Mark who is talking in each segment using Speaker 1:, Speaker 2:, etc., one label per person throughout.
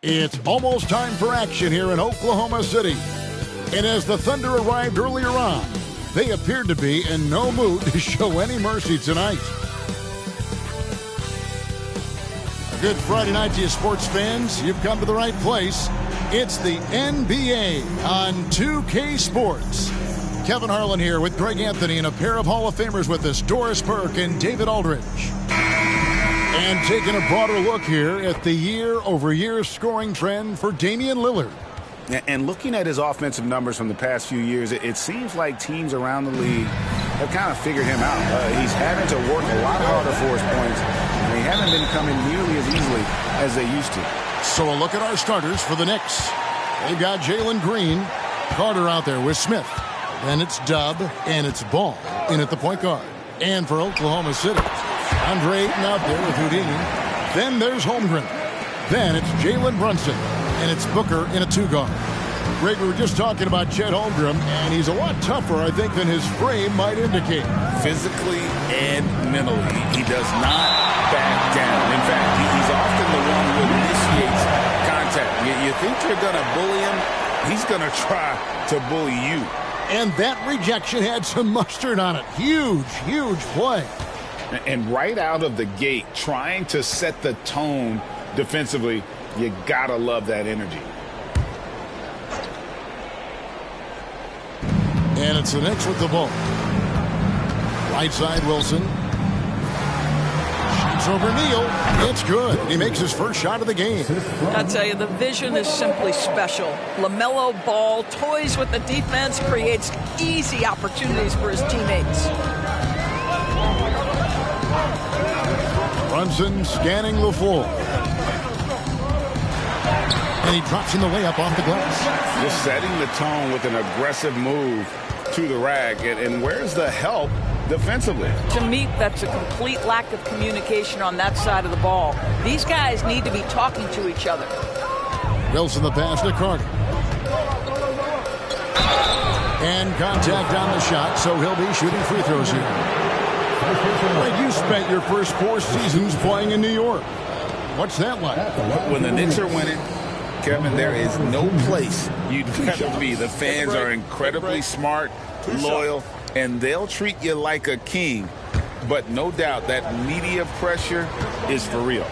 Speaker 1: It's almost time for action here in Oklahoma City. And as the Thunder arrived earlier on, they appeared to be in no mood to show any mercy tonight. A good Friday night to you sports fans. You've come to the right place. It's the NBA on 2K Sports. Kevin Harlan here with Greg Anthony and a pair of Hall of Famers with us, Doris Burke and David Aldridge. And taking a broader look here at the year-over-year scoring trend for Damian Lillard.
Speaker 2: And looking at his offensive numbers from the past few years, it seems like teams around the league have kind of figured him out. He's having to work a lot harder for his points, and they haven't been coming nearly as easily as they used to.
Speaker 1: So a look at our starters for the Knicks. They've got Jalen Green, Carter out there with Smith. Then it's Dub, and it's Ball in at the point guard. And for Oklahoma City, Andre Ayton out there with Houdini. Then there's Holmgren. Then it's Jalen Brunson. And it's Booker in a two-guard. Greg, we were just talking about Chet Holmgren, and he's a lot tougher, I think, than his frame might indicate.
Speaker 2: Physically and mentally, he does not back down. In fact, he's often the one who initiates contact. You think you're going to bully him, he's going to try to bully you.
Speaker 1: And that rejection had some mustard on it. Huge, huge play.
Speaker 2: And right out of the gate, trying to set the tone defensively, you gotta love that energy.
Speaker 1: And it's the Knicks with the ball. Right side, Wilson. Shoots over Neal. It's good. He makes his first shot of the game.
Speaker 3: I tell you, the vision is simply special. LaMelo Ball toys with the defense, creates easy opportunities for his teammates.
Speaker 1: Brunson scanning the floor. And he drops in the layup off the glass.
Speaker 2: Just setting the tone with an aggressive move to the rack. And where's the help defensively?
Speaker 3: To me, that's a complete lack of communication on that side of the ball. These guys need to be talking to each other.
Speaker 1: Wilson the pass to Carter. And contact on the shot, so he'll be shooting free throws here. Well, you spent your first 4 seasons playing in New York. What's that like?
Speaker 2: When the Knicks are winning, Kevin, there is no place you'd rather be. The fans are incredibly smart, loyal, and they'll treat you like a king. But no doubt that media pressure is for real.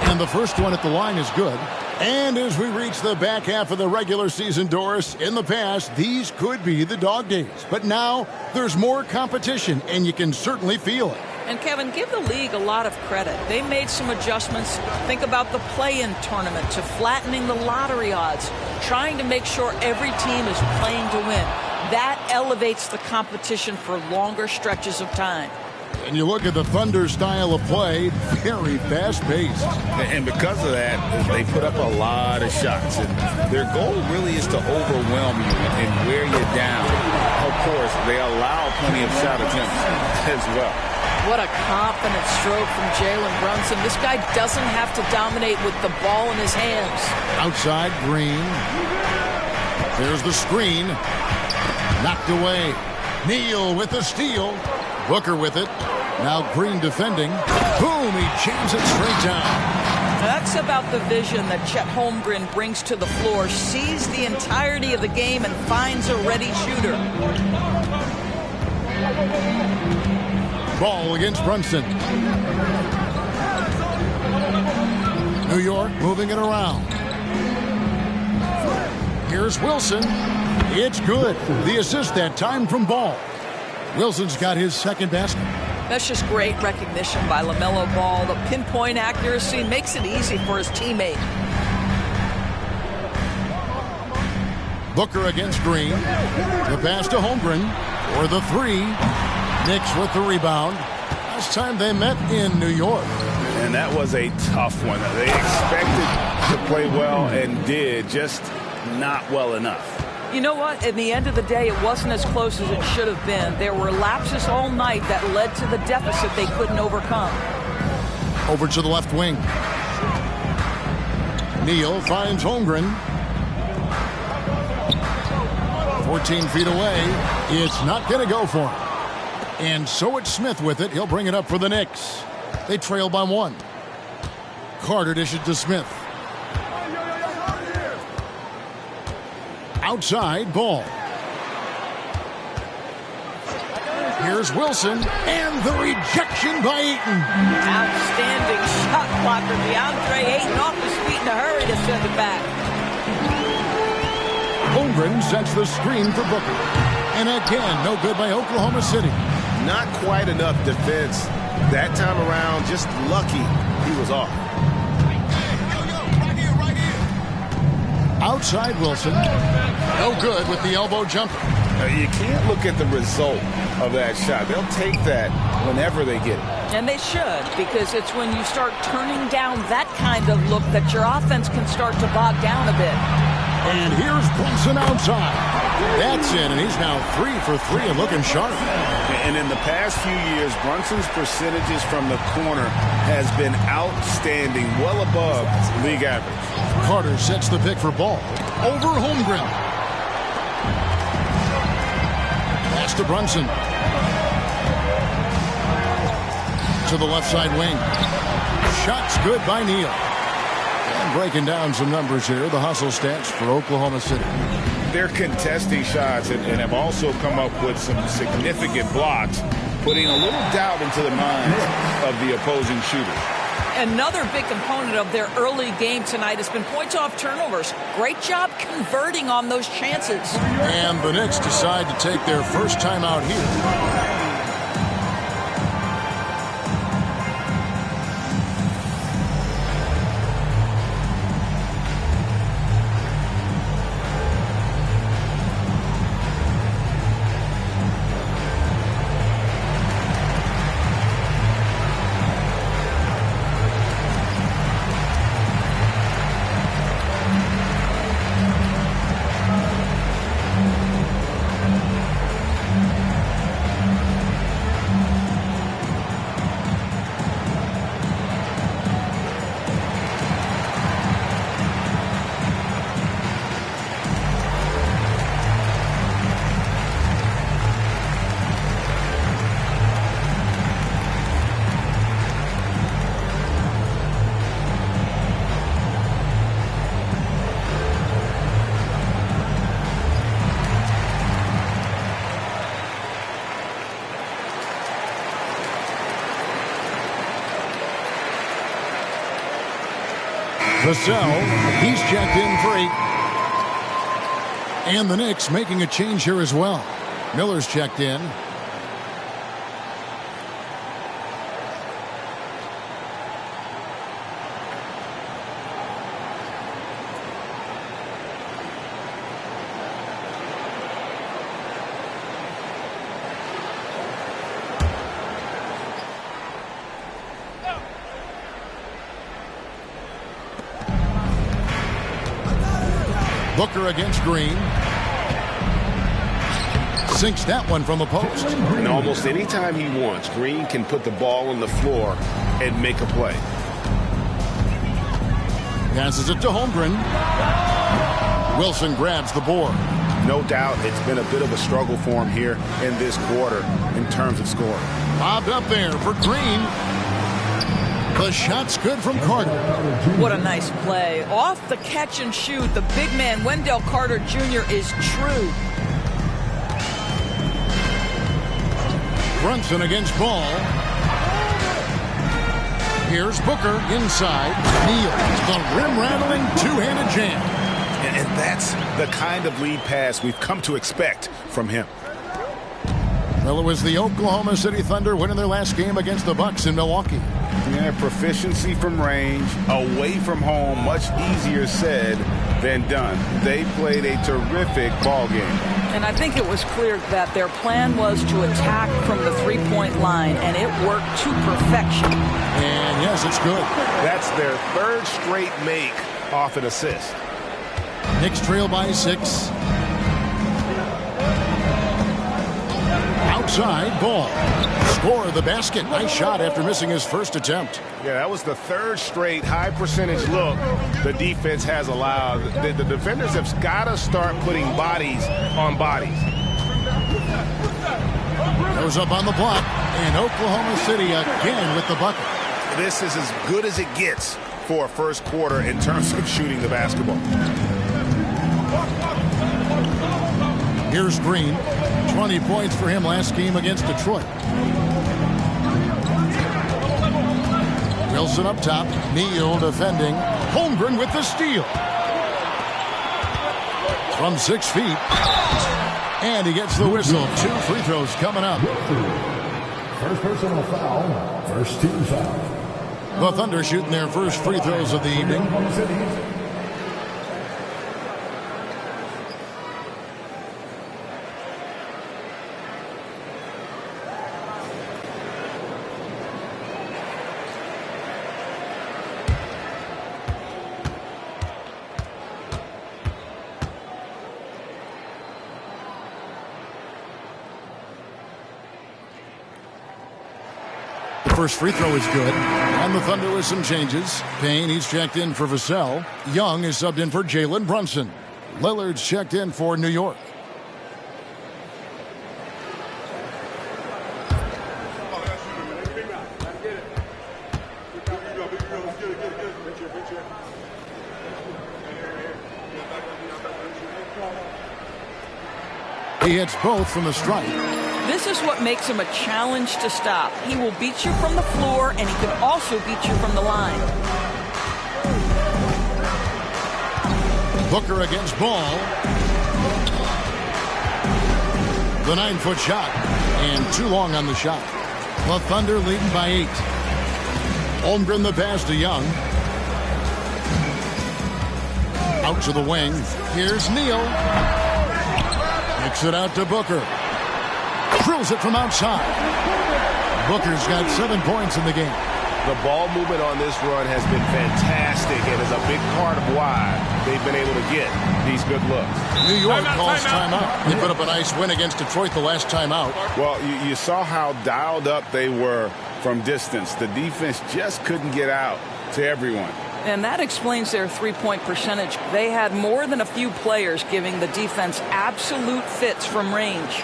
Speaker 1: And the first one at the line is good. And as we reach the back half of the regular season, Doris, in the past, these could be the dog days. But now there's more competition, and you can certainly feel it.
Speaker 3: And, Kevin, give the league a lot of credit. They made some adjustments. Think about the play-in tournament to flattening the lottery odds, trying to make sure every team is playing to win. That elevates the competition for longer stretches of time.
Speaker 1: And you look at the Thunder style of play, very fast-paced.
Speaker 2: And because of that, they put up a lot of shots. And their goal really is to overwhelm you and wear you down. Of course, they allow plenty of shot attempts as well.
Speaker 3: What a confident stroke from Jalen Brunson. This guy doesn't have to dominate with the ball in his hands.
Speaker 1: Outside, Green. There's the screen. Knocked away. Neal with the steal. Booker with it. Now Green defending. Boom, he jams it straight down.
Speaker 3: That's about the vision that Chet Holmgren brings to the floor. Sees the entirety of the game and finds a ready shooter.
Speaker 1: Ball against Brunson. New York moving it around. Here's Wilson. It's good. The assist that time from Ball. Wilson's got his second basket.
Speaker 3: That's just great recognition by LaMelo Ball. The pinpoint accuracy makes it easy for his teammate.
Speaker 1: Booker against Green. The pass to Holmgren for the three. Knicks with the rebound. Last time they met in New York.
Speaker 2: And that was a tough one. They expected to play well and did, just not well enough.
Speaker 3: You know what? At the end of the day, it wasn't as close as it should have been. There were lapses all night that led to the deficit they couldn't overcome.
Speaker 1: Over to the left wing. Neal finds Holmgren. 14 feet away. It's not going to go for him. And so it's Smith with it. He'll bring it up for the Knicks. They trail by one. Carter dishes to Smith. Outside, Ball. Here's Wilson, and the rejection by Ayton.
Speaker 3: Outstanding shot blocker. DeAndre Ayton off his feet in a hurry to send it back.
Speaker 1: Holmgren sets the screen for Booker. And again, no good by Oklahoma City.
Speaker 4: Not quite enough defense that time around. Just lucky he was off.
Speaker 1: Outside Wilson. No good with the elbow jumper.
Speaker 2: You can't look at the result of that shot. They'll take that whenever they get it.
Speaker 3: And they should, because it's when you start turning down that kind of look that your offense can start to bog down a bit.
Speaker 1: And here's Brunson outside. That's in, and he's now 3 for 3 and looking sharp.
Speaker 2: And in the past few years, Brunson's percentages from the corner has been outstanding, well above league average.
Speaker 1: Carter sets the pick for Ball. Over Holmgren. Pass to Brunson. To the left side wing. Shots good by Neal. And breaking down some numbers here, the hustle stats for Oklahoma City.
Speaker 2: They're contesting shots and have also come up with some significant blocks, putting a little doubt into the minds of the opposing shooters.
Speaker 3: Another big component of their early game tonight has been points off turnovers. Great job converting on those chances.
Speaker 1: And the Knicks decide to take their first time out here. Vassell, he's checked in for 8. And the Knicks making a change here as well. Miller's checked in. Booker against Green. Sinks that one from the post.
Speaker 4: And almost any time he wants, Green can put the ball on the floor and make a play.
Speaker 1: Passes it to Holmgren. Wilson grabs the board.
Speaker 4: No doubt it's been a bit of a struggle for him here in this quarter in terms of scoring.
Speaker 1: Bobbed up there for Green. The shot's good from Carter.
Speaker 3: What a nice play. Off the catch and shoot, the big man, Wendell Carter Jr., is true.
Speaker 1: Brunson against Ball. Here's Booker inside. Neal, the rim-rattling two-handed jam.
Speaker 4: And that's the kind of lead pass we've come to expect from him.
Speaker 1: Well, it was the Oklahoma City Thunder winning their last game against the Bucks in Milwaukee.
Speaker 2: Yeah, proficiency from range, away from home, much easier said than done. They played a terrific ball game.
Speaker 3: And I think it was clear that their plan was to attack from the three-point line, and it worked to perfection.
Speaker 1: And yes, it's good.
Speaker 4: That's their third straight make off an assist.
Speaker 1: Knicks trail by 6. Outside, Ball. Score the basket. Nice shot after missing his first attempt.
Speaker 4: Yeah, that was the third straight high percentage look the defense has allowed. The defenders have got to start putting bodies on bodies.
Speaker 1: Goes up on the block, and Oklahoma City again with the bucket.
Speaker 4: This is as good as it gets for a first quarter in terms of shooting the basketball.
Speaker 1: Here's Green. 20 points for him last game against Detroit. Wilson up top. Neal defending. Holmgren with the steal. From 6 feet. And he gets the whistle. 2 free throws coming up.
Speaker 5: First personal foul. First team foul.
Speaker 1: The Thunder shooting their first free throws of the evening. First free throw is good. And the Thunder with some changes. Payne, he's checked in for Vassell. Young is subbed in for Jalen Brunson. Lillard's checked in for New York. He hits both from the stripe.
Speaker 3: This is what makes him a challenge to stop. He will beat you from the floor, and he can also beat you from the line.
Speaker 1: Booker against Ball. The 9-foot shot. And too long on the shot. The Thunder leading by 8. Holmgren the pass to Young. Out to the wing. Here's Neal. Kicks it out to Booker. Drills it from outside. Booker's got 7 points in the game.
Speaker 4: The ball movement on this run has been fantastic and is a big part of why they've been able to get these good looks.
Speaker 1: New York calls timeout. They put up a nice win against Detroit the last time out.
Speaker 2: Well, you saw how dialed up they were from distance. The defense just couldn't get out to everyone.
Speaker 3: And that explains their three-point percentage. They had more than a few players giving the defense absolute fits from range.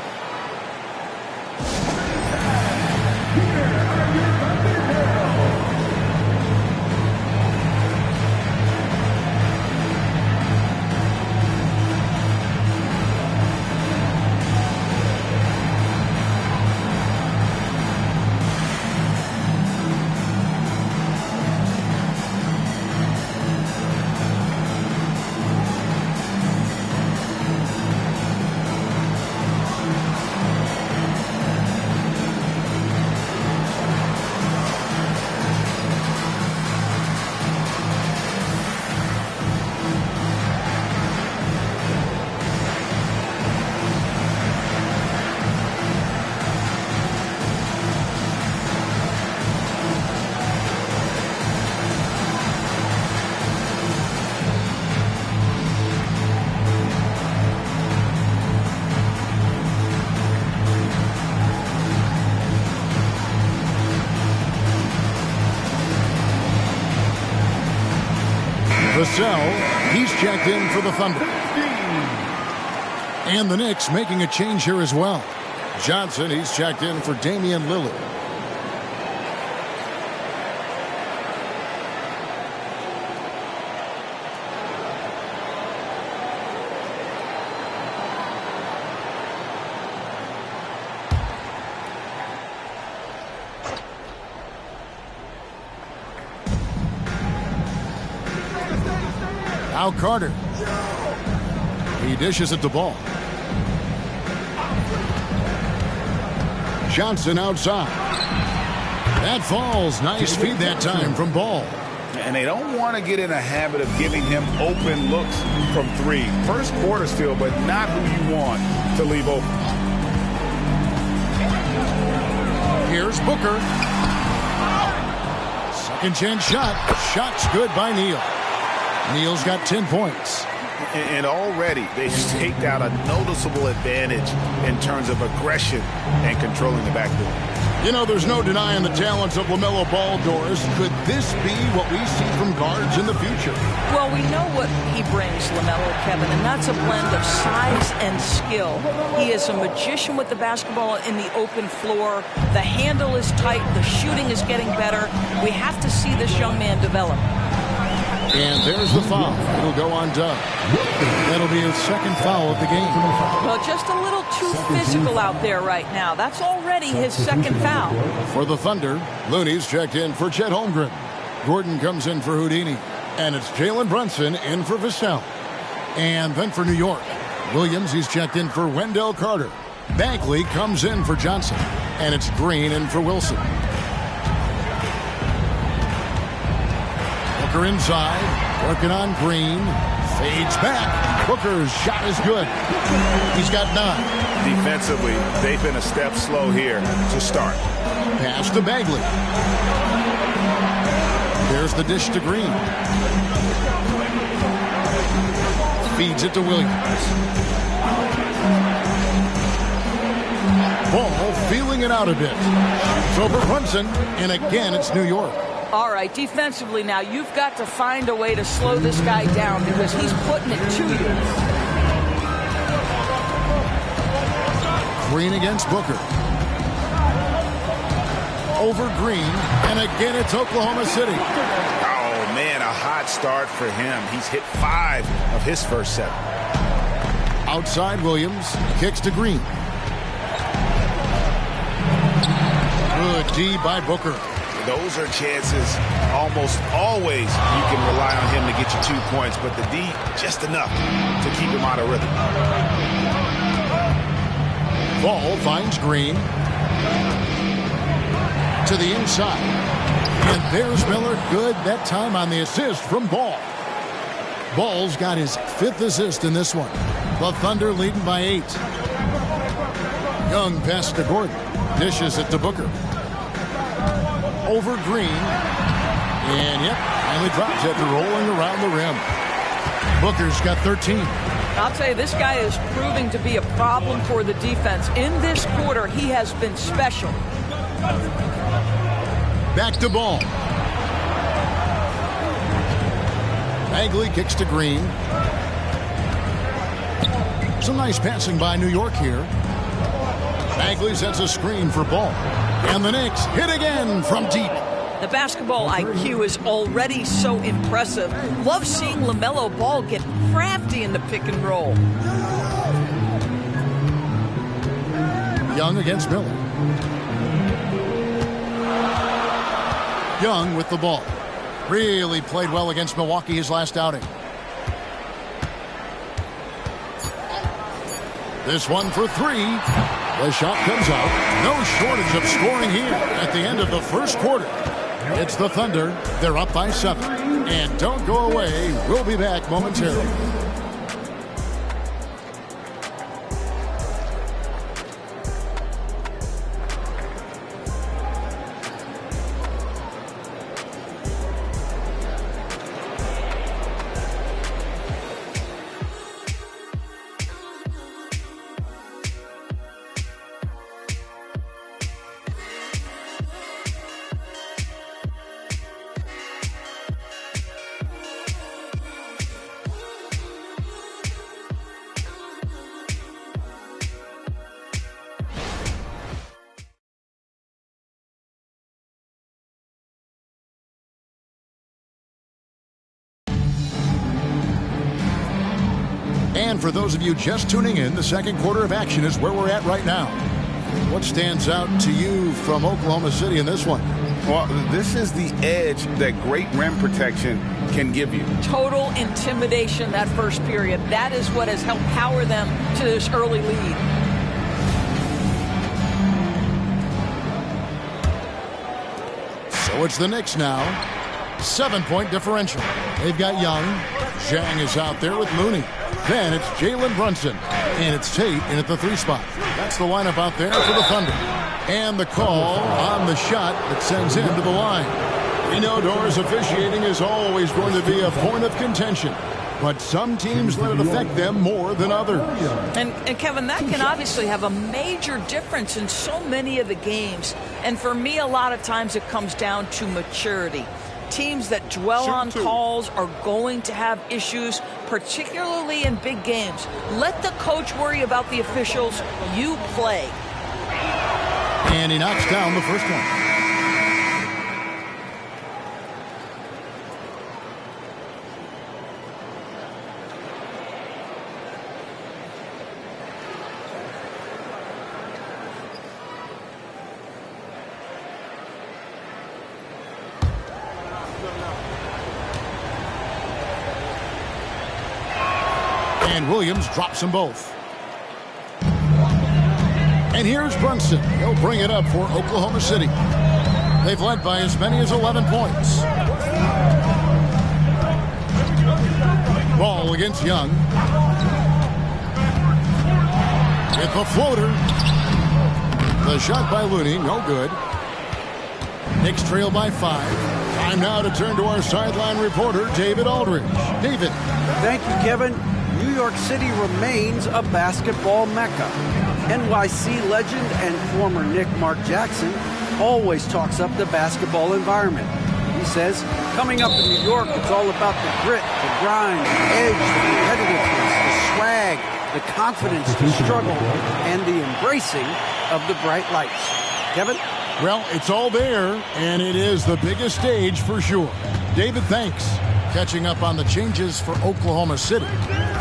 Speaker 1: Vassell, he's checked in for the Thunder. And the Knicks making a change here as well. Johnson, he's checked in for Damian Lillard. Now Carter. He dishes it to Ball. Johnson outside. That falls. Nice feed that time from Ball.
Speaker 2: And they don't want to get in a habit of giving him open looks from three. First quarter still, but not who you want to leave open.
Speaker 1: Here's Booker. Second chance shot. Shot's good by Neal. Neal's got 10 points.
Speaker 4: And already they've staked out a noticeable advantage in terms of aggression and controlling the backdoor.
Speaker 1: You know, there's no denying the talents of LaMelo Ball, Doris. Could this be what we see from guards in the future?
Speaker 3: Well, we know what he brings, LaMelo, Kevin, and that's a blend of size and skill. He is a magician with the basketball in the open floor. The handle is tight. The shooting is getting better. We have to see this young man develop.
Speaker 1: And there's the foul. It'll go on Dub. That'll be his second foul of the game.
Speaker 3: Well, just a little too physical out there right now. That's already his second foul.
Speaker 1: For the Thunder, Looney's checked in for Chet Holmgren. Gordon comes in for Houdini. And it's Jalen Brunson in for Vassell. And then for New York, Williams, he's checked in for Wendell Carter. Bagley comes in for Johnson. And it's Green in for Wilson. Booker inside, working on Green, fades back. Booker's shot is good. He's got 9.
Speaker 4: Defensively, they've been a step slow here to start.
Speaker 1: Pass to Bagley. There's the dish to Green. Feeds it to Williams. Ball feeling it out a bit. It's over Brunson, and again it's New York.
Speaker 3: All right, defensively now, you've got to find a way to slow this guy down because he's putting it to you.
Speaker 1: Green against Booker. Over Green, and again it's Oklahoma City.
Speaker 4: Oh, man, a hot start for him. He's hit 5 of his first 7.
Speaker 1: Outside Williams, kicks to Green. Good D by Booker.
Speaker 4: Those are chances almost always you can rely on him to get you 2 points, but the D just enough to keep him out of rhythm.
Speaker 1: Ball finds Green to the inside. And there's Miller. Good that time on the assist from Ball. Ball's got his 5th assist in this one. The Thunder leading by 8. Young pass to Gordon. Dishes it to Booker. Over Green. And, yep, finally drops after rolling around the rim. Booker's got 13.
Speaker 3: I'll tell you, this guy is proving to be a problem for the defense. In this quarter, he has been special.
Speaker 1: Back to Ball. Bagley kicks to Green. Some nice passing by New York here. Bagley sets a screen for Ball. And the Knicks hit again from deep.
Speaker 3: The basketball IQ is already so impressive. Love seeing LaMelo Ball get crafty in the pick and roll.
Speaker 1: Young against Miller. Young with the ball. Really played well against Milwaukee his last outing. This one for 3. The shot comes out. No shortage of scoring here at the end of the first quarter. It's the Thunder. They're up by 7. And don't go away. We'll be back momentarily. And for those of you just tuning in, the second quarter of action is where we're at right now. What stands out to you from Oklahoma City in this one?
Speaker 2: Well, this is the edge that great rim protection can give you.
Speaker 3: Total intimidation that first period. That is what has helped power them to this early lead.
Speaker 1: So it's the Knicks now. 7-point differential. They've got Young. Zhang is out there with Looney. Then it's Jalen Brunson. And it's Tate in at the 3 spot. That's the lineup out there for the Thunder. And the call on the shot that sends him to the line. You know, Doors, officiating is always going to be a point of contention. But some teams let it affect them more than others.
Speaker 3: And Kevin, that can obviously have a major difference in so many of the games. And for me, a lot of times it comes down to maturity. Teams that dwell on calls are going to have issues, particularly in big games. Let the coach worry about the officials. You play.
Speaker 1: And he knocks down the first one. And Williams drops them both. And here's Brunson. He'll bring it up for Oklahoma City. They've led by as many as 11 points. Ball against Young. Hit the floater. The shot by Looney, no good. Knicks trail by 5. Time now to turn to our sideline reporter, David Aldridge. David.
Speaker 6: Thank you, Kevin. New York City remains a basketball mecca. NYC legend and former Knick Mark Jackson always talks up the basketball environment. He says, coming up in New York, it's all about the grit, the grind, the edge, the competitiveness, the swag, the confidence to struggle, and the embracing of the bright lights. Kevin?
Speaker 1: Well, it's all there, and it is the biggest stage for sure. David, thanks. Catching up on the changes for Oklahoma City.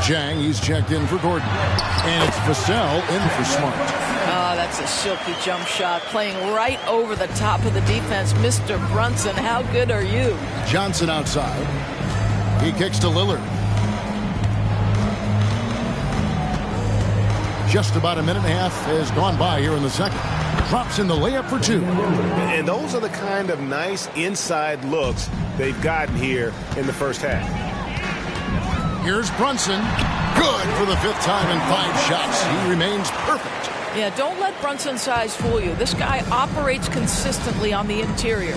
Speaker 1: Zhang, he's checked in for Gordon. And it's Vassell in for Smart.
Speaker 3: Oh, that's a silky jump shot. Playing right over the top of the defense. Mr. Brunson, how good are you?
Speaker 1: Johnson outside. He kicks to Lillard. Just about a minute and a half has gone by here in the second. Drops in the layup for 2.
Speaker 4: And those are the kind of nice inside looks they've gotten here in the first half.
Speaker 1: Here's Brunson. Good for the 5th time in 5 shots. He remains perfect.
Speaker 3: Yeah, don't let Brunson's size fool you. This guy operates consistently on the interior.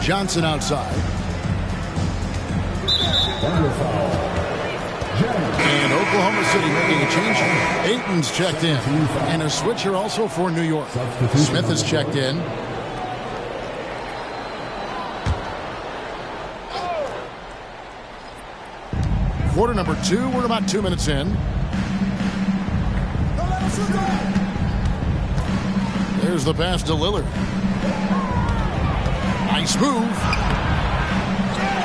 Speaker 1: Johnson outside. And Oklahoma City making a change. Ayton's checked in. And a switcher also for New York. Smith is checked in. Quarter number 2. We're about 2 minutes in. There's the pass to Lillard. Nice move.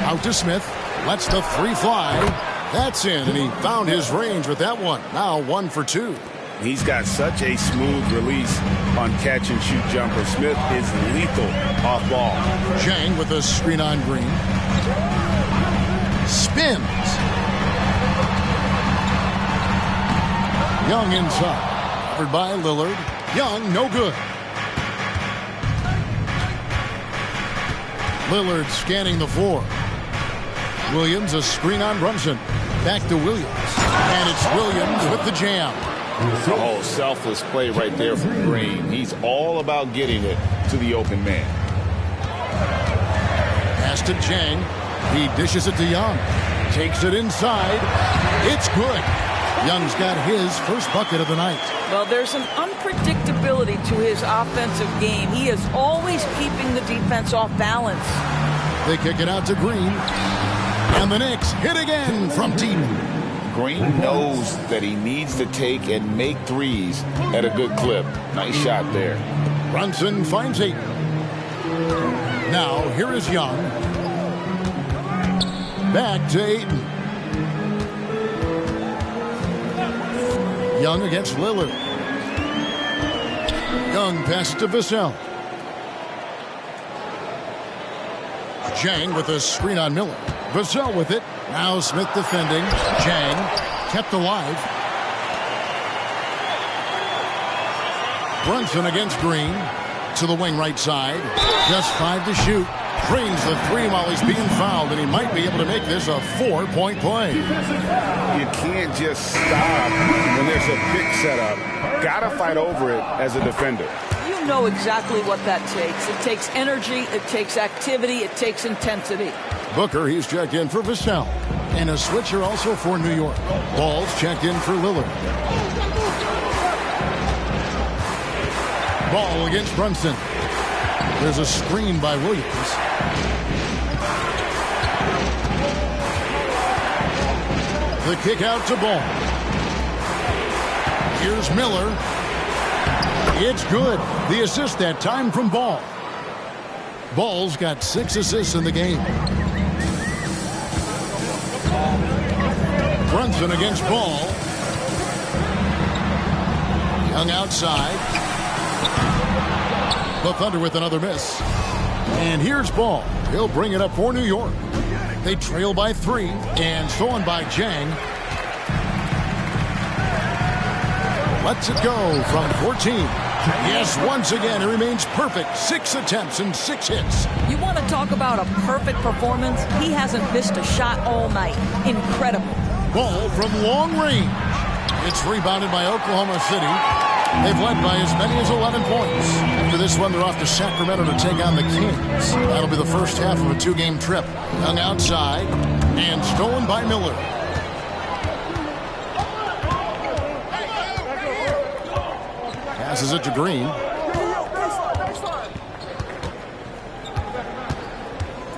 Speaker 1: Out to Smith. Lets the 3 fly. That's in, and he found his range with that one. Now 1 for 2.
Speaker 2: He's got such a smooth release on catch-and-shoot jumper. Smith is lethal off ball.
Speaker 1: Zhang with a screen on Green. Spins. Young inside. Covered by Lillard. Young, no good. Lillard scanning the floor. Williams, a screen on Brunson. Back to Williams. And it's Williams with the jam.
Speaker 2: Oh, selfless play right there from Green. He's all about getting it to the open man.
Speaker 1: Pass to Zhang. He dishes it to Young. Takes it inside. It's good. Young's got his first bucket of the night.
Speaker 3: Well, there's an unpredictability to his offensive game. He is always keeping the defense off balance.
Speaker 1: They kick it out to Green. And the Knicks hit again from deep.
Speaker 2: Green knows that he needs to take and make threes at a good clip. Nice shot there.
Speaker 1: Brunson finds Ayton. Now, here is Young. Back to Ayton. Young against Lillard. Young passes to Vassell. Zhang with a screen on Miller. Vassell with it. Now Smith defending. Zhang kept alive. Brunson against Green. To the wing right side. Just 5 to shoot. Drains the three while he's being fouled, and he might be able to make this a 4-point play.
Speaker 2: You can't just stop when there's a pick set up. Gotta fight over it as a defender.
Speaker 3: You know exactly what that takes. It takes energy, it takes activity, it takes intensity.
Speaker 1: Booker, he's checked in for Vassell. And a switcher also for New York. Ball's checked in for Lillard. Ball against Brunson. There's a screen by Williams. The kick out to Ball. Here's Miller. It's good. The assist that time from Ball. Ball's got 6 assists in the game. Brunson against Ball. Young outside. The Thunder with another miss. And here's Ball. He'll bring it up for New York. They trail by 3 and stolen by Jang. Lets it go from 14. Yes, once again, it remains perfect. 6 attempts and 6 hits.
Speaker 3: You want to talk about a perfect performance? He hasn't missed a shot all night. Incredible.
Speaker 1: Ball from long range. It's rebounded by Oklahoma City. They've led by as many as 11 points. After this one, they're off to Sacramento to take on the Kings. That'll be the first half of a 2-game trip. Young outside and stolen by Miller. Passes it to Green.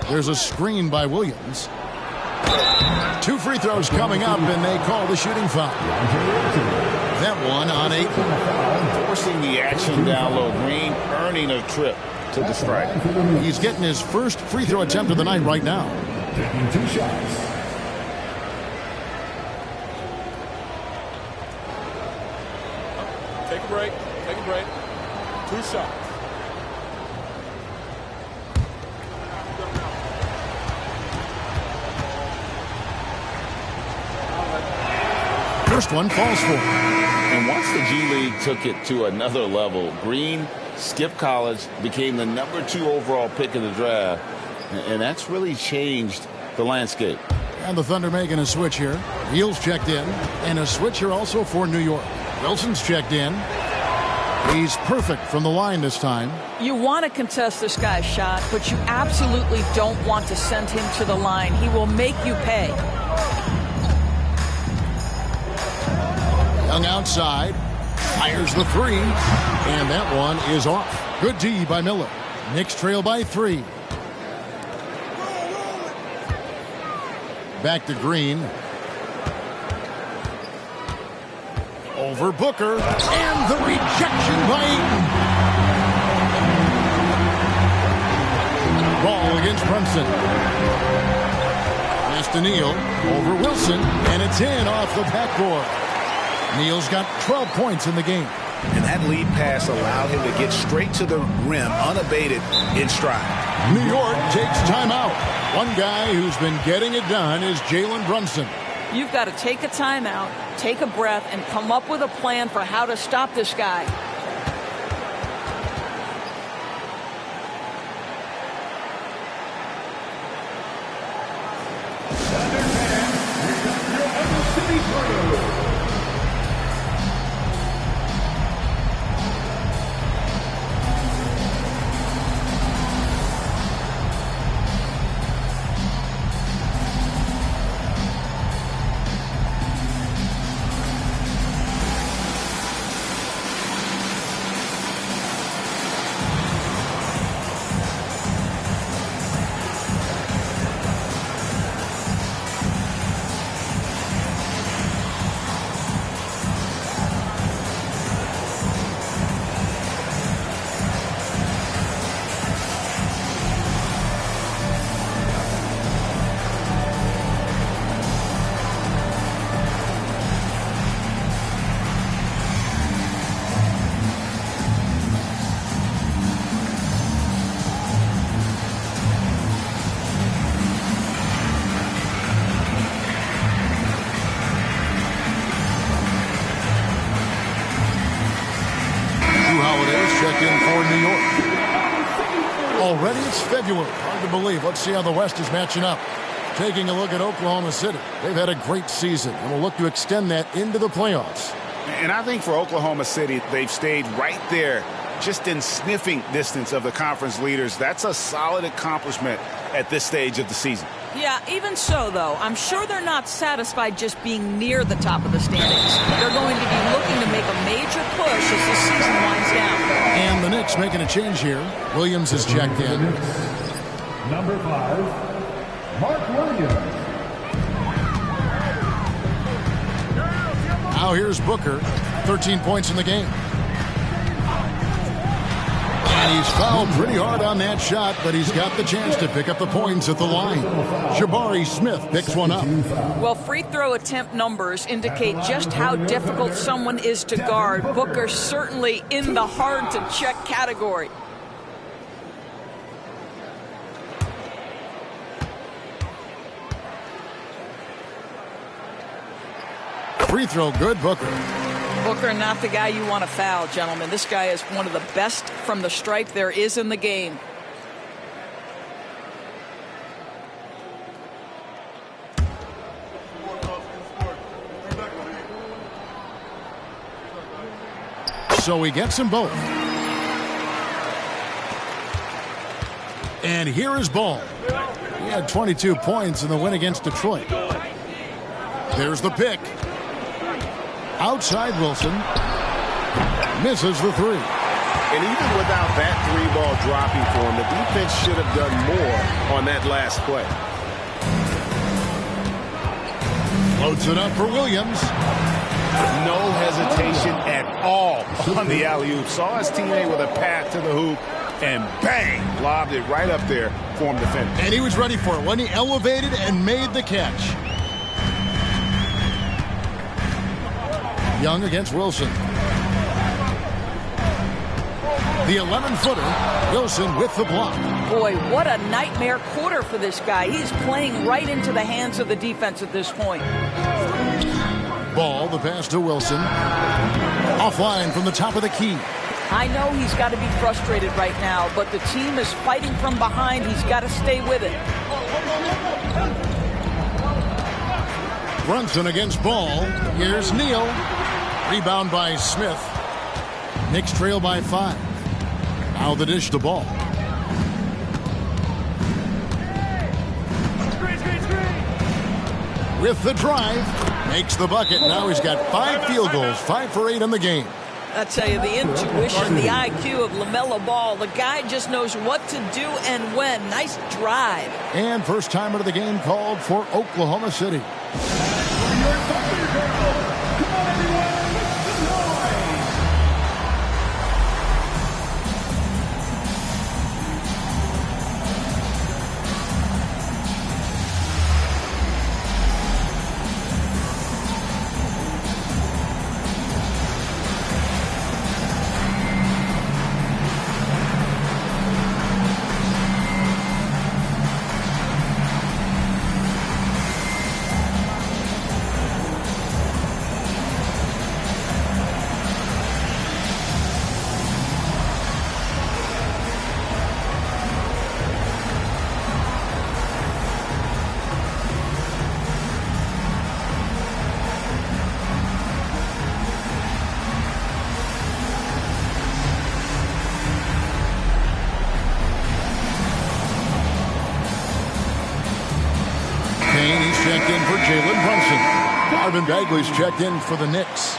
Speaker 1: There's a screen by Williams. 2 free throws coming up, and they call the shooting foul. That one on 8.
Speaker 2: Forcing the action down low. Green earning a trip to the stripe.
Speaker 1: He's getting his first free throw attempt of the night right now.
Speaker 5: Taking 2 shots.
Speaker 7: Take a break. Take a break. 2 shots.
Speaker 1: First one falls for him.
Speaker 2: And once the G League took it to another level, Green skipped college, became the number 2 overall pick in the draft, and that's really changed the landscape.
Speaker 1: And the Thunder making a switch here. Heels checked in, and a switch here also for New York. Wilson's checked in. He's perfect from the line this time.
Speaker 3: You want to contest this guy's shot, but you absolutely don't want to send him to the line. He will make you pay.
Speaker 1: Young outside, fires the 3, and that one is off. Good D by Miller. Knicks trail by 3. Back to Green. Over Booker, and the rejection by Ayton. Ball against Brunson. Pass to Neal, over Wilson, and it's in off the backboard. Neal's got 12 points in the game.
Speaker 8: And that lead pass allowed him to get straight to the rim, unabated, in stride.
Speaker 1: New York takes timeout. One guy who's been getting it done is Jalen Brunson.
Speaker 3: You've got to take a timeout, take a breath, and come up with a plan for how to stop this guy. February.
Speaker 1: Hard to believe. Let's see how the West is matching up. Taking a look at Oklahoma City. They've had a great season and will look to extend that into the playoffs.
Speaker 8: And I think for Oklahoma City, they've stayed right there, just in sniffing distance of the conference leaders. That's a solid accomplishment at this stage of the season.
Speaker 3: Yeah, even so, though, I'm sure they're not satisfied just being near the top of the standings. They're going to be looking to make a major push as the season winds down.
Speaker 1: And the Knicks making a change here. Williams is checked in.
Speaker 5: Number 5, Mark Williams.
Speaker 1: Now here's Booker. 13 points in the game. And he's fouled pretty hard on that shot, but he's got the chance to pick up the points at the line. Jabari Smith picks one up.
Speaker 3: Well, free throw attempt numbers indicate just how difficult someone is to guard. Booker certainly in the hard-to-check category.
Speaker 1: Free throw good, Booker.
Speaker 3: Booker, not the guy you want to foul, gentlemen. This guy is one of the best from the stripe there is in the game.
Speaker 1: So he gets them both. And here is Ball. He had 22 points in the win against Detroit. There's the pick. Outside Wilson. Misses the three.
Speaker 4: And even without that three-ball dropping for him, the defense should have done more on that last play.
Speaker 1: Loads it up for Williams.
Speaker 8: No hesitation at all on the alley-oop. Saw his teammate with a path to the hoop, and bang, lobbed it right up there for him to finish.
Speaker 1: And he was ready for it when he elevated and made the catch. Young against Wilson. The 11-footer, Wilson with the block.
Speaker 3: Boy, what a nightmare quarter for this guy. He's playing right into the hands of the defense at this point.
Speaker 1: Ball, the pass to Wilson. Offline from the top of the key.
Speaker 3: I know he's got to be frustrated right now, but the team is fighting from behind. He's got to stay with it.
Speaker 1: Brunson against Ball. Here's Neal. Rebound by Smith. Knicks trail by 5. Now the dish to Ball. With the drive. Makes the bucket. Now he's got 5 field goals. 5 for 8 in the game.
Speaker 3: I tell you, the intuition, the IQ of LaMelo Ball. The guy just knows what to do and when. Nice drive.
Speaker 1: And first time out of the game called for Oklahoma City. Checked in for Jalen Brunson. Marvin Bagley's checked in for the Knicks.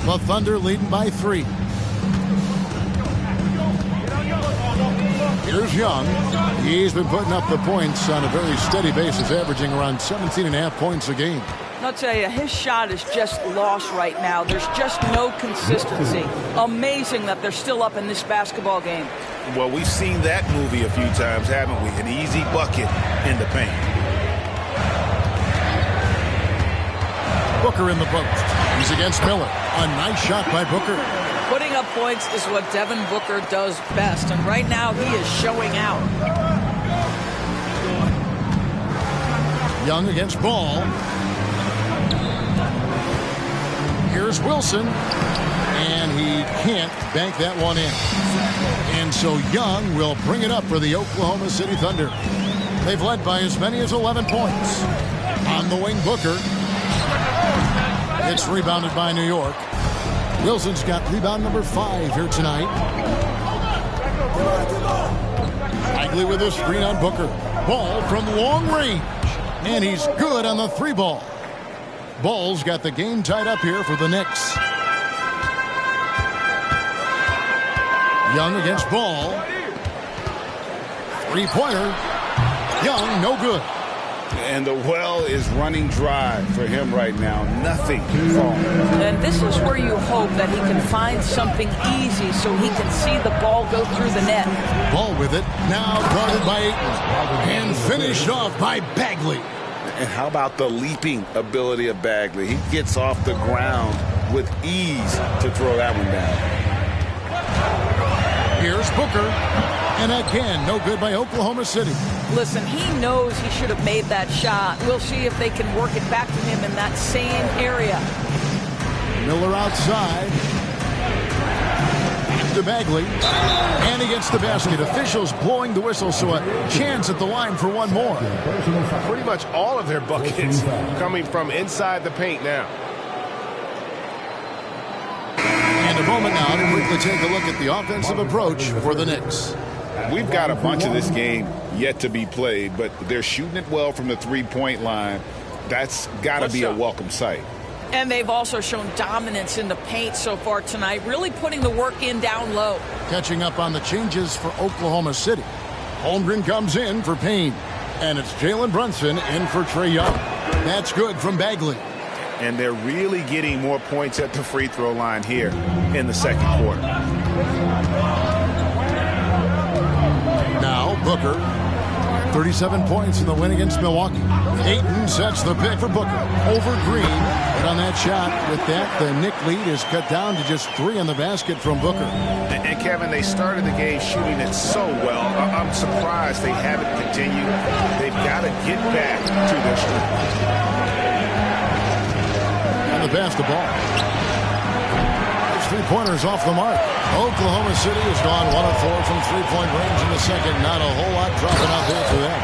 Speaker 1: The Thunder leading by 3. Here's Young. He's been putting up the points on a very steady basis, averaging around 17.5 points a game.
Speaker 3: I'll tell you, his shot is just lost right now. There's just no consistency. Amazing that they're still up in this basketball game.
Speaker 8: Well, we've seen that movie a few times, haven't we? An easy bucket in the paint.
Speaker 1: Booker in the post. He's against Miller. A nice shot by Booker.
Speaker 3: Putting up points is what Devin Booker does best, and right now he is showing out.
Speaker 1: Young against Ball. Here's Wilson, and he can't bank that one in. And so Young will bring it up for the Oklahoma City Thunder. They've led by as many as 11 points. On the wing, Booker. It's rebounded by New York. Wilson's got rebound number 5 here tonight. Bagley with a screen on Booker. Ball from long range. And he's good on the 3-ball. Ball's got the game tied up here for the Knicks. Young against Ball. 3-pointer. Young, no good.
Speaker 2: And the well is running dry for him right now. Nothing falling.
Speaker 3: And this is where you hope that he can find something easy so he can see the ball go through the net.
Speaker 1: Ball with it. Now guarded by Ayton. And finished off by Bagley.
Speaker 2: And how about the leaping ability of Bagley? He gets off the ground with ease to throw that one down.
Speaker 1: Here's Booker. And again, no good by Oklahoma City.
Speaker 3: Listen, he knows he should have made that shot. We'll see if they can work it back to him in that same area.
Speaker 1: Miller outside. Back to Bagley. And he gets the basket. Officials blowing the whistle, so a chance at the line for one more.
Speaker 4: Pretty much all of their buckets coming from inside the paint now.
Speaker 1: And a moment now to quickly take a look at the offensive approach for the Knicks.
Speaker 2: We've got a bunch of this game yet to be played, but they're shooting it well from the 3-point line. That's got to be a welcome sight.
Speaker 3: And they've also shown dominance in the paint so far tonight, really putting the work in down low.
Speaker 1: Catching up on the changes for Oklahoma City. Holmgren comes in for Payne. And it's Jalen Brunson in for Trae Young. That's good from Bagley.
Speaker 8: And they're really getting more points at the free throw line here in the second quarter.
Speaker 1: Now Booker, 37 points in the win against Milwaukee. Ayton sets the pick for Booker over Green. But on that shot, with that, the Knick lead is cut down to just 3 on the basket from Booker.
Speaker 8: And Kevin, they started the game shooting it so well. I'm surprised they haven't continued. They've got to get back to their strength.
Speaker 1: And the pass the ball. 3-pointers off the mark. Oklahoma City has gone 1 of 4 from 3-point range in the second. Not a whole lot dropping out there for them.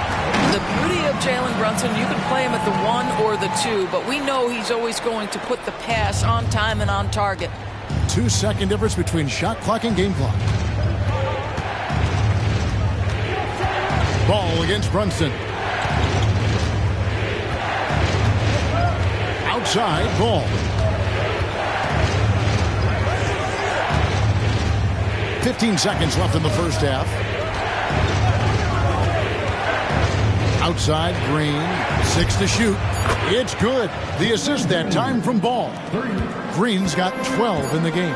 Speaker 3: The beauty of Jalen Brunson, you can play him at the 1 or the 2, but we know he's always going to put the pass on time and on target.
Speaker 1: 2-second difference between shot clock and game clock. Ball against Brunson. Outside, Ball. 15 seconds left in the first half. Outside, Green. 6 to shoot. It's good. The assist that time from Ball. Green's got 12 in the game.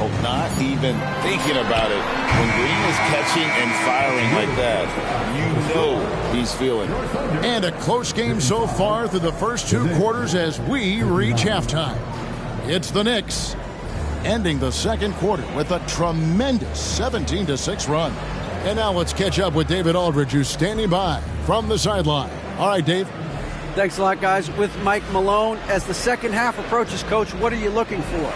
Speaker 2: Oh, not even thinking about it. When Green is catching and firing like that, you know he's feeling it.
Speaker 1: And a close game so far through the first 2 quarters as we reach halftime. It's the Knicks ending the second quarter with a tremendous 17-6 run. And now let's catch up with David Aldridge, who's standing by from the sideline. All right, Dave.
Speaker 6: Thanks a lot, guys. With Mike Malone, as the second half approaches, Coach, what are you looking for?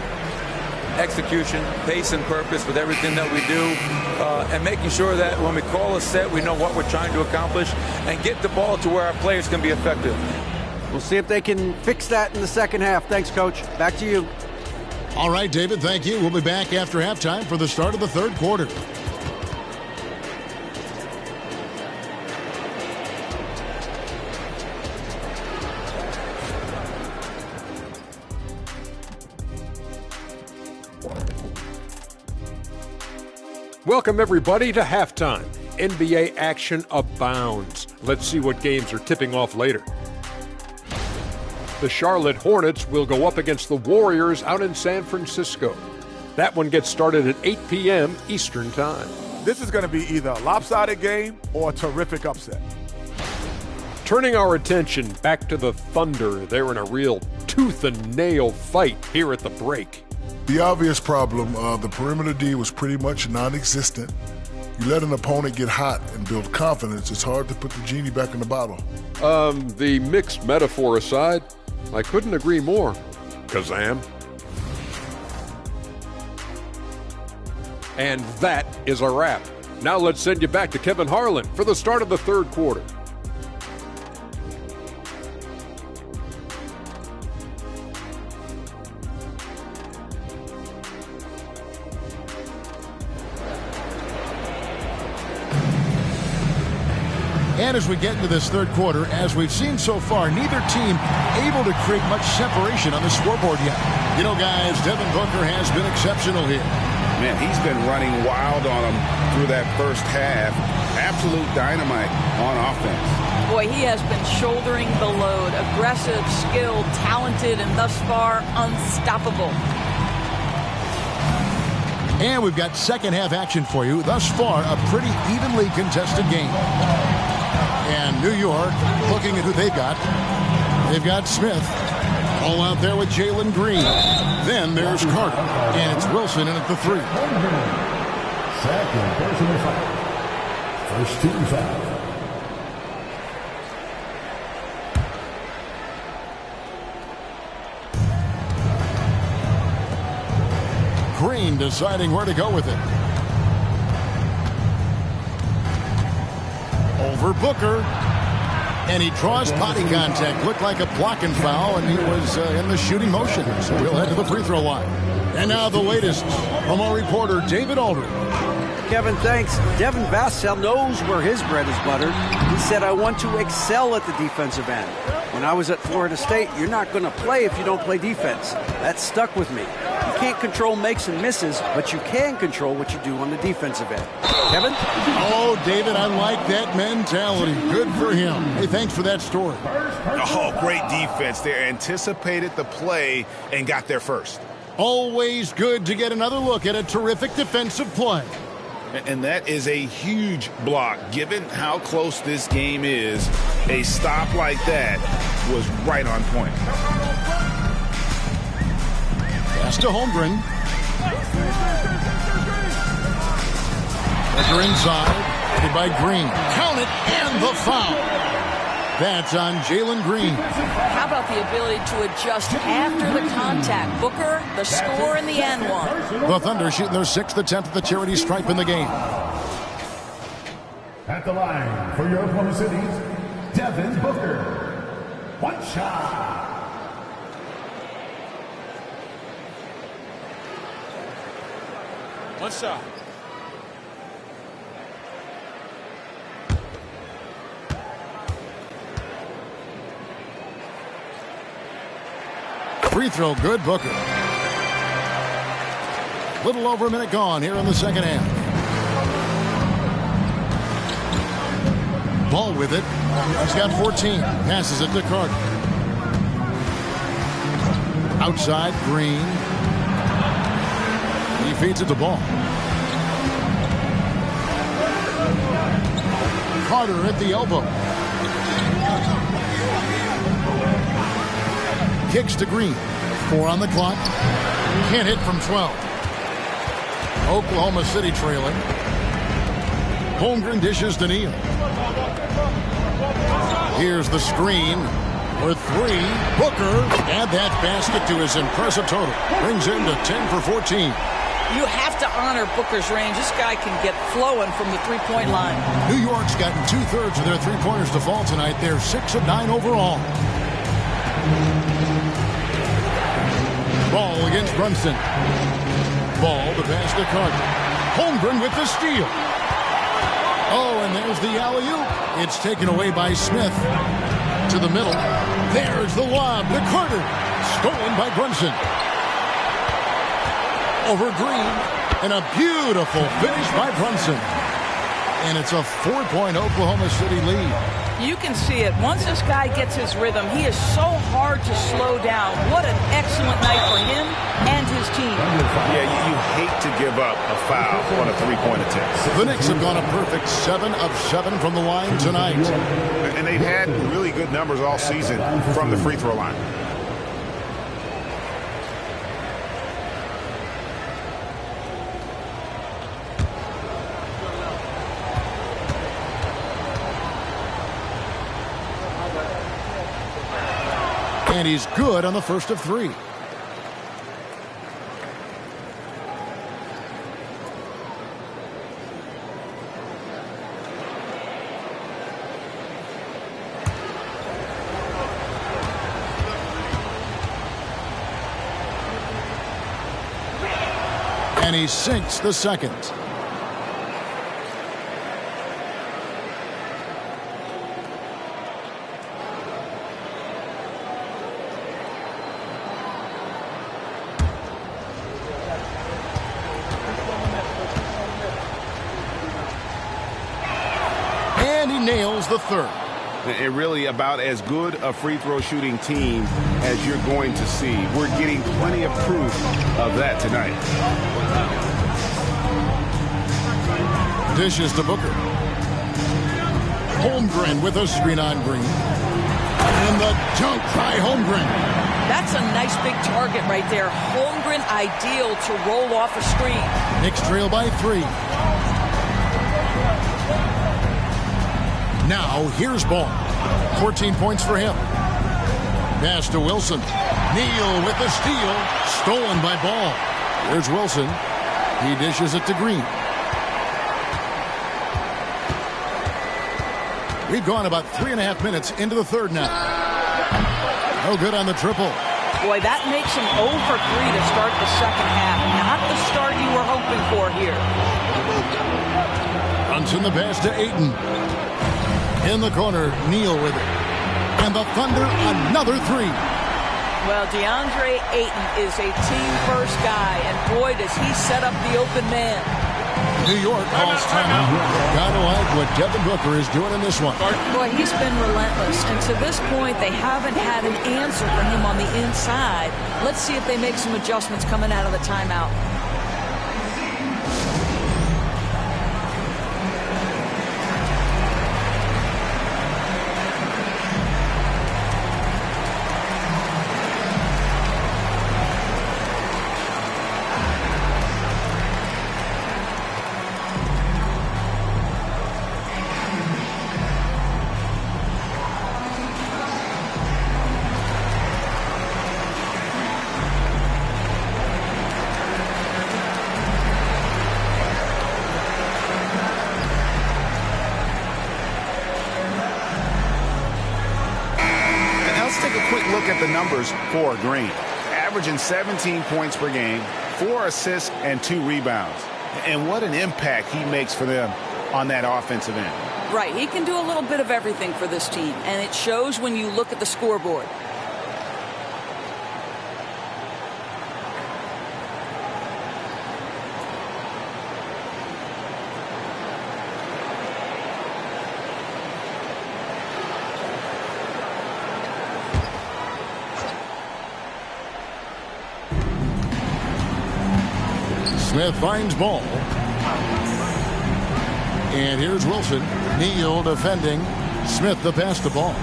Speaker 9: Execution, pace, and purpose with everything that we do, and making sure that when we call a set, we know what we're trying to accomplish, and get the ball to where our players can be effective.
Speaker 6: We'll see if they can fix that in the second half. Thanks, Coach. Back to you.
Speaker 1: All right, David, thank you. We'll be back after halftime for the start of the third quarter.
Speaker 10: Welcome, everybody, to halftime. NBA action abounds. Let's see what games are tipping off later. The Charlotte Hornets will go up against the Warriors out in San Francisco. That one gets started at 8 p.m. Eastern Time.
Speaker 7: This is going to be either a lopsided game or a terrific upset.
Speaker 10: Turning our attention back to the Thunder, they're in a real tooth-and-nail fight here at the break.
Speaker 11: The obvious problem, the perimeter D was pretty much non-existent. You let an opponent get hot and build confidence, it's hard to put the genie back in the bottle.
Speaker 10: The mixed metaphor aside, I couldn't agree more. Kazam. And that is a wrap. Now let's send you back to Kevin Harlan for the start of the third quarter.
Speaker 1: And as we get into this third quarter, as we've seen so far, neither team able to create much separation on the scoreboard yet. You know, guys, Devin Booker has been exceptional here.
Speaker 2: Man, he's been running wild on them through that first half. Absolute dynamite on offense.
Speaker 3: Boy, he has been shouldering the load. Aggressive, skilled, talented, and thus far unstoppable.
Speaker 1: And we've got second half action for you. Thus far, a pretty evenly contested game. And New York, looking at who they've got. They've got Smith. All out there with Jalen Green. Then there's Carter. And it's Wilson in at the 3.
Speaker 5: Second personal foul. First team foul.
Speaker 1: Green deciding where to go with it. Over Booker. And he draws body contact. Looked like a blocking foul, and he was in the shooting motion. So he'll head to the free throw line. And now the latest from our reporter, David Aldridge.
Speaker 6: Kevin, thanks. Devin Vassell knows where his bread is buttered. He said, I want to excel at the defensive end. When I was at Florida State, you're not going to play if you don't play defense. That stuck with me. You can't control makes and misses, but you can control what you do on the defensive end. Kevin?
Speaker 1: Oh, David, I like that mentality. Good for him. Hey, thanks for that story.
Speaker 8: Oh, great defense. They anticipated the play and got there first.
Speaker 1: Always good to get another look at a terrific defensive play.
Speaker 8: And that is a huge block. Given how close this game is, a stop like that was right on point.
Speaker 1: Pass to Holmgren. Booker inside. Hit by Green. Count it, and the foul. That's on Jalen Green.
Speaker 3: How about the ability to adjust after the contact? Booker, the score in the and one.
Speaker 1: The Thunder shooting their 6th attempt at the charity stripe in the game.
Speaker 5: At the line for your Oklahoma City's Devin Booker. One shot.
Speaker 7: One shot.
Speaker 1: Free throw good, Booker. Little over a minute gone here in the second half. Ball with it. He's got 14. Passes it to Carter. Outside, Green. He feeds it to Ball. Carter at the elbow. Kicks to Green. 4 on the clock. Can't hit from 12. Oklahoma City trailing. Holmgren dishes to Neal. Here's the screen for 3. Booker. Add that basket to his impressive total. Brings him to 10 for 14.
Speaker 3: You have to honor Booker's range. This guy can get flowing from the three-point line.
Speaker 1: New York's gotten 2/3 of their three-pointers to fall tonight. They're 6 of 9 overall. Ball against Brunson. Ball to pass to Carter. Holmgren with the steal. Oh, and there's the alley-oop. It's taken away by Smith. To the middle. There's the lob to Carter. Stolen by Brunson. Over Green. And a beautiful finish by Brunson. And it's a 4-point Oklahoma City lead.
Speaker 3: You can see it. Once this guy gets his rhythm, he is so hard to slow down. What an excellent night for him and his team.
Speaker 8: Yeah, you
Speaker 4: hate to give up a foul on a three-point attempt.
Speaker 1: The Knicks have gone a perfect 7 of 7 from the line tonight.
Speaker 4: And they've had really good numbers all season from the free throw line.
Speaker 1: And he's good on the first of 3. And he sinks the second. And he nails the third.
Speaker 4: And really about as good a free throw shooting team as you're going to see. We're getting plenty of proof of that tonight.
Speaker 1: Dishes to Booker. Holmgren with a screen on Green. And the dunk by Holmgren.
Speaker 3: That's a nice big target right there. Holmgren ideal to roll off a screen.
Speaker 1: Knicks trail by 3. Now here's Ball. 14 points for him. Pass to Wilson. Neal with the steal. Stolen by Ball. Here's Wilson. He dishes it to Green. We've gone about 3.5 minutes into the third now. No good on the triple.
Speaker 3: Boy, that makes him 0 for 3 to start the second half. Not the start you were hoping for here.
Speaker 1: Brunson the pass to Ayton. In the corner, Neal with it. And the Thunder, another 3.
Speaker 3: Well, DeAndre Ayton is a team-first guy, and boy, does he set up the open man.
Speaker 1: New York calls timeout. Gotta like what Devin Booker is doing in this one.
Speaker 3: Boy, he's been relentless, and to this point, they haven't had an answer for him on the inside. Let's see if they make some adjustments coming out of the timeout.
Speaker 4: Numbers for Green, averaging 17 points per game, 4 assists and 2 rebounds. And what an impact he makes for them on that offensive end.
Speaker 3: Right, he can do a little bit of everything for this team, and it shows when you look at the scoreboard.
Speaker 1: Smith finds Ball. And here's Wilson. Neal defending. Smith the pass to Ball.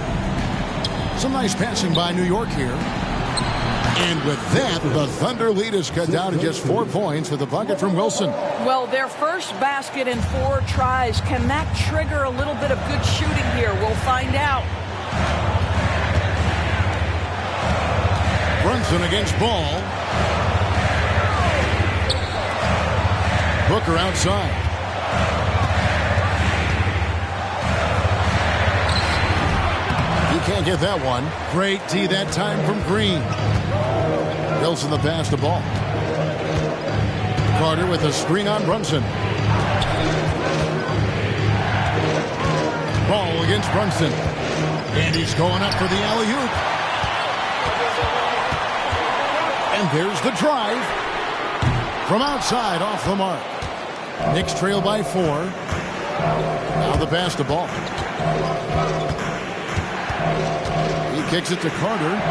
Speaker 1: Some nice passing by New York here. And with that, the Thunder lead is cut down to just 4 points with a bucket from Wilson.
Speaker 3: Well, their first basket in 4 tries. Can that trigger a little bit of good shooting here? We'll find out.
Speaker 1: Brunson against Ball. Booker outside. He can't get that one. Great D that time from Green. Wilson the pass to Ball. Carter with a screen on Brunson. Ball against Brunson. And he's going up for the alley-oop. And there's the drive. From outside, off the mark. Knicks trail by 4. Now the pass to Ball. He kicks it to Carter.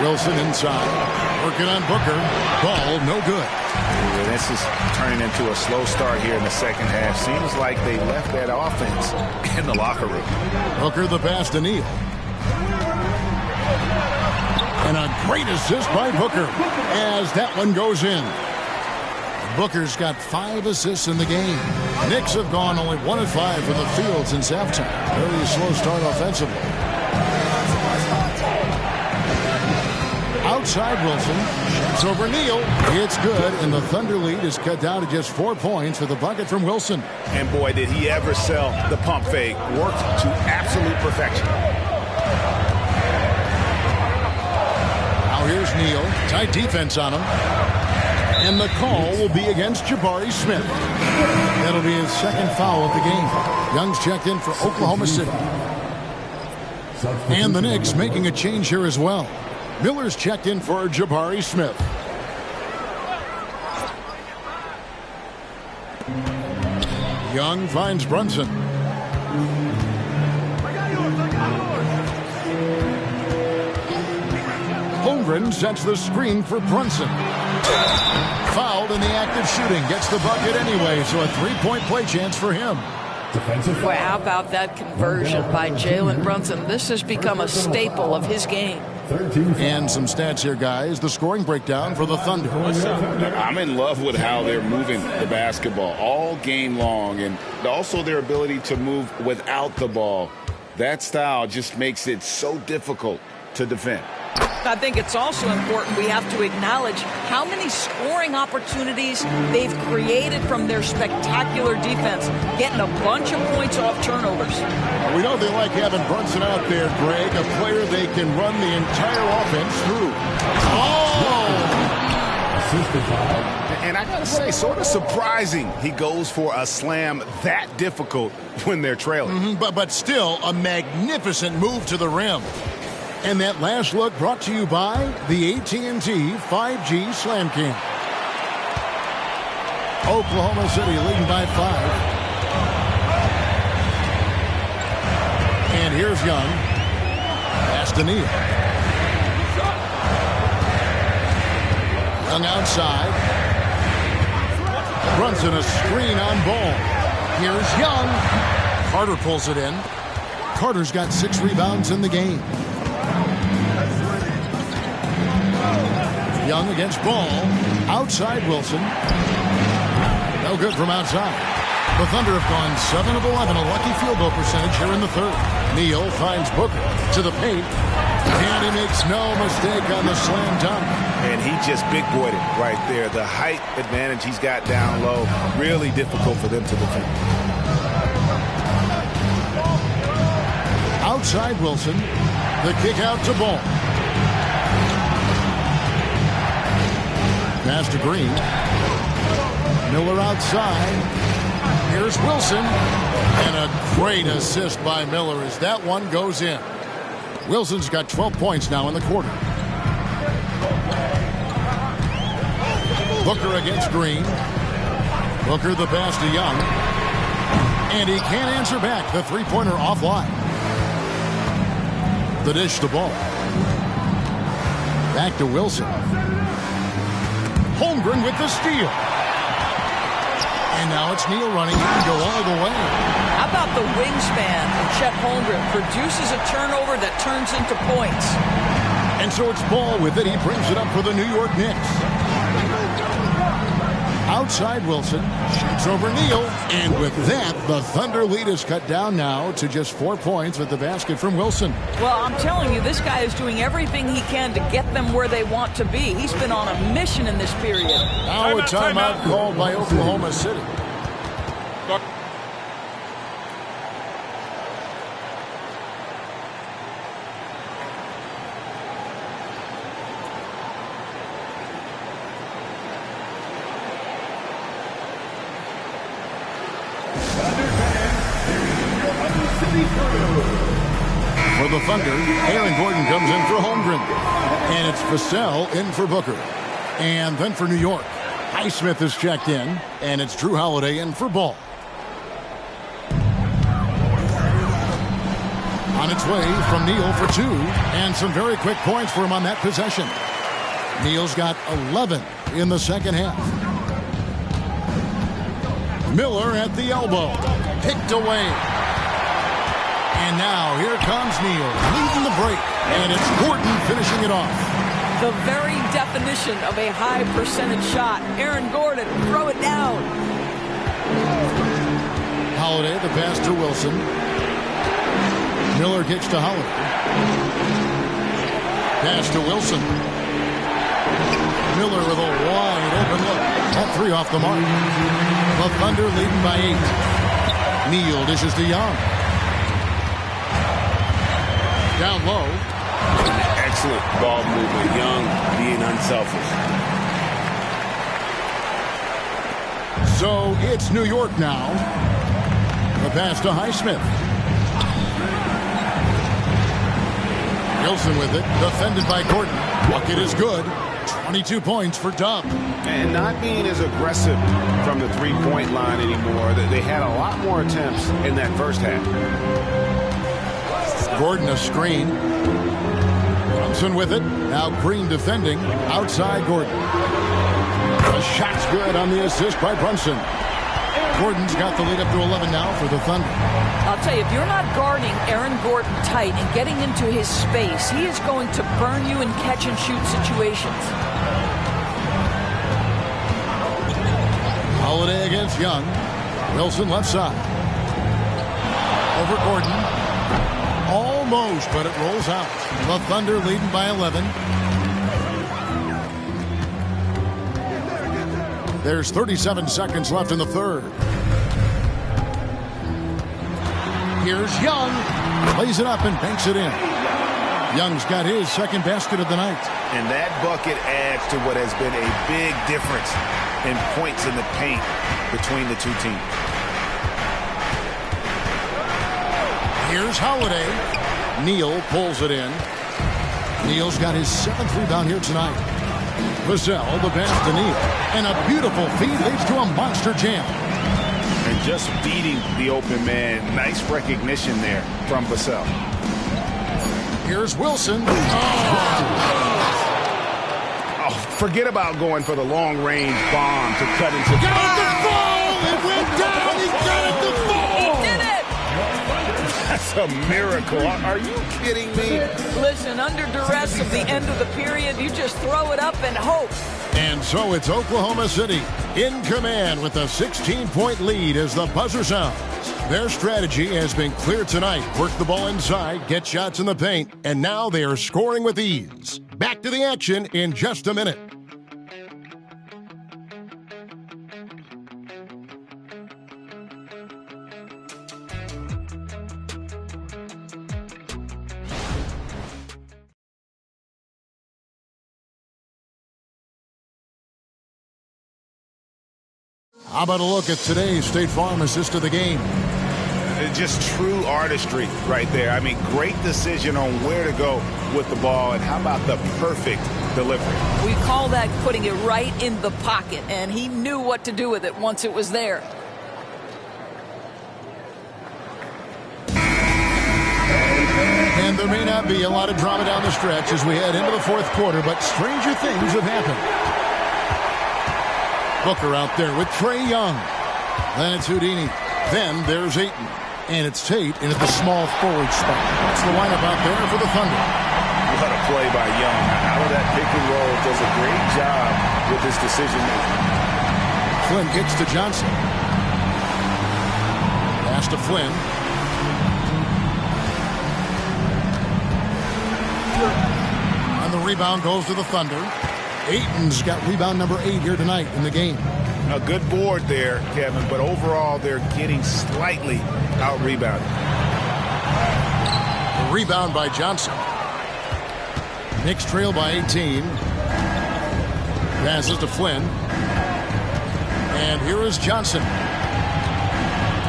Speaker 1: Wilson inside. Working on Booker. Ball no good.
Speaker 4: Yeah, this is turning into a slow start here in the second half. Seems like they left that offense in the locker room.
Speaker 1: Booker the pass to Neal. And a great assist by Booker as that one goes in. Booker's got 5 assists in the game. Knicks have gone only 1 of 5 from the field since halftime. Very slow start offensively. Outside Wilson. Shoots over Neal. It's good, and the Thunder lead is cut down to just 4 points with a bucket from Wilson.
Speaker 4: And boy, did he ever sell the pump fake. Worked to absolute perfection.
Speaker 1: Now here's Neal. Tight defense on him. And the call will be against Jabari Smith. That'll be his second foul of the game. Young's checked in for Oklahoma City. And the Knicks making a change here as well. Miller's checked in for Jabari Smith. Young finds Brunson. Holmgren sets the screen for Brunson. Fouled in the act of shooting. Gets the bucket anyway, so a 3-point play chance for him.
Speaker 3: Boy, how about that conversion by Jalen Brunson? This has become a staple of his game.
Speaker 1: And some stats here, guys. The scoring breakdown for the Thunder.
Speaker 2: I'm in love with how they're moving the basketball all game long, and also their ability to move without the ball. That style just makes it so difficult to defend.
Speaker 3: I think it's also important we have to acknowledge how many scoring opportunities they've created from their spectacular defense, getting a bunch of points off turnovers.
Speaker 1: We know they like having Brunson out there, Greg, a player they can run the entire offense through. Oh!
Speaker 4: And I got to say, sort of surprising he goes for a slam that difficult when they're trailing.
Speaker 1: But still, a magnificent move to the rim. And that last look brought to you by the AT&T 5G Slam Cam. Oklahoma City leading by 5. And here's Young. Pass to Neal. Young outside. Brunson a screen on Ball. Here's Young. Carter pulls it in. Carter's got 6 rebounds in the game. Young against Ball. Outside Wilson. No good from outside. The Thunder have gone 7 of 11, a lucky field goal percentage here in the third. Neal finds Booker to the paint. And he makes no mistake on the slam dunk.
Speaker 4: And he just big-boyed it right there. The height advantage he's got down low, really difficult for them to defend.
Speaker 1: Outside Wilson. The kick out to Ball. Pass to Green. Miller outside. Here's Wilson. And a great assist by Miller as that one goes in. Wilson's got 12 points now in the quarter. Booker against Green. Booker the pass to Young. And he can't answer back. The three-pointer offline. The dish to Ball. Back to Wilson. Holmgren with the steal. And now it's Neal running. He can go all the way.
Speaker 3: How about the wingspan of Chet Holmgren? Produces a turnover that turns into points.
Speaker 1: And so it's Ball with it. He brings it up for the New York Knicks. Outside Wilson. Shoots over Neal. And with that, the Thunder lead is cut down now to just 4 points with the basket from Wilson.
Speaker 3: Well, I'm telling you, this guy is doing everything he can to get them where they want to be. He's been on a mission in this period.
Speaker 1: Now a timeout called by Oklahoma City. For the Thunder, Aaron Gordon comes in for Holmgren. And it's Vassell in for Booker. And then for New York, Highsmith is checked in. And it's Drew Holiday in for Ball. On its way from Neal for 2. And some very quick points for him on that possession. Neal's got 11 in the second half. Miller at the elbow. Picked away. And now here comes Neal leading the break. And it's Gordon finishing it off.
Speaker 3: The very definition of a high percentage shot. Aaron Gordon, throw it down.
Speaker 1: Holiday, the pass to Wilson. Miller kicks to Holiday. Pass to Wilson. Miller with a wide open look. That three off the mark. The Thunder leading by 8. Neal dishes to Young. Down low.
Speaker 8: Excellent ball movement. Young being unselfish.
Speaker 1: So it's New York now. The pass to Highsmith. Wilson with it. Defended by Gordon. Bucket is good. 22 points for Dub.
Speaker 4: And not being as aggressive from the three-point line anymore. They had a lot more attempts in that first half.
Speaker 1: Gordon a screen. Brunson with it. Now Green defending. Outside Gordon. The shot's good on the assist by Brunson. Gordon's got the lead up to 11 now for the Thunder.
Speaker 3: I'll tell you, if you're not guarding Aaron Gordon tight and getting into his space, he is going to burn you in catch-and-shoot situations.
Speaker 1: Holiday against Young. Wilson left side. Over Gordon. Almost, but it rolls out. The Thunder leading by 11. There's 37 seconds left in the third. Here's Young. Lays it up and banks it in. Young's got his second basket of the night.
Speaker 4: And that bucket adds to what has been a big difference in points in the paint between the two teams.
Speaker 1: Here's Holiday. Neal pulls it in. Neal's got his 7th rebound here tonight. Vassell, the pass to Neal. And a beautiful feed leads to a monster jam.
Speaker 4: And just beating the open man. Nice recognition there from Vassell.
Speaker 1: Here's Wilson.
Speaker 4: Oh, forget about going for the long-range bomb to cut into...
Speaker 1: Got it to fall! It went down! He got it to fall!
Speaker 3: He did it!
Speaker 4: That's a miracle. Are you kidding me?
Speaker 3: Listen, under duress of the end of the period, you just throw it up and hope.
Speaker 1: And so it's Oklahoma City in command with a 16-point lead as the buzzer sounds. Their strategy has been clear tonight. Work the ball inside, get shots in the paint, and now they are scoring with ease. Back to the action in just a minute. How about a look at today's State Farm assist of the game?
Speaker 4: Just true artistry right there. I mean, great decision on where to go with the ball, and how about the perfect delivery?
Speaker 3: We call that putting it right in the pocket, and he knew what to do with it once it was there.
Speaker 1: And there may not be a lot of drama down the stretch as we head into the fourth quarter, but stranger things have happened. Booker out there with Trae Young. Then it's Houdini. Then there's Ayton. And it's Tate in at the small forward spot. That's the lineup out there for the Thunder.
Speaker 4: What a play by Young. Out of that pick and roll, does a great job with his decision making.
Speaker 1: Flynn kicks to Johnson. Pass to Flynn. And the rebound goes to the Thunder. Ayton's got rebound number 8 here tonight in the game.
Speaker 4: A good board there, Kevin, but overall they're getting slightly out-rebounded.
Speaker 1: The rebound by Johnson. Knicks trail by 18. Passes to Flynn. And here is Johnson.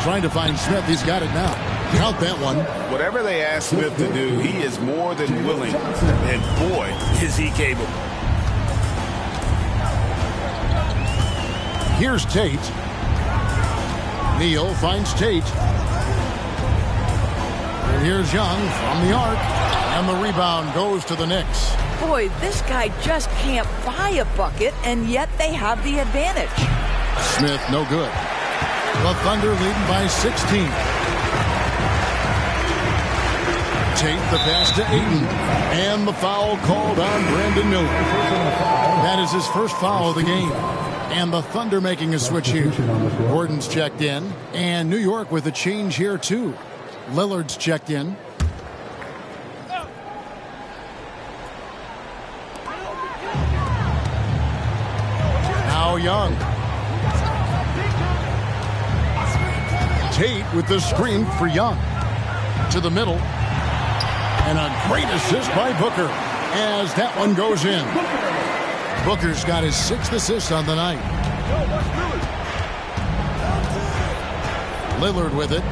Speaker 1: Trying to find Smith. He's got it now. Count that one.
Speaker 4: Whatever they ask Smith to do, he is more than willing. And boy, is he capable.
Speaker 1: Here's Tate. Neal finds Tate. And here's Young from the arc. And the rebound goes to the Knicks.
Speaker 3: Boy, this guy just can't buy a bucket, and yet they have the advantage.
Speaker 1: Smith, no good. The Thunder leading by 16. Tate the pass to Ayton. And the foul called on Brandon Miller. That is his first foul of the game. And the Thunder making a switch here. Gordon's checked in. And New York with a change here, too. Lillard's checked in. Now Young. Tate with the screen for Young. To the middle. And a great assist by Booker as that one goes in. Booker's got his 6th assist on the night. Lillard with it.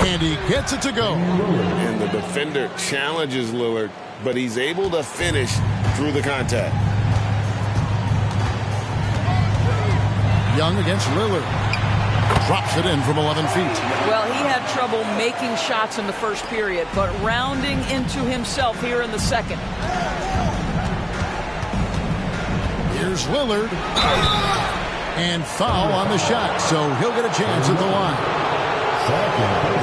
Speaker 1: And he gets it to go.
Speaker 8: And the defender challenges Lillard, but he's able to finish through the contact.
Speaker 1: Young against Lillard. Drops it in from 11 feet.
Speaker 3: Well, he had trouble making shots in the first period, but rounding into himself here in the second.
Speaker 1: Here's Lillard. And foul on the shot, so he'll get a chance at the line.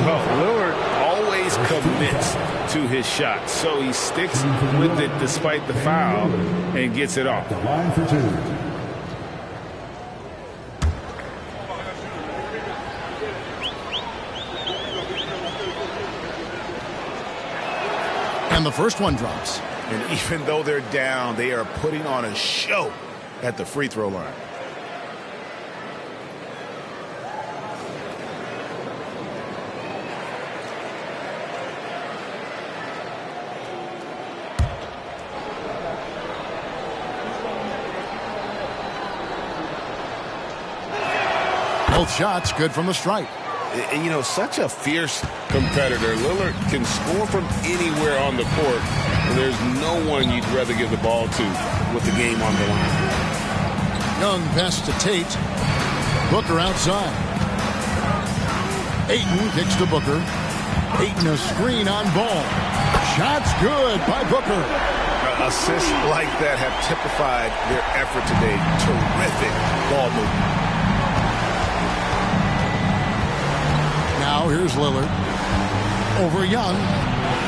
Speaker 8: Well, Lillard always commits to his shot, so he sticks with it despite the foul and gets it off.
Speaker 5: The line for 2.
Speaker 1: And the first one drops.
Speaker 4: And even though they're down, they are putting on a show at the free throw line.
Speaker 1: Both shots good from the stripe.
Speaker 8: You know, such a fierce competitor. Lillard can score from anywhere on the court, and there's no one you'd rather give the ball to with the game on the line.
Speaker 1: Young pass to Tate. Booker outside. Ayton kicks to Booker. Ayton a screen on Ball. Shots good by Booker.
Speaker 4: Assists like that have typified their effort today. Terrific ball movement.
Speaker 1: Now here's Lillard. Over Young.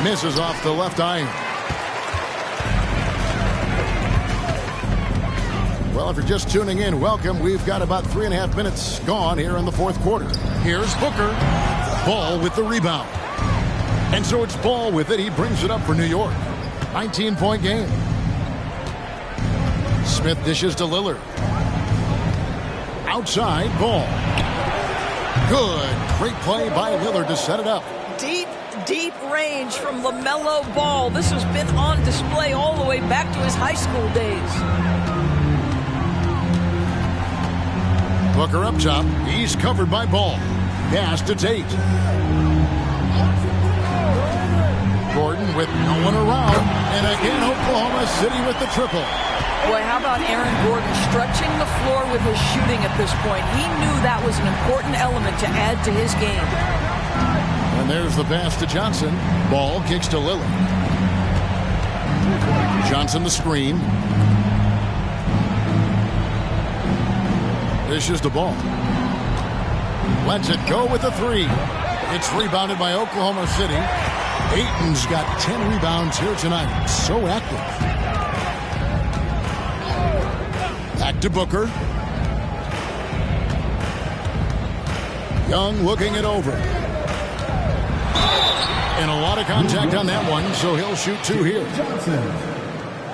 Speaker 1: Misses off the left iron. Well, if you're just tuning in, welcome. We've got about 3.5 minutes gone here in the fourth quarter. Here's Booker. Ball with the rebound. And so it's Ball with it. He brings it up for New York. 19-point game. Smith dishes to Lillard. Outside, Ball. Good. Great play by Lillard to set it up.
Speaker 3: Deep range from LaMelo Ball. This has been on display all the way back to his high school days.
Speaker 1: Booker up top. He's covered by Ball. Pass to Tate. Gordon with no one around. And again, Oklahoma City with the triple.
Speaker 3: Boy, how about Aaron Gordon stretching the floor with his shooting at this point? He knew that was an important element to add to his game.
Speaker 1: And there's the pass to Johnson. Ball kicks to Lillard. Johnson the screen. Dishes the ball. Lets it go with the three. It's rebounded by Oklahoma City. Ayton's got 10 rebounds here tonight. So active. Back to Booker. Young looking it over. And a lot of contact on that one, so he'll shoot 2 here.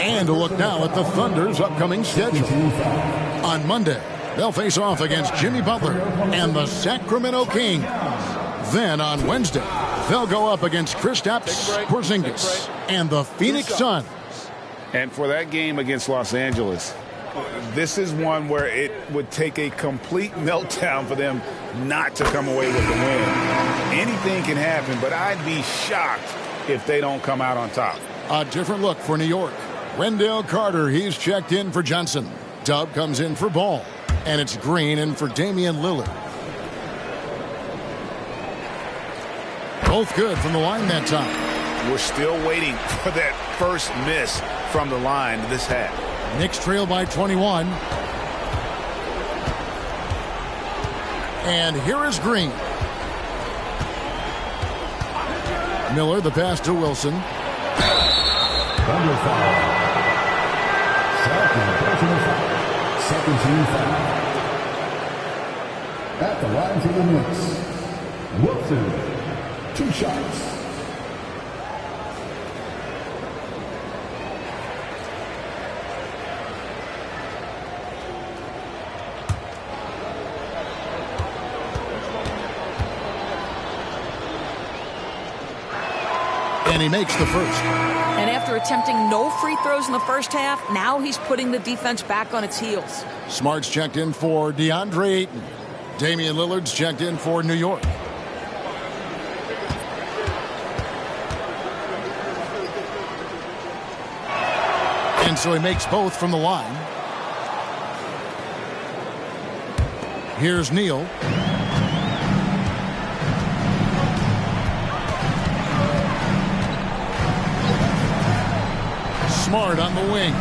Speaker 1: And a look now at the Thunder's upcoming schedule. On Monday, they'll face off against Jimmy Butler and the Sacramento Kings. Then on Wednesday, they'll go up against Kristaps Porzingis and the Phoenix Suns.
Speaker 4: And for that game against Los Angeles, this is one where it would take a complete meltdown for them not to come away with the win. Anything can happen, but I'd be shocked if they don't come out on top.
Speaker 1: A different look for New York. Wendell Carter, he's checked in for Johnson. Dub comes in for Ball. And it's Green in for Damian Lillard. Both good from the line that time.
Speaker 4: we're still waiting for that first miss from the line this half.
Speaker 1: Knicks trail by 21. And here is Green. Miller, the pass to Wilson.
Speaker 5: Thunder foul. Second team foul. At the line for the Knicks, Wilson, 2 shots.
Speaker 1: And he makes the first.
Speaker 3: And after attempting no free throws in the first half, now he's putting the defense back on its heels.
Speaker 1: Smart's checked in for DeAndre Ayton. Damian Lillard's checked in for New York. And so he makes both from the line. Here's Neal. Smart on the wing.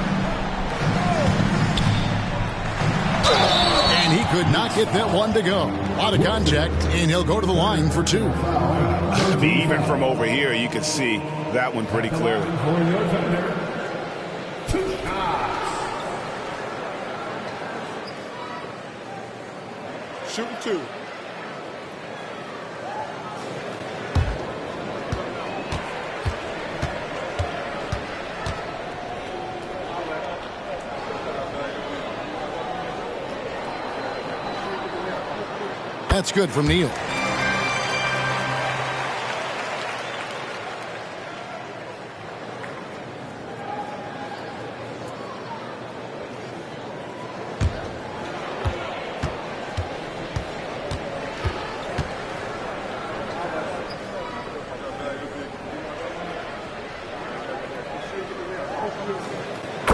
Speaker 1: And he could not get that one to go. A lot of contact, and he'll go to the line for 2.
Speaker 4: Even from over here, you can see that one pretty clearly.
Speaker 8: Shooting 2.
Speaker 1: That's good from Neal.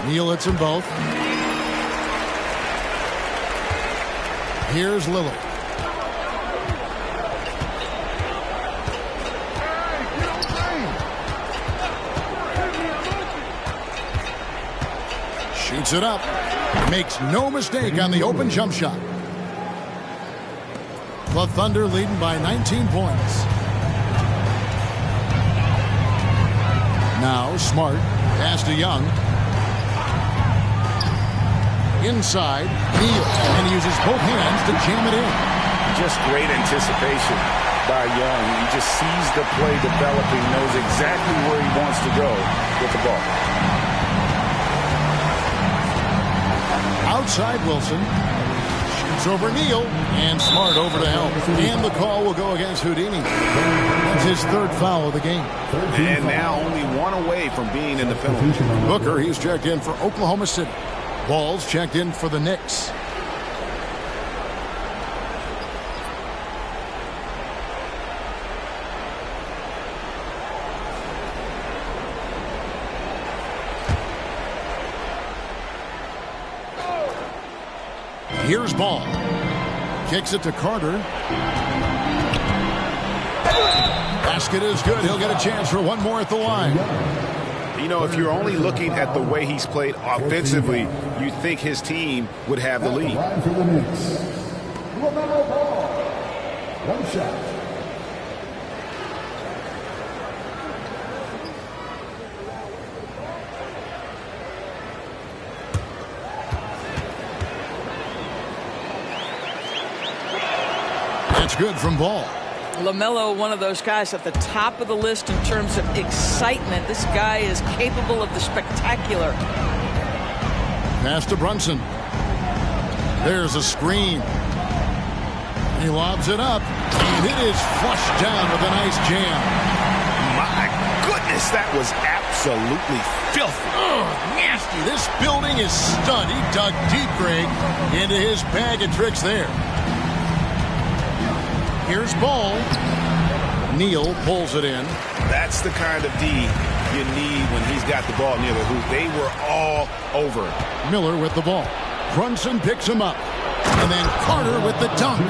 Speaker 1: Neal hits them both. Here's Lillard. Shoots it up. Makes no mistake on the open jump shot. The Thunder leading by 19 points. Now Smart. Pass to Young. Inside. Neal. And he uses both hands to jam it in.
Speaker 4: Just great anticipation by Young. He just sees the play developing, knows exactly where he wants to go with the ball.
Speaker 1: Outside Wilson. Shoots over Neal. And Smart over to help. And the call will go against Houdini. That's his 3rd foul of the game.
Speaker 4: And now only 1 away from being in the penalty.
Speaker 1: Booker, he's checked in for Oklahoma City. Ball's checked in for the Knicks. Here's Ball. Kicks it to Carter. Basket is good. He'll get a chance for one more at the line.
Speaker 4: You know, if you're only looking at the way he's played offensively, you think his team would have the lead.
Speaker 5: For the Knicks, LaMelo Ball, 1 shot.
Speaker 1: That's good from Ball.
Speaker 3: LaMelo, one of those guys at the top of the list in terms of excitement. This guy is capable of the spectacular.
Speaker 1: Pass to Brunson. There's a screen. He lobs it up, and it is flushed down with a nice jam.
Speaker 4: My goodness, that was absolutely filthy.
Speaker 1: Oh, nasty. This building is stunned. He dug deep, Greg, into his bag of tricks there. Here's Ball. Neal pulls it in.
Speaker 4: That's the kind of D you need when he's got the ball near the hoop. They were all over it.
Speaker 1: Miller with the ball. Brunson picks him up. And then Carter with the dunk.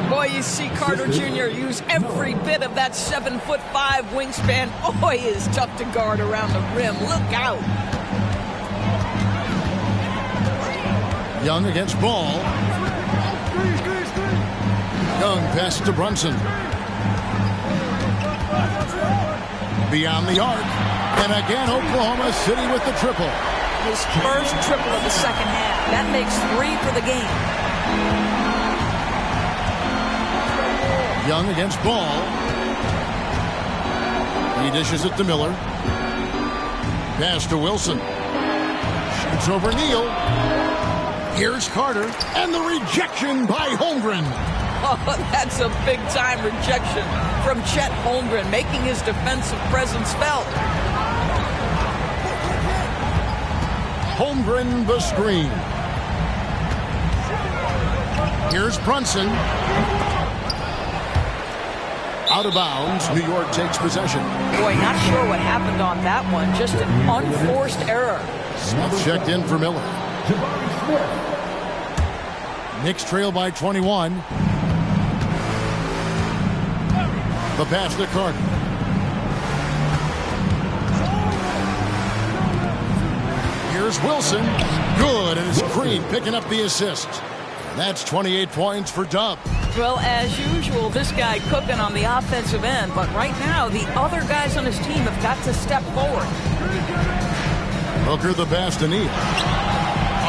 Speaker 3: Boy, you see Carter Jr. use every bit of that 7'5" wingspan. Boy, he is tough to guard around the rim. Look out.
Speaker 1: Young against Ball. Young passes to Brunson. Beyond the arc. And again, Oklahoma City with the triple.
Speaker 3: His first triple of the second half. That makes 3 for the game.
Speaker 1: Young against Ball. He dishes it to Miller. Pass to Wilson. Shoots over Neal. Here's Carter. And the rejection by Holmgren.
Speaker 3: Oh, that's a big-time rejection from Chet Holmgren, making his defensive presence felt.
Speaker 1: Holmgren the screen. Here's Brunson. Out of bounds. New York takes possession.
Speaker 3: Boy, not sure what happened on that one. Just an unforced error.
Speaker 1: Smith checked in for Miller. Knicks trail by 21. The pass to Carter. Here's Wilson. Good, and it's Green picking up the assist. And that's 28 points for Dub.
Speaker 3: Well, as usual, this guy cooking on the offensive end. But right now, the other guys on his team have got to step forward.
Speaker 1: Hooker the pass to Neal.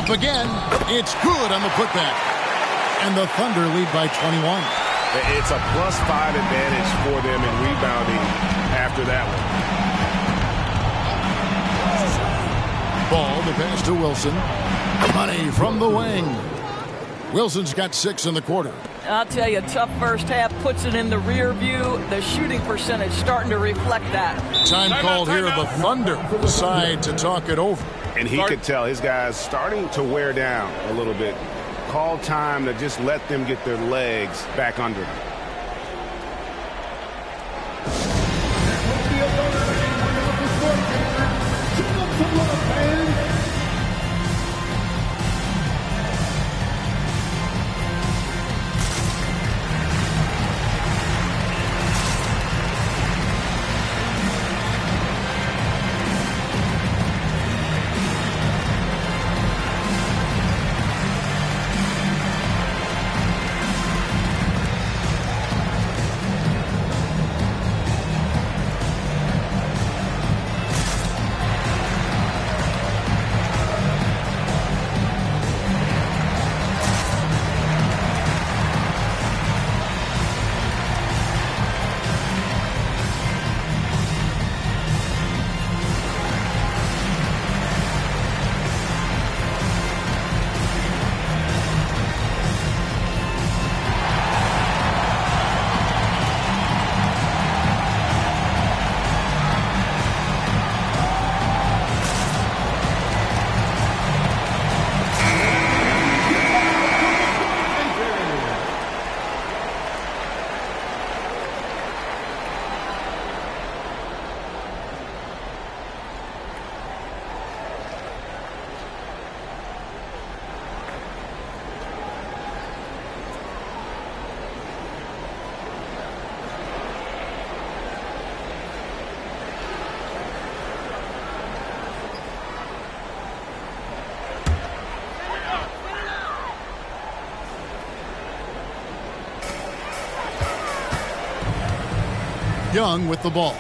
Speaker 1: Up again. It's good on the putback. And the Thunder lead by 21.
Speaker 8: It's a +5 advantage for them in rebounding after that one.
Speaker 1: Ball, the pass to Wilson. Money from the wing. Wilson's got 6 in the quarter.
Speaker 3: I'll tell you, tough first half, puts it in the rear view. The shooting percentage starting to reflect that.
Speaker 1: Time called here. The Thunder decide to talk it over.
Speaker 8: And he could tell his guys starting to wear down a little bit. Call time to just let them get their legs back under them.
Speaker 1: Young with the ball.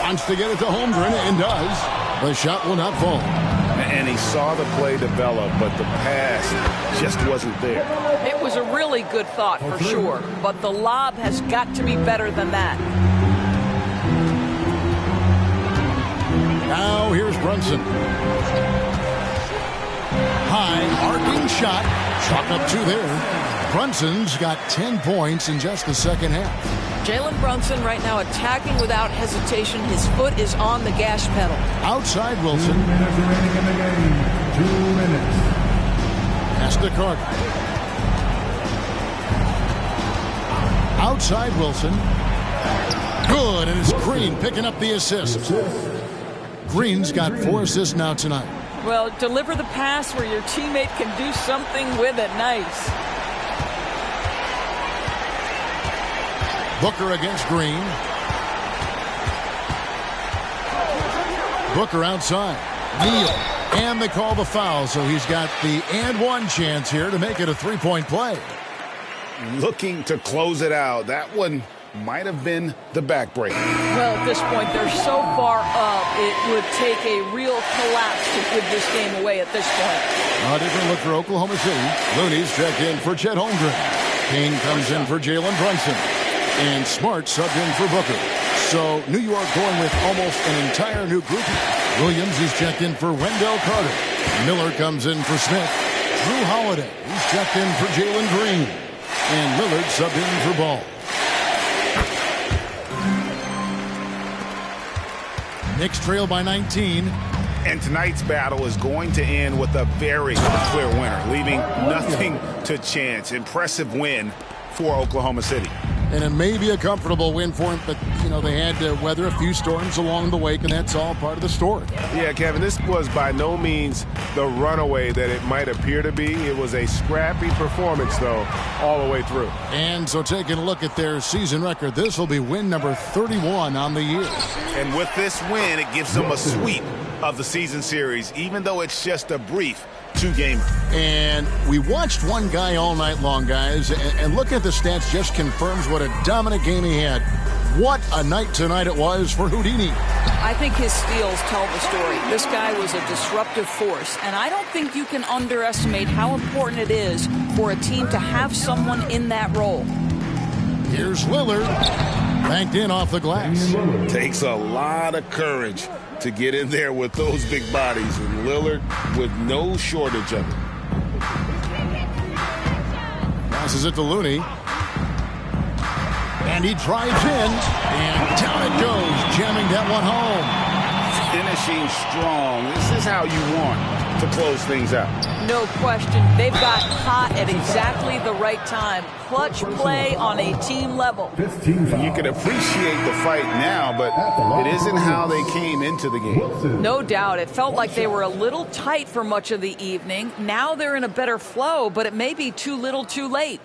Speaker 1: Wants to get it to Holmgren and does. The shot will not fall.
Speaker 8: And he saw the play develop, but the pass just wasn't there.
Speaker 3: It was a really good thought for sure, but the lob has got to be better than that.
Speaker 1: Now here's Brunson. High arcing shot. Chalk up 2 there. Brunson's got 10 points in just the second half.
Speaker 3: Jalen Brunson right now attacking without hesitation. His foot is on the gas pedal.
Speaker 1: Outside Wilson.
Speaker 5: 2 minutes remaining in the game. 2 minutes.
Speaker 1: Pass to Carter. Outside Wilson. Good, and it's Green picking up the assist. Green's got 4 assists now tonight.
Speaker 3: Well, deliver the pass where your teammate can do something with it. Nice.
Speaker 1: Booker against Green. Booker outside. Neal. And they call the foul, so he's got the and one chance here to make it a three-point play.
Speaker 4: Looking to close it out. That one might have been the backbreaker.
Speaker 3: Well, at this point, they're so far up, it would take a real collapse to give this game away at this point.
Speaker 1: A different look for Oklahoma City. Looney's checked in for Chet Holmgren. Kane comes in for Jalen Brunson. And Smart subbed in for Booker. So New York going with almost an entire new grouping. Williams is checked in for Wendell Carter. Miller comes in for Smith. Drew Holiday, he's checked in for Jalen Green. And Lillard subbed in for Ball. Knicks trail by 19.
Speaker 4: And tonight's battle is going to end with a very clear winner, leaving nothing to chance. Impressive win for Oklahoma City.
Speaker 1: And it may be a comfortable win for him, but, you know, they had to weather a few storms along the way, and that's all part of the story.
Speaker 8: Yeah, Kevin, this was by no means the runaway that it might appear to be. It was a scrappy performance, though, all the way through.
Speaker 1: And so taking a look at their season record, this will be win number 31 on the year.
Speaker 4: And with this win, it gives them a sweep of the season series, even though it's just a brief two-gamer.
Speaker 1: And we watched one guy all night long, guys, and look at the stats just confirms what a dominant game he had. What a night tonight it was for Houdini.
Speaker 3: I think his steals tell the story. This guy was a disruptive force, and I don't think you can underestimate how important it is for a team to have someone in that role.
Speaker 1: Here's Lillard, banked in off the glass.
Speaker 2: Takes a lot of courage to get in there with those big bodies, and Lillard with no shortage of it.
Speaker 1: Passes it to Looney. And he drives in, and down it goes, jamming that one home.
Speaker 4: Finishing strong. This is how you want to close things out.
Speaker 3: No question. They've got hot at exactly the right time. Clutch play on a team level.
Speaker 4: You can appreciate the fight now, but it isn't how they came into the game.
Speaker 3: No doubt. It felt like they were a little tight for much of the evening. Now they're in a better flow, but it may be too little too late.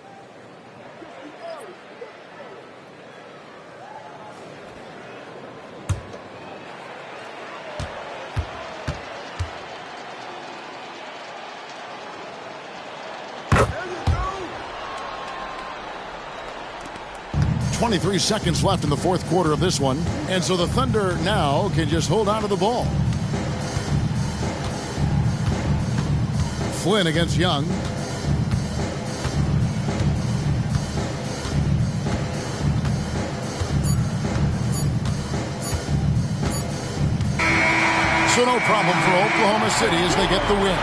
Speaker 1: .23 seconds left in the fourth quarter of this one. And so the Thunder now can just hold on to the ball. Flynn against Young. So no problem for Oklahoma City as they get the win.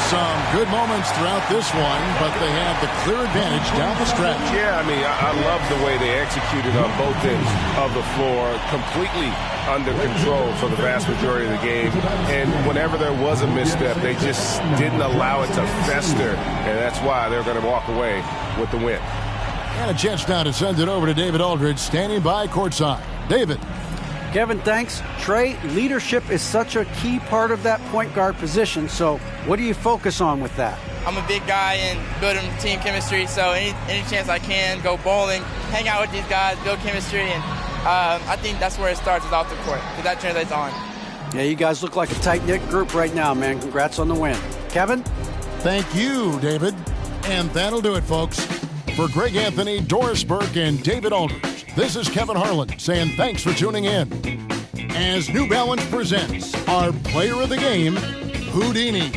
Speaker 1: Some good moments throughout this one, but they have the clear advantage down the stretch.
Speaker 8: Yeah, I mean, I love the way they executed on both ends of the floor, completely under control for the vast majority of the game. And whenever there was a misstep, they just didn't allow it to fester, and that's why they're going to walk away with the win.
Speaker 1: And a chance now to send it over to David Aldridge, standing by courtside. David.
Speaker 6: Kevin, thanks. Trey, leadership is such a key part of that point guard position, so what do you focus on with that?
Speaker 12: I'm a big guy and building team chemistry, so any chance I can, go bowling, hang out with these guys, build chemistry, and I think that's where it starts is off the court, because that translates on.
Speaker 6: Yeah, you guys look like a tight-knit group right now, man. Congrats on the win. Kevin?
Speaker 1: Thank you, David. And that'll do it, folks. For Greg Anthony, Doris Burke, and David Aldridge, this is Kevin Harlan saying thanks for tuning in. As New Balance presents our player of the game, Houdini.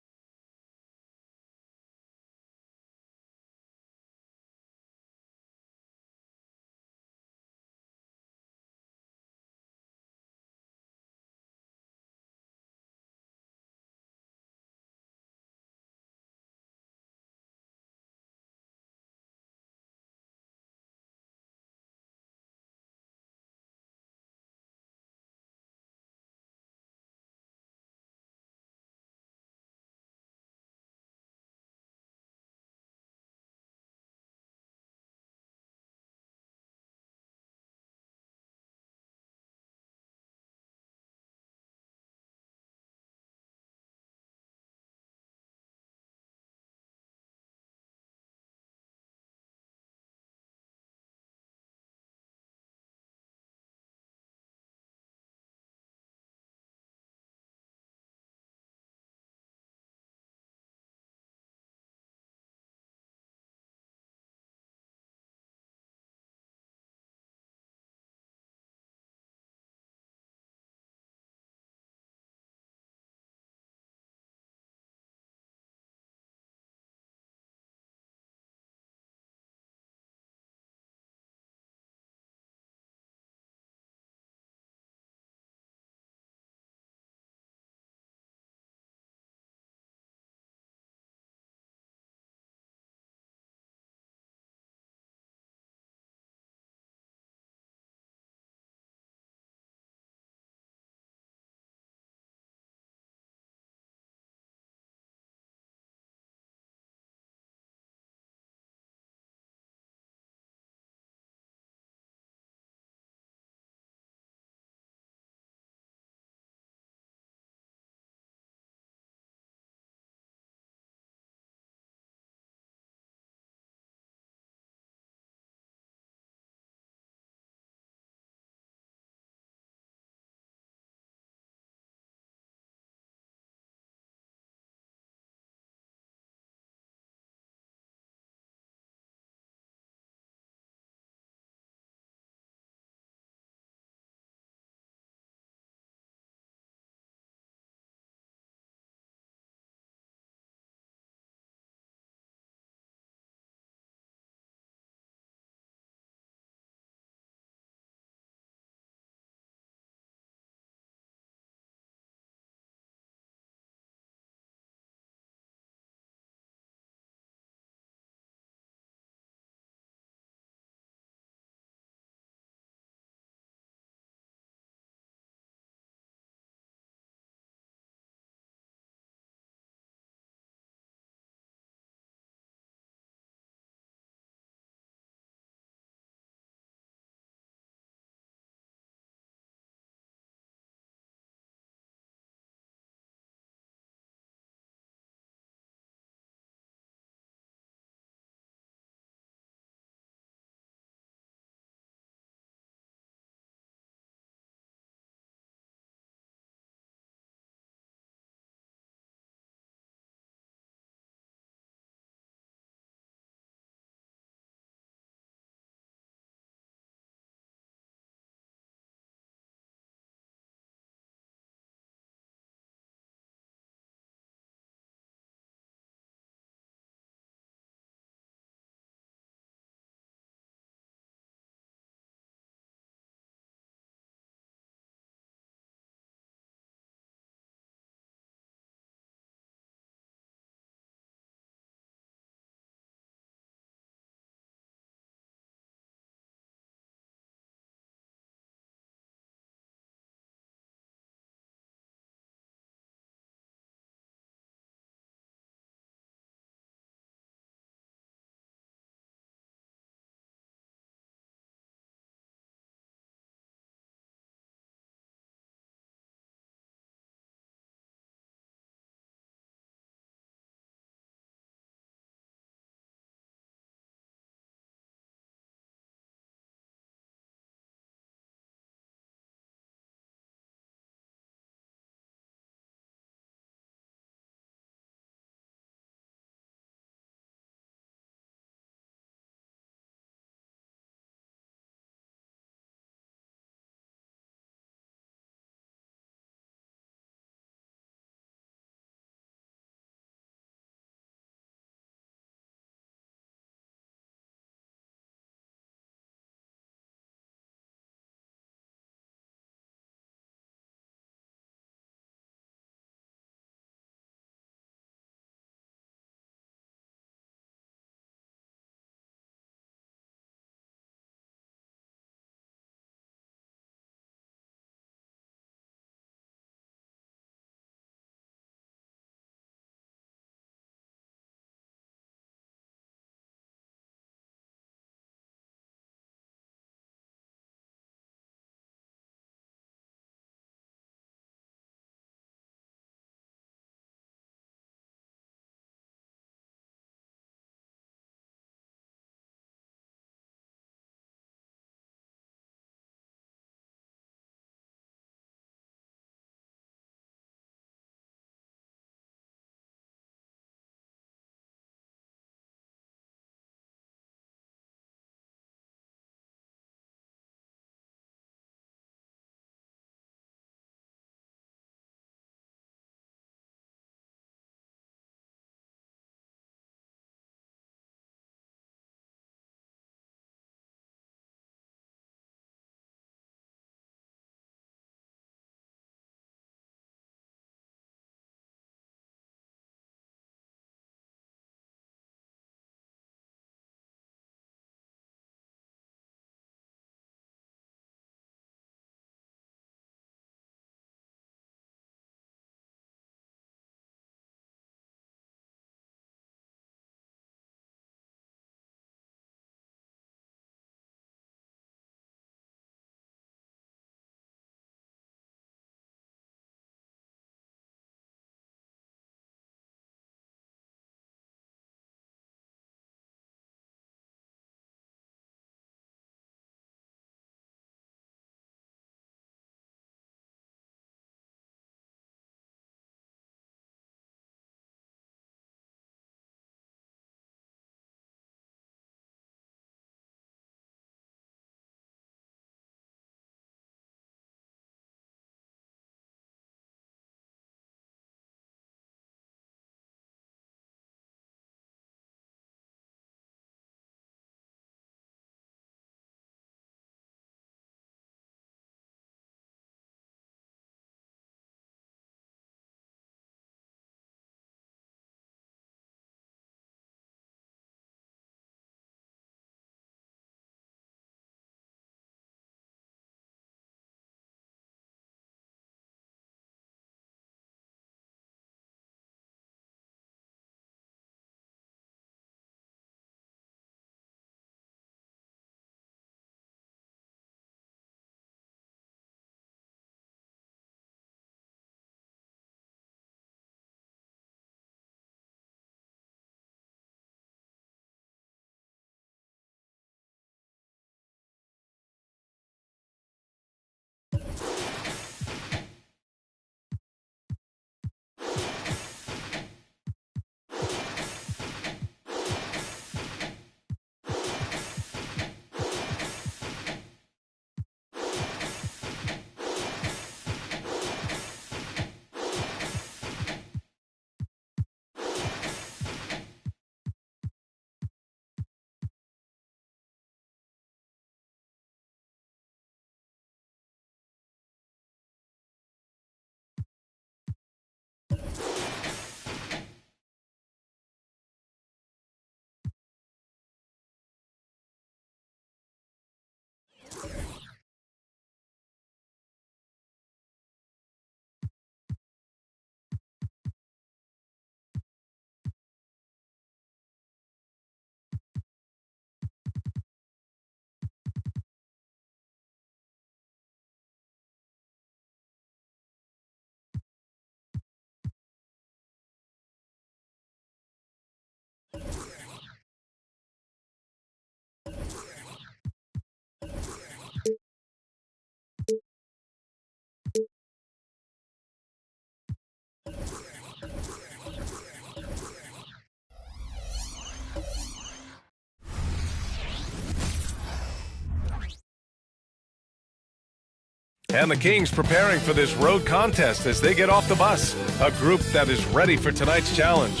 Speaker 8: And the Kings preparing for this road contest as they get off the bus. A group that is ready for tonight's challenge.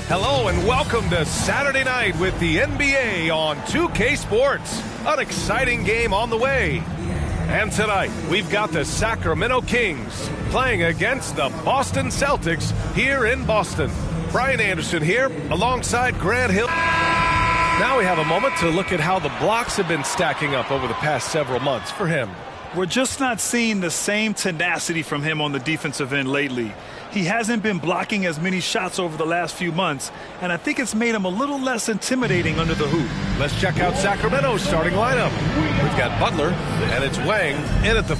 Speaker 8: Hello and welcome to Saturday night with the NBA on 2K Sports. An exciting game on the way. And tonight, we've got the Sacramento Kings playing against the Boston Celtics here in Boston. Brian Anderson here alongside Grant Hill. Now we have a moment to look at how the blocks have been stacking up over the past several months for him.
Speaker 13: We're just not seeing the same tenacity from him on the defensive end lately. He hasn't been blocking as many shots over the last few months, and I think it's made him a little less intimidating under the hoop.
Speaker 8: Let's check out Sacramento's starting lineup. We've got Butler, and it's Wang in at the...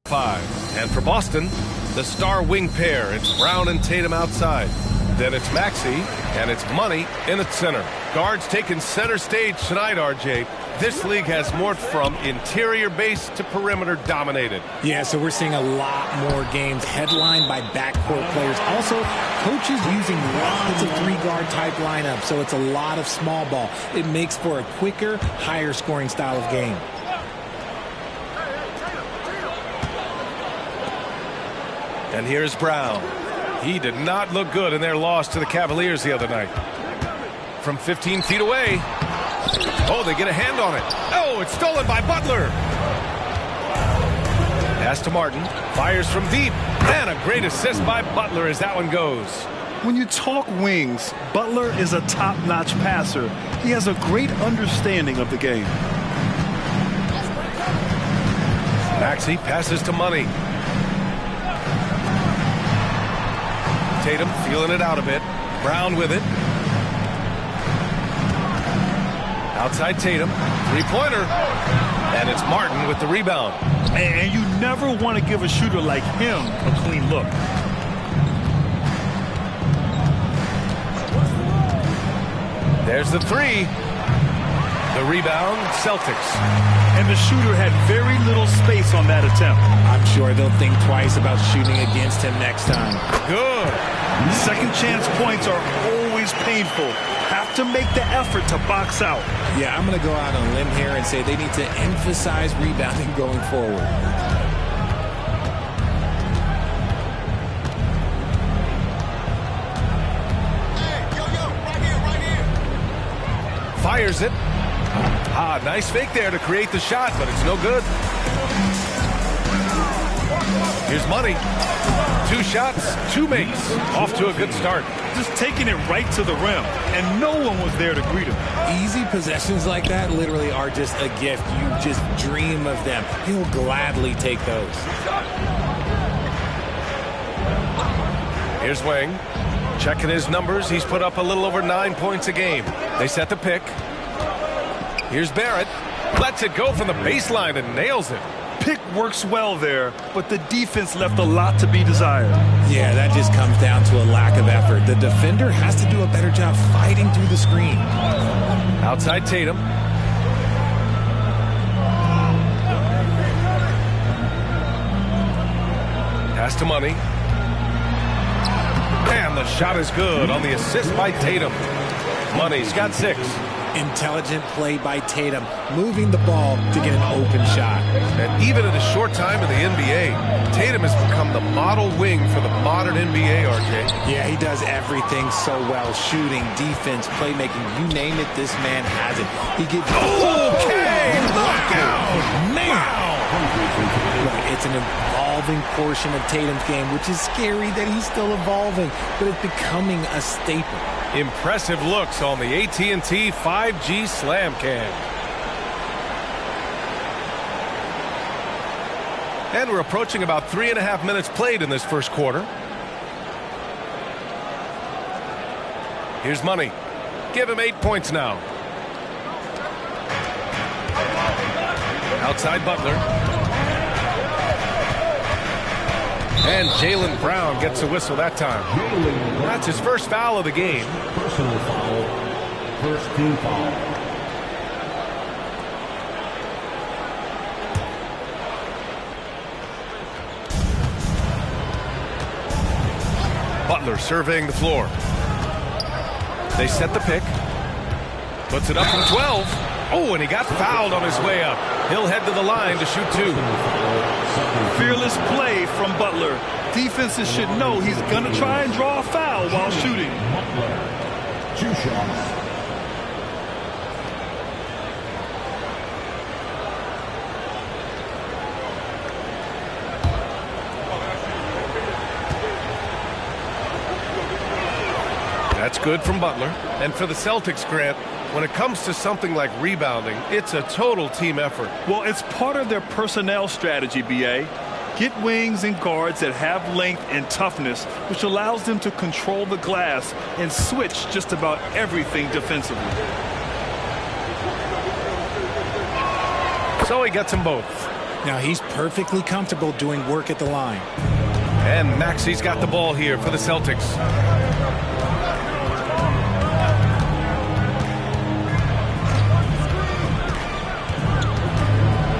Speaker 8: five. And for Boston, the star wing pair. It's Brown and Tatum outside. Then it's Maxey, and it's Money in at center. Guards taking center stage tonight, RJ. This league has morphed from interior base to perimeter dominated.
Speaker 14: Yeah, so we're seeing a lot more games headlined by backcourt players. Also, coaches using lots of three-guard type lineups, so it's a lot of small ball. It makes for a quicker, higher-scoring style of game.
Speaker 8: And here's Brown. He did not look good in their loss to the Cavaliers the other night. From 15 feet away. Oh, they get a hand on it. Oh, it's stolen by Butler. Pass to Martin. Fires from deep. And a great assist by Butler as that one goes.
Speaker 13: When you talk wings, Butler is a top-notch passer. He has a great understanding of the game.
Speaker 8: Maxey passes to Money. Tatum feeling it out a bit. Brown with it. Outside Tatum. Three-pointer. And it's Martin with the rebound.
Speaker 13: And you never want to give a shooter like him a clean look.
Speaker 8: There's the three. The rebound, Celtics.
Speaker 13: And the shooter had very little space on that attempt.
Speaker 14: I'm sure they'll think twice about shooting against him next time.
Speaker 8: Good.
Speaker 13: Second chance points are always painful. Have to make the effort to box out.
Speaker 14: Yeah, I'm going to go out on a limb here and say they need to emphasize rebounding going forward.
Speaker 8: Fires it. Ah, nice fake there to create the shot, but it's no good. Here's Money. 2 shots, 2 makes. Off to a good start.
Speaker 13: Just taking it right to the rim, and no one was there to greet him.
Speaker 14: Easy possessions like that literally are just a gift. You just dream of them. He'll gladly take those.
Speaker 8: Here's Wang. Checking his numbers. He's put up a little over 9 points a game. They set the pick. Here's Barrett. Lets it go from the baseline and nails it.
Speaker 13: Pick works well there, but the defense left a lot to be desired.
Speaker 14: Yeah, that just comes down to a lack of effort. The defender has to do a better job fighting through the screen.
Speaker 8: Outside Tatum. Pass to Money. And the shot is good on the assist by Tatum. Money's got 6.
Speaker 14: Intelligent play by Tatum, moving the ball to get an open shot.
Speaker 8: And even in a short time in the NBA, Tatum has become the model wing for the modern NBA, RJ.
Speaker 14: Yeah, he does everything so well. Shooting, defense, playmaking, you name it, this man has it. He gives...
Speaker 8: Okay! Knockout!
Speaker 14: Man! Look, it's an evolving portion of Tatum's game, which is scary that he's still evolving, but it's becoming a staple.
Speaker 8: Impressive looks on the AT&T 5G Slam Cam. And we're approaching about 3.5 minutes played in this first quarter. Here's Money. Give him 8 points now. Outside Butler. And Jaylen Brown gets a whistle that time. That's his first foul of the game.
Speaker 5: Personal foul. First team foul.
Speaker 8: Butler surveying the floor. They set the pick. Puts it up from 12. Oh, and he got fouled on his way up. He'll head to the line to shoot 2.
Speaker 13: Fearless play from Butler. Defenses should know he's going to try and draw a foul while shooting.
Speaker 5: 2 shots.
Speaker 8: That's good from Butler. And for the Celtics, Grant, when it comes to something like rebounding, it's a total team effort.
Speaker 13: Well, it's part of their personnel strategy, B.A. Get wings and guards that have length and toughness, which allows them to control the glass and switch just about everything defensively.
Speaker 8: So he gets them both.
Speaker 14: Now he's perfectly comfortable doing work at the line.
Speaker 8: And Maxi's got the ball here for the Celtics.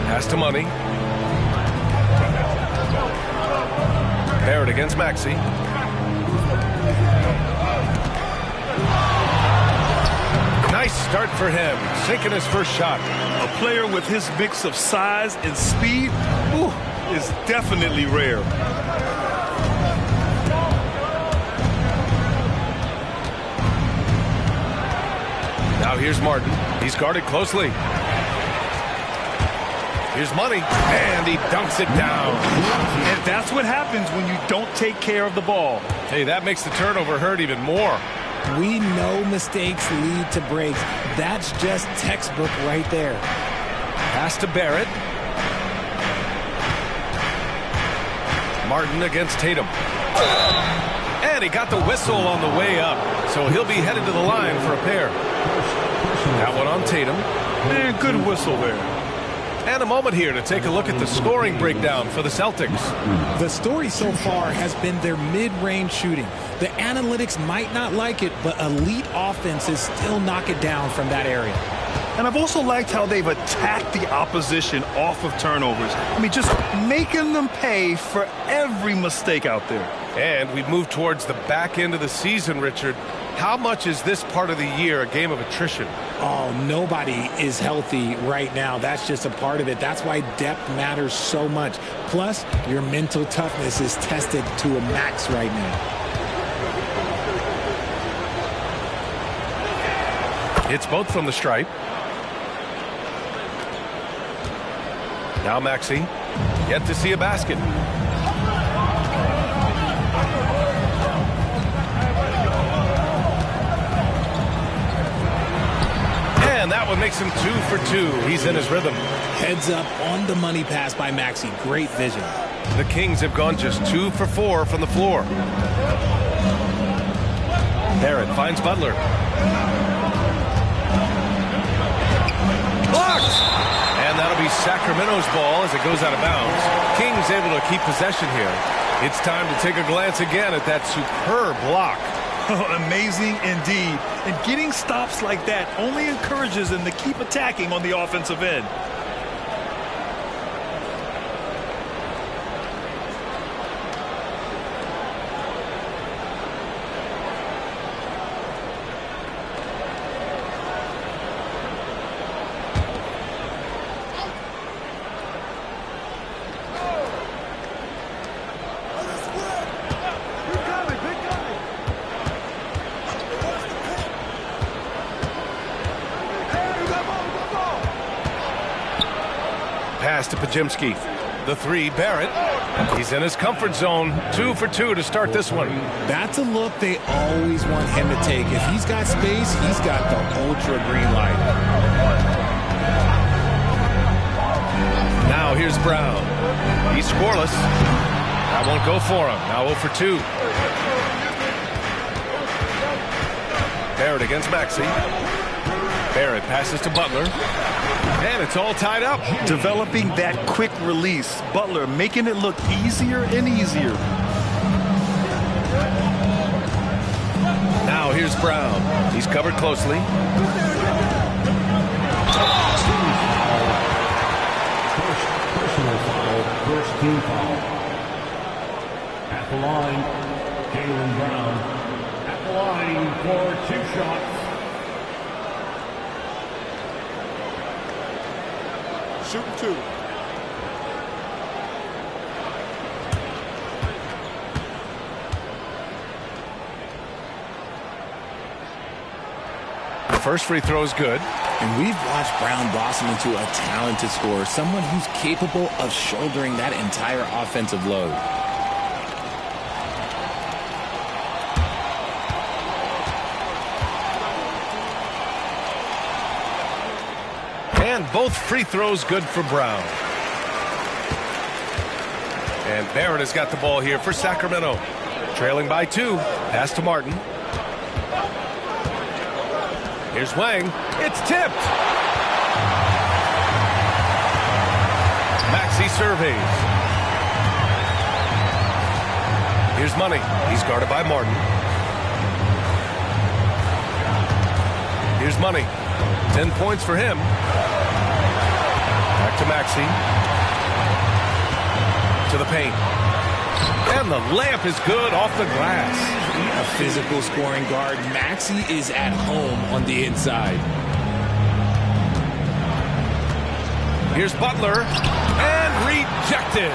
Speaker 8: Pass to Money. Barrett against Maxey. Nice start for him, sinking his first shot.
Speaker 13: A player with his mix of size and speed is definitely rare.
Speaker 8: Now here's Martin. He's guarded closely. Here's Money, and he dunks it down.
Speaker 13: And that's what happens when you don't take care of the ball.
Speaker 8: Hey, that makes the turnover hurt even more.
Speaker 14: We know mistakes lead to breaks. That's just textbook right there.
Speaker 8: Pass to Barrett. Martin against Tatum. And he got the whistle on the way up, so he'll be headed to the line for a pair. That one on Tatum.
Speaker 13: And good whistle there.
Speaker 8: And a moment here to take a look at the scoring breakdown for the Celtics.
Speaker 14: The story so far has been their mid-range shooting. The analytics might not like it, but elite offenses still knock it down from that area.
Speaker 13: And I've also liked how they've attacked the opposition off of turnovers. I mean, just making them pay for every mistake out there.
Speaker 8: And we've moved towards the back end of the season, Richard. How much is this part of the year a game of attrition?
Speaker 14: Oh, nobody is healthy right now. That's just a part of it. That's why depth matters so much. Plus, your mental toughness is tested to a max right now.
Speaker 8: It's both from the stripe. Now Maxey, yet to see a basket. And that one makes him 2 for 2. He's in his rhythm.
Speaker 14: Heads up on the money pass by Maxey. Great vision.
Speaker 8: The Kings have gone just 2 for 4 from the floor. Barrett finds Butler. Blocked! And that'll be Sacramento's ball as it goes out of bounds. Kings able to keep possession here. It's time to take a glance again at that superb block.
Speaker 13: Amazing indeed. And getting stops like that only encourages them to keep attacking on the offensive end.
Speaker 8: Pass to Pajemski. The 3, Barrett. He's in his comfort zone. 2 for 2 to start this one.
Speaker 14: That's a look they always want him to take. If he's got space, he's got the ultra green light.
Speaker 8: Now here's Brown. He's scoreless. That won't go for him. Now 0 for 2. Barrett against Maxey. Barrett passes to Butler. And it's all tied up.
Speaker 13: Developing that quick release. Butler making it look easier and easier.
Speaker 8: Now here's Brown. He's covered closely.
Speaker 5: Personal foul, first team foul. At the line, Jaylen Brown at the line for 2 shots.
Speaker 10: Shooting 2.
Speaker 15: First free throw is good.
Speaker 14: And we've watched Brown blossom into a talented scorer, someone who's capable of shouldering that entire offensive load.
Speaker 15: And both free throws good for Brown. And Barrett has got the ball here for Sacramento. Trailing by 2. Pass to Martin. Here's Wang. It's tipped. Maxey surveys. Here's Money. He's guarded by Martin. Here's Money. 10 points for him. Back to Maxey. To the paint. And the layup is good off the glass.
Speaker 14: A physical scoring guard. Maxey is at home on the inside.
Speaker 15: Here's Butler. And rejected.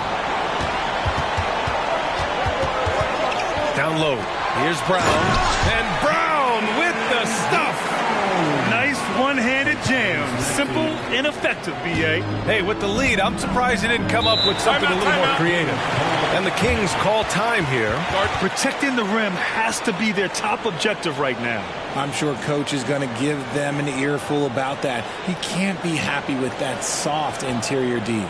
Speaker 15: Down low. Here's Brown. And Brown with the stuff.
Speaker 13: Nice one-handed jam. Simple and effective, B.A.
Speaker 15: Hey, with the lead, I'm surprised he didn't come up with something a little more creative. And the Kings call time here.
Speaker 13: Protecting the rim has to be their top objective right now.
Speaker 14: I'm sure Coach is going to give them an earful about that. He can't be happy with that soft interior D.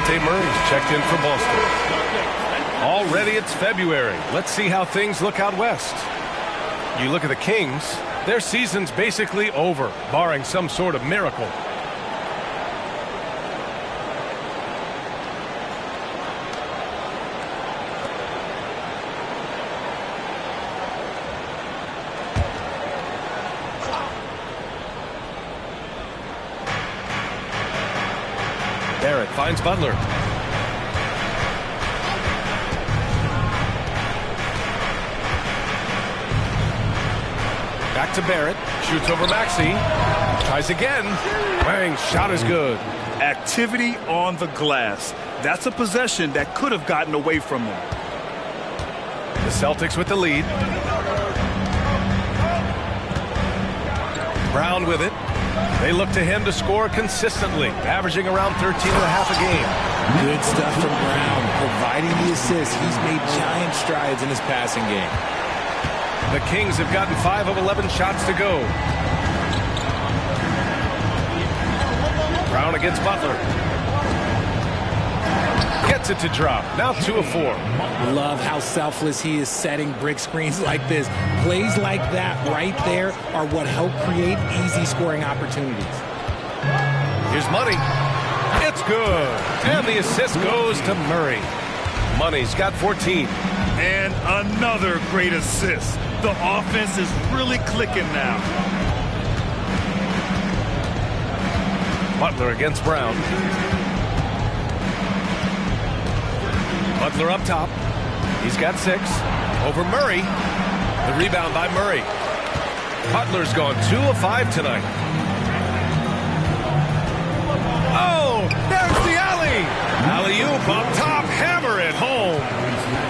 Speaker 15: Murray's checked in for Boston. Already it's February. Let's see how things look out west. You look at the Kings, their season's basically over, barring some sort of miracle. Barrett finds Butler. Back to Barrett. Shoots over Maxey. Tries again. Wang's shot is good.
Speaker 13: Activity on the glass. That's a possession that could have gotten away from them.
Speaker 15: The Celtics with the lead. Brown with it. They look to him to score consistently, averaging around 13.5 a game.
Speaker 14: Good stuff from Brown, providing the assist. He's made giant strides in his passing game.
Speaker 15: The Kings have gotten 5 of 11 shots to go. Brown against Butler. Gets it to drop. Now 2 of 4.
Speaker 14: Love how selfless he is setting brick screens like this. Plays like that right there are what help create easy scoring opportunities.
Speaker 15: Here's Money. It's good. And the assist goes to Murray. Money's got 14.
Speaker 13: And another great assist. The offense is really clicking now.
Speaker 15: Butler against Brown. Butler up top. He's got 6. Over Murray. The rebound by Murray. Butler's gone 2 of 5 tonight. Oh, there's the alley. Alley-oop up top, hammer it home.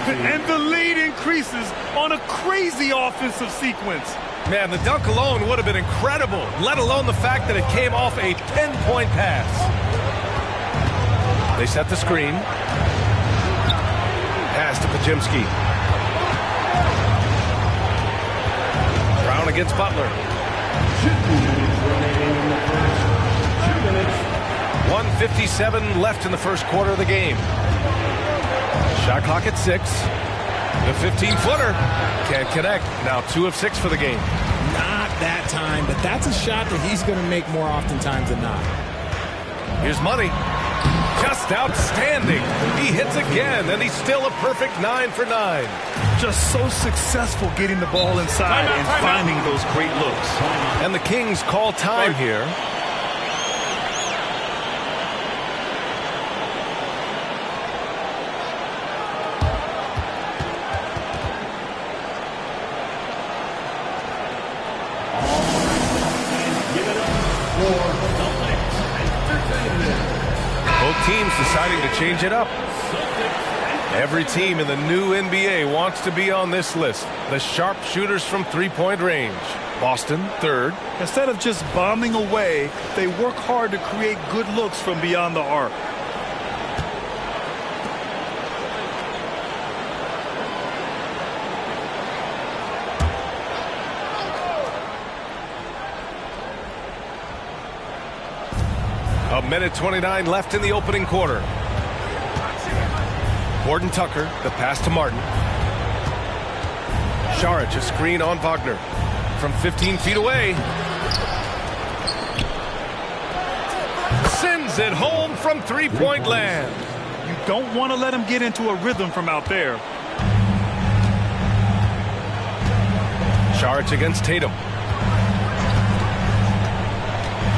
Speaker 13: And the lead increases on a crazy offensive sequence.
Speaker 15: Man, the dunk alone would have been incredible, let alone the fact that it came off a pinpoint pass. They set the screen. Pass to Pajimski. Brown against Butler. 1:57 left in the first quarter of the game. Shot clock at 6. The 15-footer can't connect. Now 2 of 6 for the game.
Speaker 14: Not that time, but that's a shot that he's going to make more oftentimes than not.
Speaker 15: Here's Money. Just outstanding. He hits again, and he's still a perfect 9 for 9.
Speaker 13: Just so successful getting the ball inside and finding those great looks.
Speaker 15: And the Kings call time here. Both teams deciding to change it up. Every team in the new NBA wants to be on this list. The sharpshooters from three-point range. Boston, third.
Speaker 13: Instead of just bombing away, they work hard to create good looks from beyond the arc.
Speaker 15: A minute 29 left in the opening quarter. Gordon Tucker, the pass to Martin. Šarić, a screen on Wagner. From 15 feet away. Sends it home from three-point land.
Speaker 13: You don't want to let him get into a rhythm from out there.
Speaker 15: Šarić against Tatum.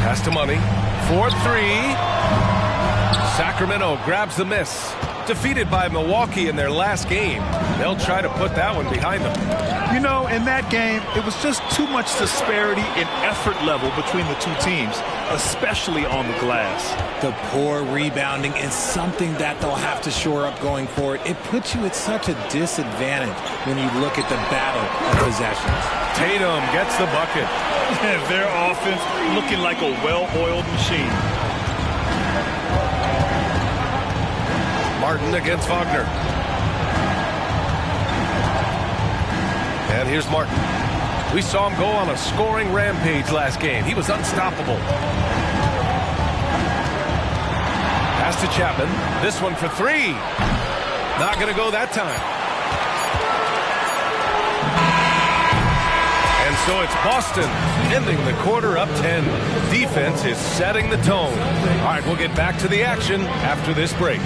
Speaker 15: Pass to Money. 4-3. Sacramento grabs the miss. Defeated by Milwaukee in their last game. They'll try to put that one behind them.
Speaker 13: You know, in that game, it was just too much disparity in effort level between the two teams, especially on the glass.
Speaker 14: The poor rebounding is something that they'll have to shore up going forward. It puts you at such a disadvantage when you look at the battle of possessions.
Speaker 15: Tatum gets the bucket.
Speaker 13: And their offense looking like a well-oiled machine.
Speaker 15: Martin against Wagner. And here's Martin. We saw him go on a scoring rampage last game. He was unstoppable. Pass to Chapman. This one for 3. Not going to go that time. And so it's Boston ending the quarter up 10. Defense is setting the tone. All right, we'll get back to the action after this break.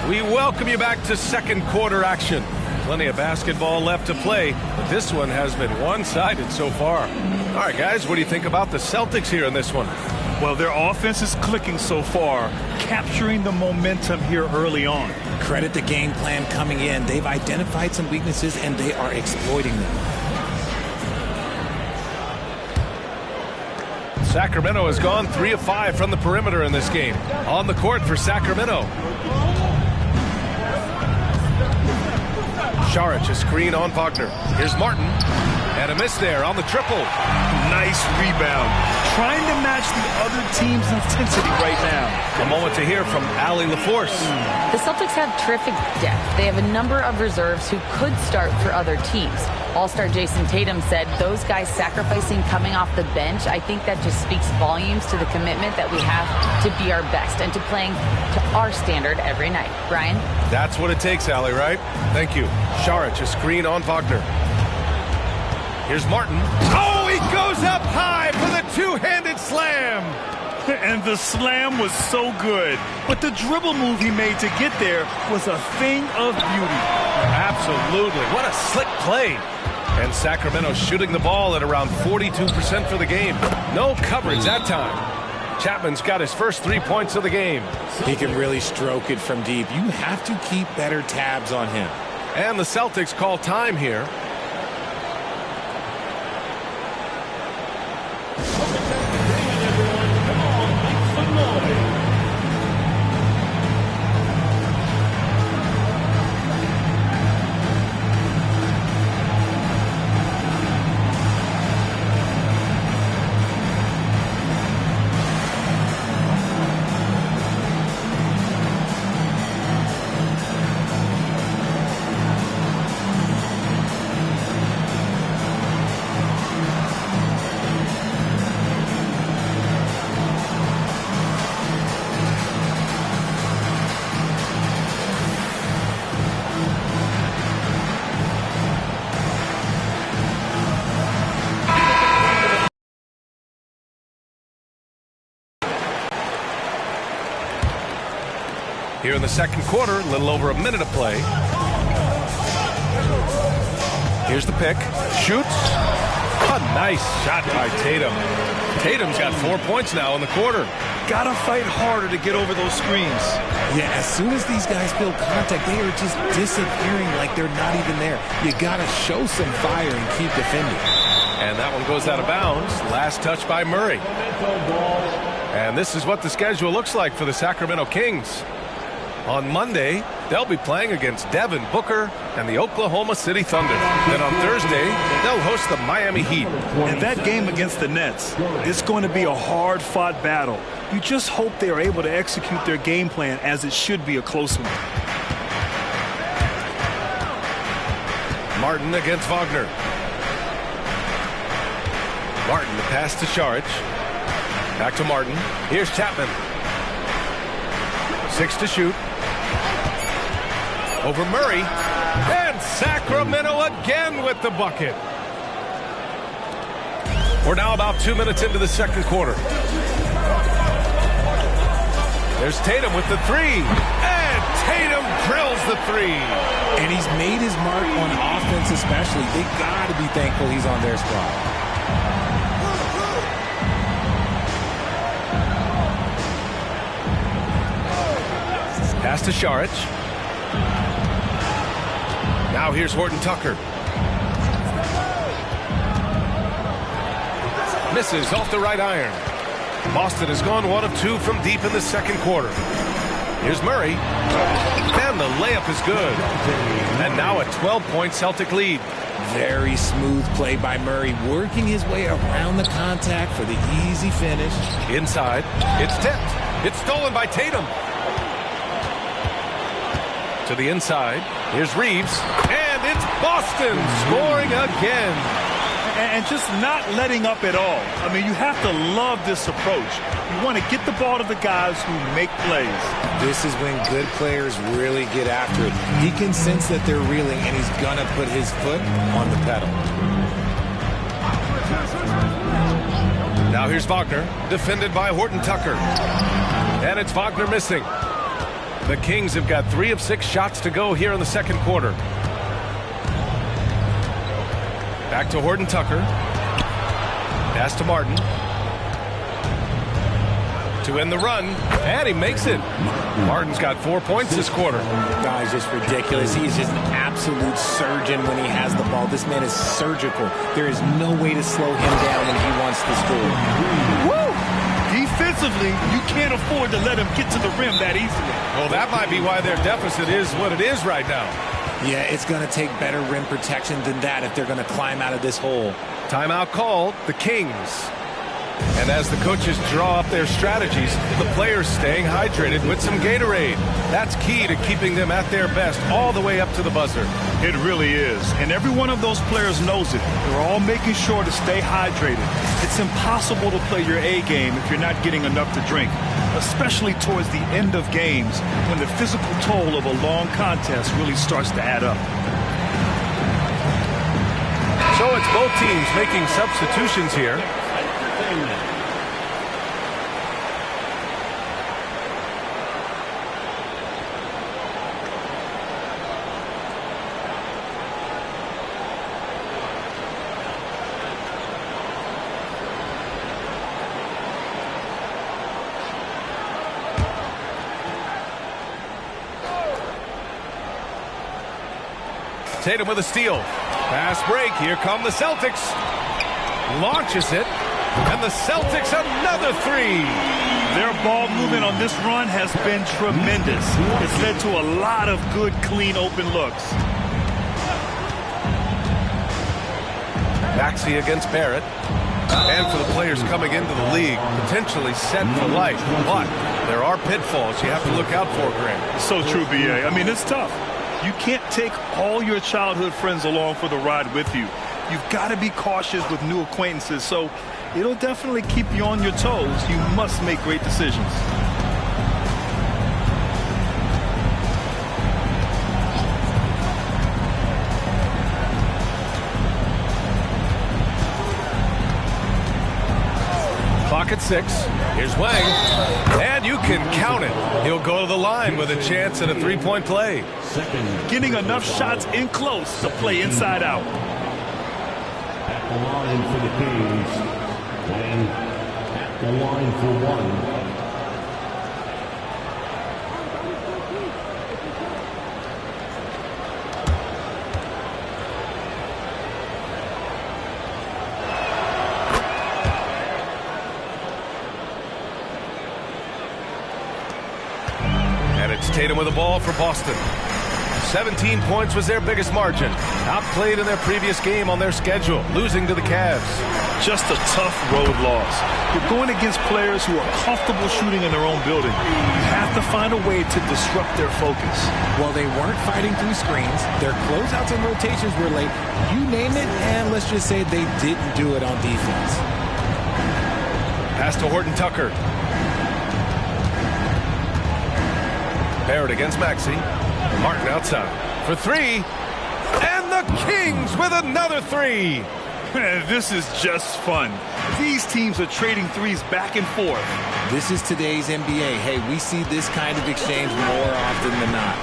Speaker 15: We welcome you back to second quarter action. Plenty of basketball left to play, but this one has been one-sided so far. All right, guys, what do you think about the Celtics here in this one?
Speaker 13: Well, their offense is clicking so far, capturing the momentum here early on.
Speaker 14: Credit the game plan coming in. They've identified some weaknesses, and they are exploiting them.
Speaker 15: Sacramento has gone 3 of 5 from the perimeter in this game. On the court for Sacramento. Šarić, a screen on Wagner. Here's Martin. And a miss there on the triple.
Speaker 13: Nice rebound. Trying to match the other team's intensity right now.
Speaker 15: A moment to hear from Allie LaForce.
Speaker 16: The Celtics have terrific depth. They have a number of reserves who could start for other teams. All-star Jason Tatum said those guys sacrificing coming off the bench, I think that just speaks volumes to the commitment that we have to be our best and to playing to our standard every night. Brian?
Speaker 15: That's what it takes, Allie, right? Thank you. Šarić, a screen on Wagner. Here's Martin. Oh, he goes up high for the two-handed slam.
Speaker 13: And the slam was so good. But the dribble move he made to get there was a thing of beauty.
Speaker 15: Absolutely. What a slick play. And Sacramento shooting the ball at around 42% for the game. No coverage that time. Chapman's got his first 3 points of the game.
Speaker 14: He can really stroke it from deep. You have to keep better tabs on him.
Speaker 15: And the Celtics call time here. Here in the second quarter, a little over a minute of play. Here's the pick. Shoots. A nice shot by Tatum. Tatum's got 4 points now in the quarter.
Speaker 13: Gotta fight harder to get over those screens.
Speaker 14: Yeah, as soon as these guys feel contact, they are just disappearing like they're not even there. You gotta show some fire and keep defending.
Speaker 15: And that one goes out of bounds. Last touch by Murray. And this is what the schedule looks like for the Sacramento Kings. On Monday, they'll be playing against Devin Booker and the Oklahoma City Thunder. Then on Thursday, they'll host the Miami Heat.
Speaker 13: And that game against the Nets, it's going to be a hard-fought battle. You just hope they are able to execute their game plan as it should be a close one.
Speaker 15: Martin against Wagner. Martin, the pass to Šarić. Back to Martin. Here's Chapman. 6 to shoot. Over Murray. And Sacramento again with the bucket. We're now about 2 minutes into the second quarter. There's Tatum with the three. And Tatum drills the three.
Speaker 14: And he's made his mark on offense especially. They got to be thankful he's on their squad.
Speaker 15: Pass to Šarić. Now here's Horton Tucker. Misses off the right iron. Boston has gone 1 of 2 from deep in the second quarter. Here's Murray. And the layup is good. And now a 12-point Celtic lead.
Speaker 14: Very smooth play by Murray, working his way around the contact for the easy finish.
Speaker 15: Inside. It's tipped. It's stolen by Tatum. To the inside. Here's Reeves. And it's Boston scoring again.
Speaker 13: And just not letting up at all. I mean, you have to love this approach. You want to get the ball to the guys who make plays.
Speaker 14: This is when good players really get after it. He can sense that they're reeling, and he's going to put his foot on the pedal.
Speaker 15: Now here's Wagner, defended by Horton Tucker. And it's Wagner missing. The Kings have got 3 of 6 shots to go here in the second quarter. Back to Horton Tucker. Pass to Martin. To end the run. And he makes it. Martin's got 4 points this quarter.
Speaker 14: The guy's just ridiculous. He's just an absolute surgeon when he has the ball. This man is surgical. There is no way to slow him down when he wants to score.
Speaker 13: Woo! Defensively, you can't afford to let him get to the rim that easily.
Speaker 15: Well, that might be why their deficit is what it is right now.
Speaker 14: Yeah, it's going to take better rim protection than that if they're going to climb out of this hole.
Speaker 15: Timeout called, the Kings. And as the coaches draw up their strategies, the players staying hydrated with some Gatorade. That's key to keeping them at their best all the way up to the buzzer.
Speaker 13: It really is. And every one of those players knows it. They're all making sure to stay hydrated. It's impossible to play your A game if you're not getting enough to drink, especially towards the end of games when the physical toll of a long contest really starts to add up.
Speaker 15: So it's both teams making substitutions here. Tatum with a steal. Pass break. Here come the Celtics. Launches it. And the Celtics another three.
Speaker 13: Their ball movement on this run has been tremendous. It's led to a lot of good, clean, open looks.
Speaker 15: Maxey against Barrett. And for the players coming into the league, potentially set for life. But there are pitfalls you have to look out for, Grant.
Speaker 13: So true, B.A. I mean, it's tough. You can't take all your childhood friends along for the ride with you. You've got to be cautious with new acquaintances, so it'll definitely keep you on your toes. You must make great decisions.
Speaker 15: Clock at 6. Here's Wang. And you can count it. He'll go to the line with a chance at a three-point play.
Speaker 13: Getting enough shots in close to play inside out.
Speaker 5: At the line for the Kings. Wang at the line for one.
Speaker 15: Tatum with the ball for Boston. 17 points was their biggest margin. Outplayed in their previous game on their schedule, losing to the Cavs.
Speaker 13: Just a tough road loss. You're going against players who are comfortable shooting in their own building. You have to find a way to disrupt their focus.
Speaker 14: Well, they weren't fighting through screens. Their closeouts and rotations were late. You name it, and let's just say they didn't do it on defense.
Speaker 15: Pass to Horton Tucker. Barrett against Maxey. Martin outside for three. And the Kings with another three.
Speaker 13: Man, this is just fun. These teams are trading threes back and forth.
Speaker 14: This is today's NBA. Hey, we see this kind of exchange more often than not.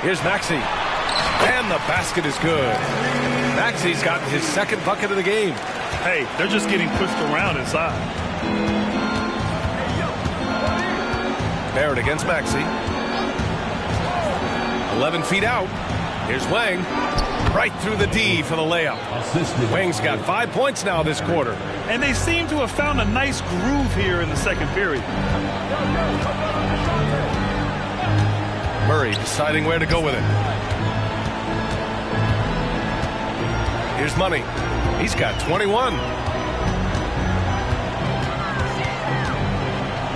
Speaker 15: Here's Maxey. And the basket is good. Maxey's gotten his second bucket of the game.
Speaker 13: Hey, they're just getting pushed around inside.
Speaker 15: Barrett against Maxey. 11 feet out. Here's Wang. Right through the D for the layup. Wang's got 5 points now this quarter.
Speaker 13: And they seem to have found a nice groove here in the second period.
Speaker 15: Murray deciding where to go with it. Here's Money. He's got 21.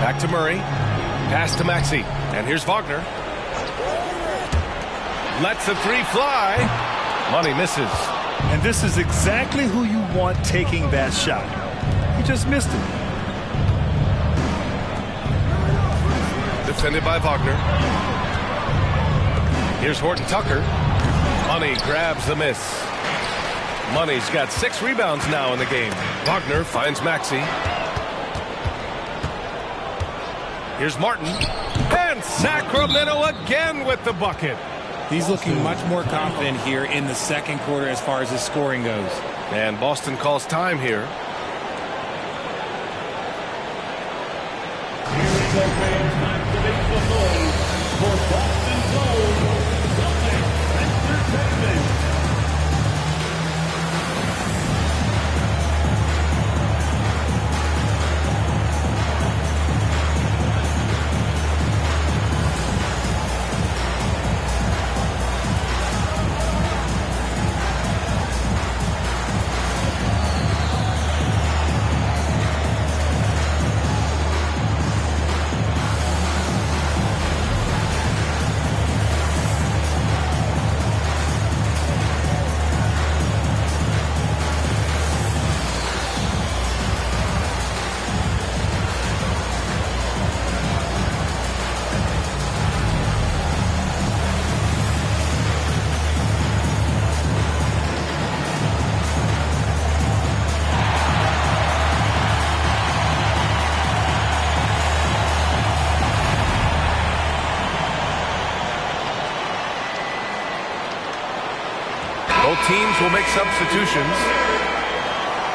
Speaker 15: Back to Murray. Pass to Maxey. And here's Wagner. Lets the three fly. Money misses.
Speaker 13: And this is exactly who you want taking that shot. He just missed it.
Speaker 15: Defended by Wagner. Here's Horton Tucker. Money grabs the miss. Money's got 6 rebounds now in the game. Wagner finds Maxey. Here's Martin. And Sacramento again with the bucket.
Speaker 14: He's looking much more confident here in the second quarter as far as his scoring goes.
Speaker 15: And Boston calls time here.
Speaker 5: For Boston Gold, Entertainment.
Speaker 15: teams will make substitutions.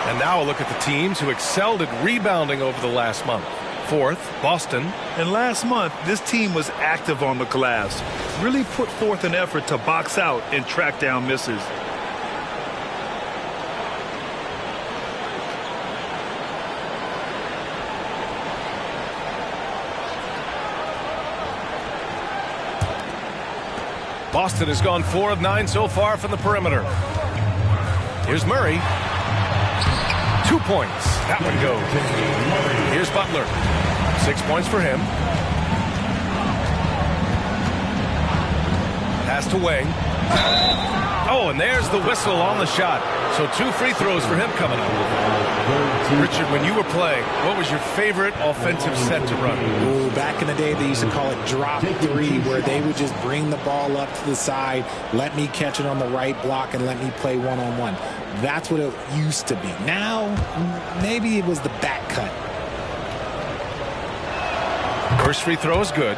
Speaker 15: And now a look at the teams who excelled at rebounding over the last month. Fourth, Boston.
Speaker 13: And last month, this team was active on the glass. Really put forth an effort to box out and track down misses.
Speaker 15: Boston has gone 4 of 9 so far from the perimeter. Here's Murray. 2 points. That one goes. Here's Butler. 6 points for him. Pass to Wang. Oh, and there's the whistle on the shot. So 2 free throws for him coming up. Richard, when you were playing, what was your favorite offensive set to run?
Speaker 14: Ooh, back in the day, they used to call it drop 3, where they would just bring the ball up to the side, let me catch it on the right block, and let me play one-on-one. That's what it used to be. Now, maybe it was the back cut.
Speaker 15: First free throw is good.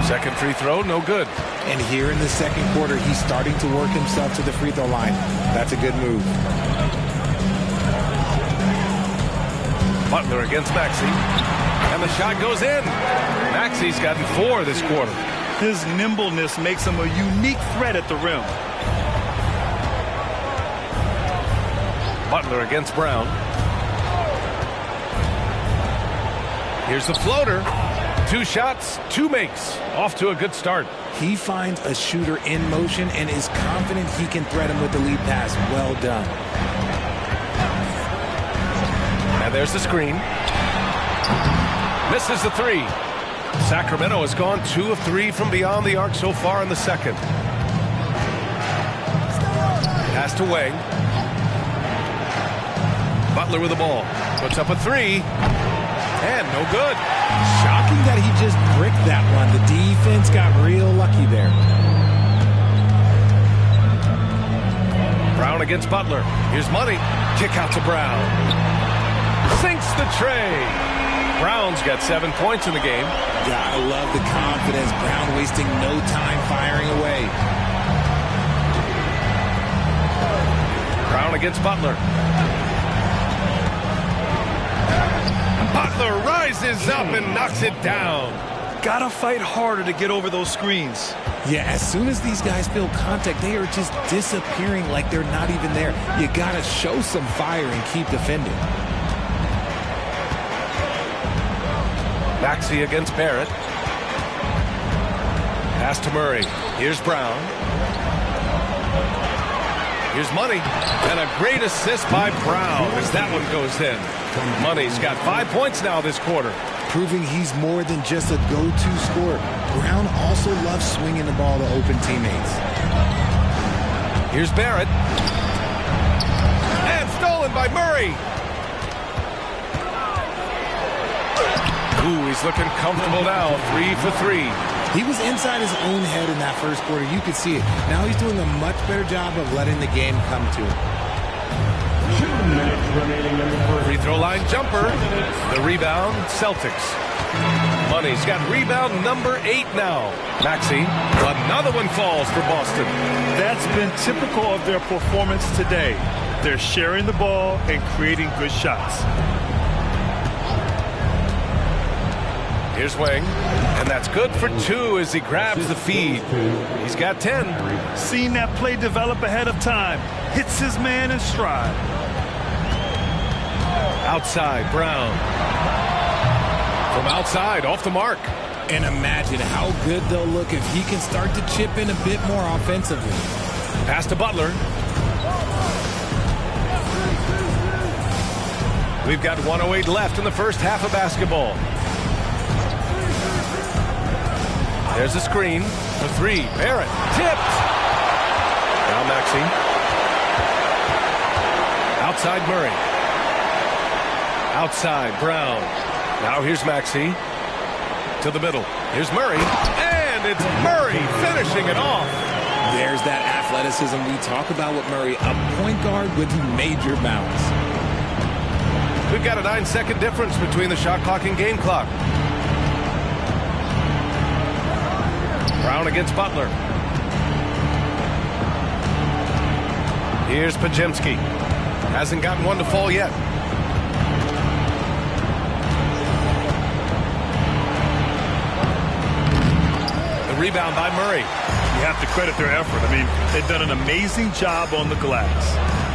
Speaker 15: Second free throw, no good.
Speaker 14: And here in the second quarter, he's starting to work himself to the free throw line. That's a good move.
Speaker 15: Butler against Maxey. And the shot goes in. Maxey's gotten 4 this quarter.
Speaker 13: His nimbleness makes him a unique threat at the rim.
Speaker 15: Butler against Brown. Here's the floater. 2 shots, 2 makes. Off to a good start.
Speaker 14: He finds a shooter in motion and is confident he can threat him with the lead pass. Well done.
Speaker 15: And there's the screen. Misses the 3. Sacramento has gone 2 of 3 from beyond the arc so far in the second. Pass to Wang. Butler with the ball. Puts up a 3. And no good.
Speaker 14: Shocking that he just bricked that one. The defense got real lucky there.
Speaker 15: Brown against Butler. Here's Money. Kick out to Brown. Sinks the tray. Brown's got 7 points in the game.
Speaker 14: Gotta love the confidence. Brown wasting no time firing away.
Speaker 15: Brown against Butler. Butler rises up and knocks it down.
Speaker 13: Gotta fight harder to get over those screens.
Speaker 14: Yeah, as soon as these guys feel contact, they are just disappearing like they're not even there. You gotta show some fire and keep defending.
Speaker 15: Maxey against Barrett. Pass to Murray. Here's Brown. Here's Money. And a great assist by Brown as that one goes in. Money's got 5 points now this quarter.
Speaker 14: Proving he's more than just a go-to scorer. Brown also loves swinging the ball to open teammates.
Speaker 15: Here's Barrett. And stolen by Murray. Ooh, he's looking comfortable now. 3 for 3.
Speaker 14: He was inside his own head in that first quarter. You could see it. Now he's doing a much better job of letting the game come to him.
Speaker 5: 2 minutes remaining in the first.
Speaker 15: Free throw line jumper. The rebound, Celtics. Money's got rebound number 8 now. Maxey. Another one falls for Boston.
Speaker 13: That's been typical of their performance today. They're sharing the ball and creating good shots.
Speaker 15: Here's Wang, and that's good for 2 as he grabs the feed. He's got 10.
Speaker 13: Seen that play develop ahead of time. Hits his man in stride.
Speaker 15: Outside, Brown. From outside, off the mark.
Speaker 14: And imagine how good they'll look if he can start to chip in a bit more offensively.
Speaker 15: Pass to Butler. We've got 1:08 left in the first half of basketball. There's a screen for 3. Barrett tipped. Now Maxey. Outside Murray. Outside Brown. Now here's Maxey. To the middle. Here's Murray. And it's Murray finishing it off.
Speaker 14: There's that athleticism we talk about with Murray. A point guard with major bounce.
Speaker 15: We've got a 9-second difference between the shot clock and game clock. Brown against Butler. Here's Pajemski. Hasn't gotten one to fall yet. The rebound by Murray.
Speaker 13: You have to credit their effort. I mean, they've done an amazing job on the glass.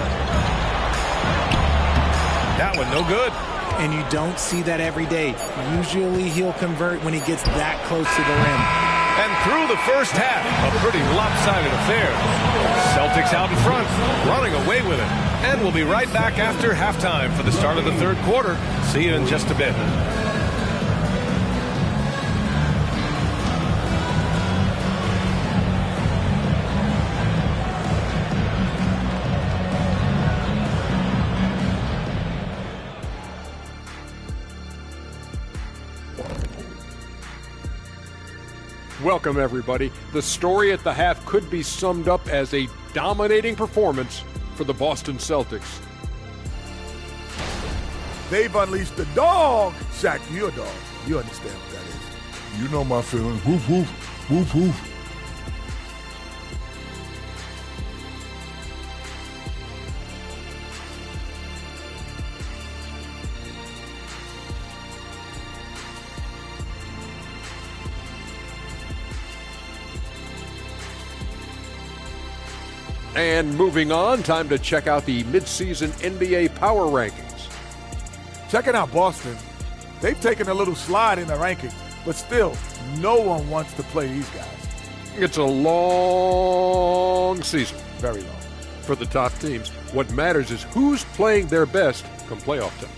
Speaker 15: That one no good.
Speaker 14: And you don't see that every day. Usually he'll convert when he gets that close to the rim.
Speaker 15: And through the first half, a pretty lopsided affair. Celtics out in front, running away with it. And we'll be right back after halftime for the start of the third quarter. See you in just a bit.
Speaker 10: Welcome, everybody. The story at the half could be summed up as a dominating performance for the Boston Celtics.
Speaker 17: They've unleashed the dog. Shaq, you're a dog. You understand what that is.
Speaker 11: You know my feelings. Woof, woof, woof, woof.
Speaker 10: And moving on, time to check out the midseason NBA power rankings.
Speaker 17: Checking out Boston. They've taken a little slide in the rankings, but still, no one wants to play these guys.
Speaker 10: It's a long season.
Speaker 17: Very long.
Speaker 10: For the top teams. What matters is who's playing their best come playoff time.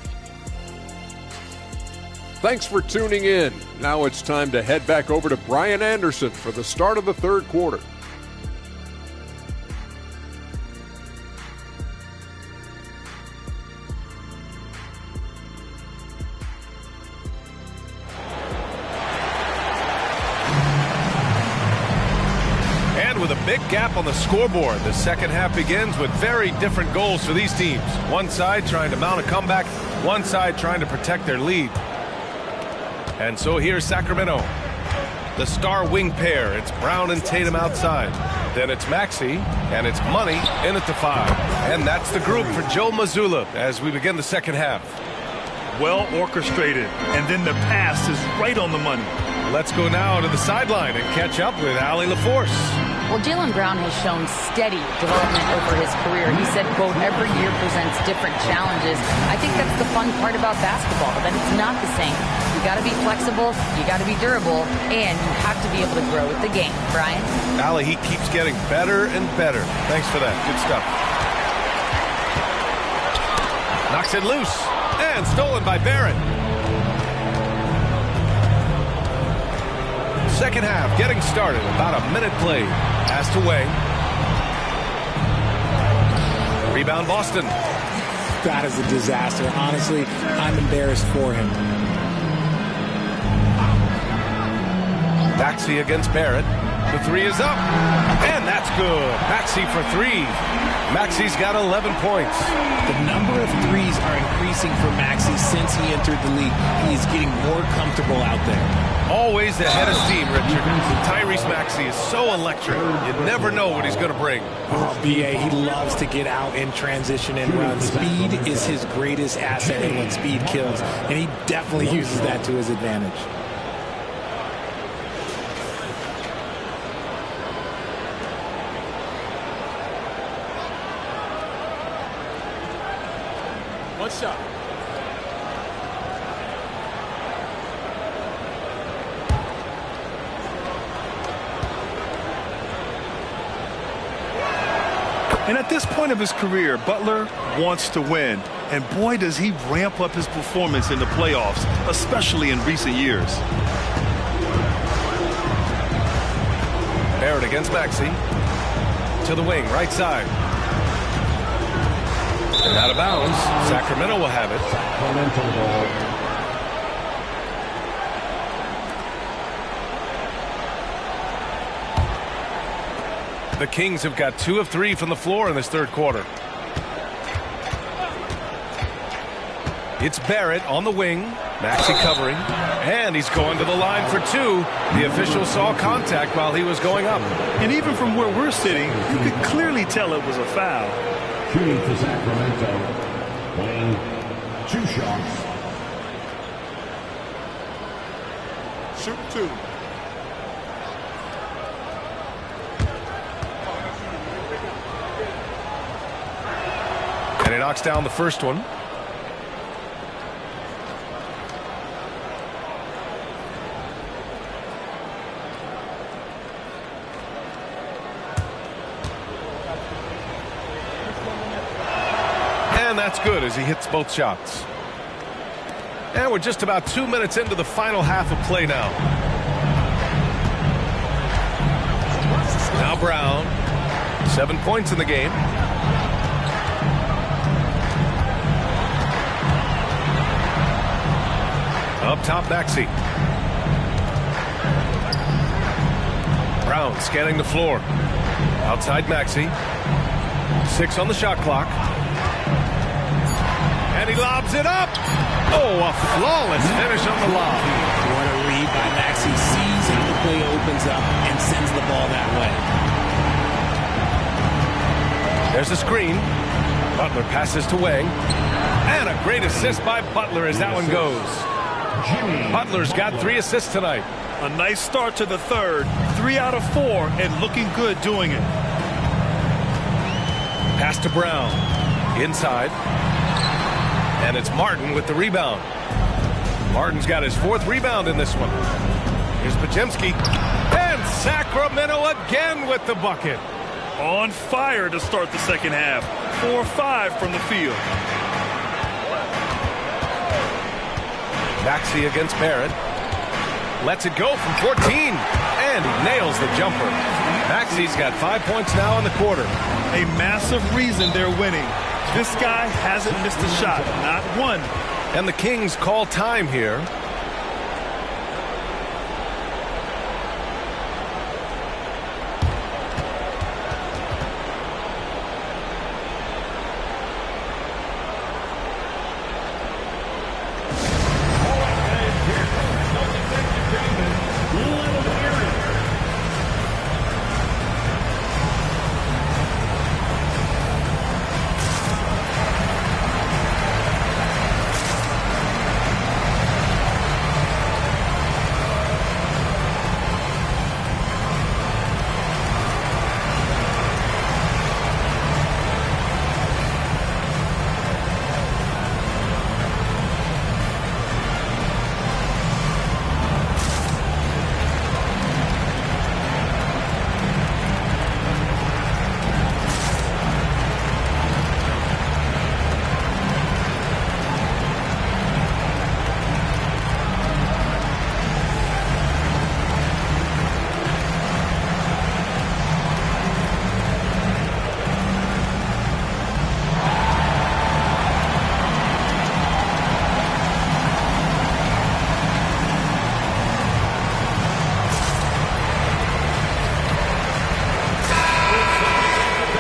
Speaker 10: Thanks for tuning in. Now it's time to head back over to Brian Anderson for the start of the third quarter.
Speaker 15: With a big gap on the scoreboard, the second half begins with very different goals for these teams. One side trying to mount a comeback, one side trying to protect their lead. And so here's Sacramento. The star wing pair, it's Brown and Tatum outside. Then it's Maxey, and it's Money in at the 5. And that's the group for Joe Mazzulla as we begin the second half.
Speaker 13: Well orchestrated, and then the pass is right on the money.
Speaker 15: Let's go now to the sideline and catch up with Allie LaForce.
Speaker 16: Well, Jaylen Brown has shown steady development over his career. He said, quote, every year presents different challenges. I think that's the fun part about basketball, that it's not the same. You got to be flexible, you got to be durable, and you have to be able to grow with the game. Brian?
Speaker 15: Allie, he keeps getting better and better. Thanks for that. Good stuff. Knocks it loose and stolen by Barrett. Second half getting started. About a minute played. Passed away. Rebound Boston.
Speaker 14: That is a disaster. Honestly, I'm embarrassed for him.
Speaker 15: Maxey against Barrett. The three is up. And that's good. Maxey for 3. Maxey's got 11 points.
Speaker 14: The number of threes are increasing for Maxey since he entered the league. He is getting more comfortable out there.
Speaker 15: Always ahead of steam, Richard. Tyrese Maxey is so electric. You never know what he's going to bring.
Speaker 14: Oh, B.A., he loves to get out in transition and run. Speed is his greatest asset, and when speed kills, and he definitely uses that to his advantage.
Speaker 7: What's up?
Speaker 13: And at this point of his career, Butler wants to win. And boy, does he ramp up his performance in the playoffs, especially in recent years.
Speaker 15: Barrett against Maxey. To the wing, right side. And out of bounds. Sacramento will have it. The Kings have got 2 of 3 from the floor in this third quarter. It's Barrett on the wing. Maxey covering. And he's going to the line for two. The official saw contact while he was going up.
Speaker 13: And even from where we're sitting, you could clearly tell it was a foul.
Speaker 5: Shooting for Sacramento. Playing 2 shots.
Speaker 17: Shoot 2.
Speaker 15: And he knocks down the first one. And that's good as he hits both shots. And we're just about 2 minutes into the final half of play now. Now Brown. 7 points in the game. Up top, Maxey. Brown scanning the floor. Outside Maxey. 6 on the shot clock. And he lobs it up. Oh, a flawless finish on the lob.
Speaker 14: What a read by Maxey. Sees how the play opens up and sends the ball that way.
Speaker 15: There's a screen. Butler passes to Wang. And a great assist by Butler as that one goes. Butler's got 3 assists tonight.
Speaker 13: A nice start to the third. 3 out of 4 and looking good doing it.
Speaker 15: Pass to Brown. Inside. And it's Martin with the rebound. Martin's got his 4th rebound in this one. Here's Podziemski. And Sacramento again with the bucket.
Speaker 13: On fire to start the second half. 4-5 from the field.
Speaker 15: Maxey against Barrett. Lets it go from 14. And he nails the jumper. Maxey's got 5 points now in the quarter.
Speaker 13: A massive reason they're winning. This guy hasn't missed a shot, not one.
Speaker 15: And the Kings call time here.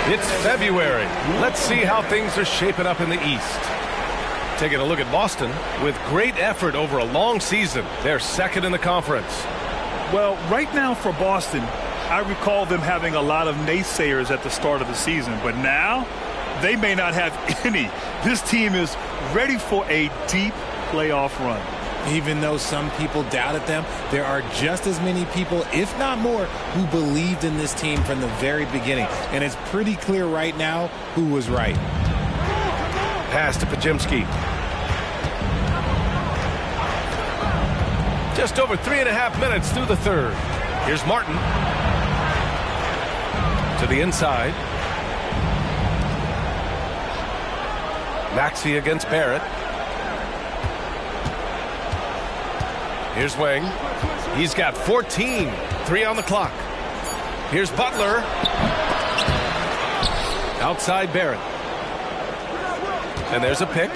Speaker 15: It's February. Let's see how things are shaping up in the East. Taking a look at Boston with great effort over a long season. They're second in the conference.
Speaker 13: Well, right now for Boston, I recall them having a lot of naysayers at the start of the season, but now they may not have any. This team is ready for a deep playoff run.
Speaker 14: Even though some people doubted them, there are just as many people, if not more, who believed in this team from the very beginning. And it's pretty clear right now who was right.
Speaker 15: Pass to Podziemski. Just over 3.5 minutes through the third. Here's Martin. To the inside. Maxey against Barrett. Here's Wang. He's got 14. 3 on the clock. Here's Butler. Outside Barrett. And there's a pick.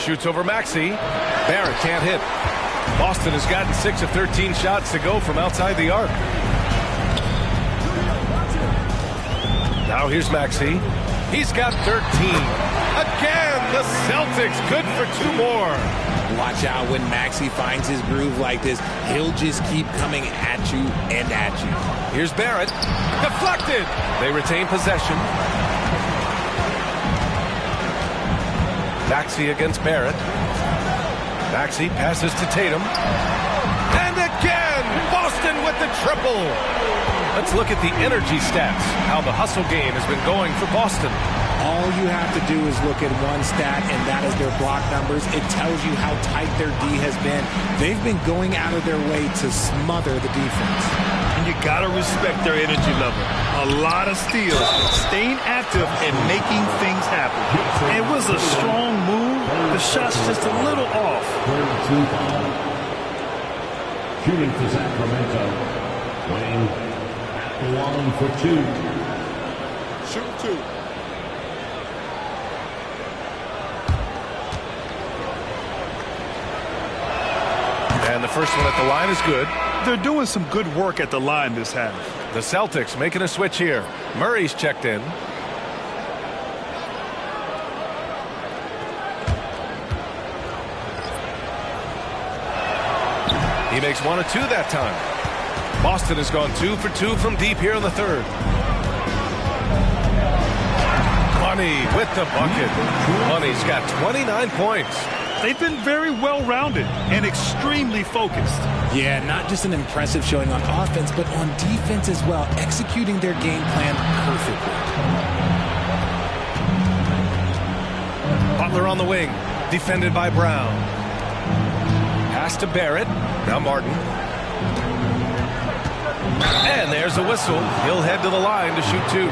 Speaker 15: Shoots over Maxey. Barrett can't hit. Boston has gotten 6 of 13 shots to go from outside the arc. Now here's Maxey. He's got 13. Again, the Celtics good for 2 more.
Speaker 14: Watch out when Maxey finds his groove like this. He'll just keep coming at you and at you.
Speaker 15: Here's Barrett. Deflected. They retain possession. Maxey against Barrett. Maxey passes to Tatum. And again, Boston with the triple. Let's look at the energy stats, how the hustle game has been going for Boston.
Speaker 14: All you have to do is look at one stat, and that is their block numbers. It tells you how tight their D has been. They've been going out of their way to smother the defense.
Speaker 13: And you got to respect their energy level. A lot of steals, staying active and making things happen. It was a strong move. The shot's just a little off.
Speaker 5: Shooting for Sacramento. Wayne at the line for 2.
Speaker 7: Shoot 2.
Speaker 15: And the first one at the line is good.
Speaker 13: They're doing some good work at the line this half.
Speaker 15: The Celtics making a switch here. Murray's checked in. He makes 1 of 2 that time. Boston has gone 2 for 2 from deep here in the third. Money with the bucket. Money's got 29 points.
Speaker 13: They've been very well-rounded and extremely focused.
Speaker 14: Yeah, not just an impressive showing on offense, but on defense as well, executing their game plan perfectly.
Speaker 15: Butler on the wing, defended by Brown. Pass to Barrett. Now Martin. And there's a whistle. He'll head to the line to shoot 2.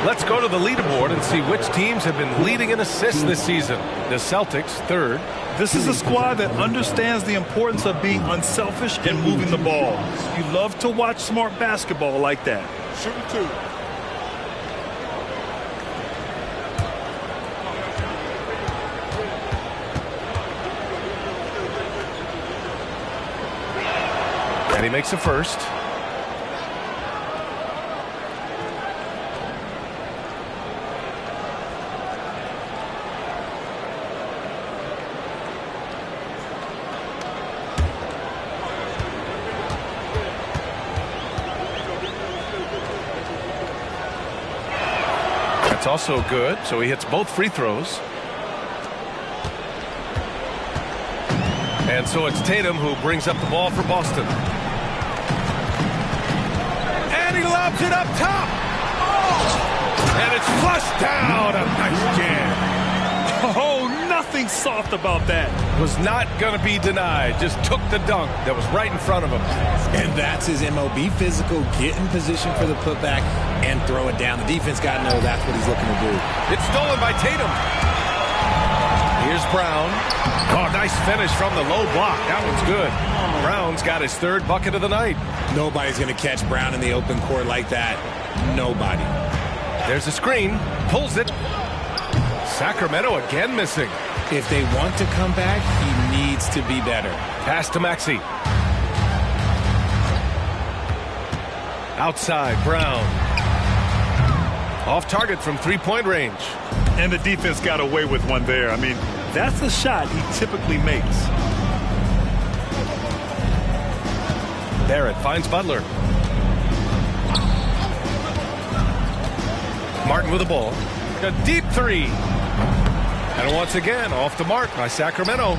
Speaker 15: Let's go to the leaderboard and see which teams have been leading in assists this season. The Celtics, 3rd.
Speaker 13: This is a squad that understands the importance of being unselfish and moving the ball. You love to watch smart basketball like that.
Speaker 7: Shooting 2.
Speaker 15: And he makes a first. That's also good, so he hits both free throws. And so it's Tatum who brings up the ball for Boston. And he lobs it up top. And it's flushed down. A nice jam.
Speaker 13: Oh, nothing soft about that.
Speaker 15: Was not going to be denied. Just took the dunk that was right in front of him.
Speaker 14: And that's his MO. Be physical, get in position for the putback, and throw it down. The defense got to know that's what he's looking to do.
Speaker 15: It's stolen by Tatum. Here's Brown. Oh, nice finish from the low block. That one's good. Brown's got his 3rd bucket of the night.
Speaker 14: Nobody's going to catch Brown in the open court like that. Nobody.
Speaker 15: There's a screen. Pulls it. Sacramento again missing.
Speaker 14: If they want to come back, he needs to be better.
Speaker 15: Pass to Maxey. Outside, Brown. Off target from 3-point range.
Speaker 13: And the defense got away with one there. I mean, that's the shot he typically makes.
Speaker 15: Barrett finds Butler. Martin with the ball. A deep 3. And once again, off the mark by Sacramento.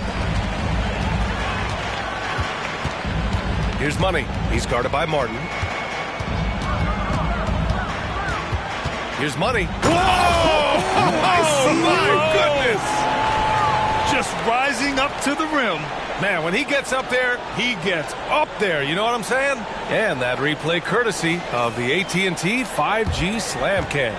Speaker 15: Here's Money. He's guarded by Martin. Here's Money. Whoa! Oh, my goodness!
Speaker 13: Just rising up to the rim.
Speaker 15: Man, when he gets up there, he gets up there. You know what I'm saying? And that replay courtesy of the AT&T 5G Slam Cam.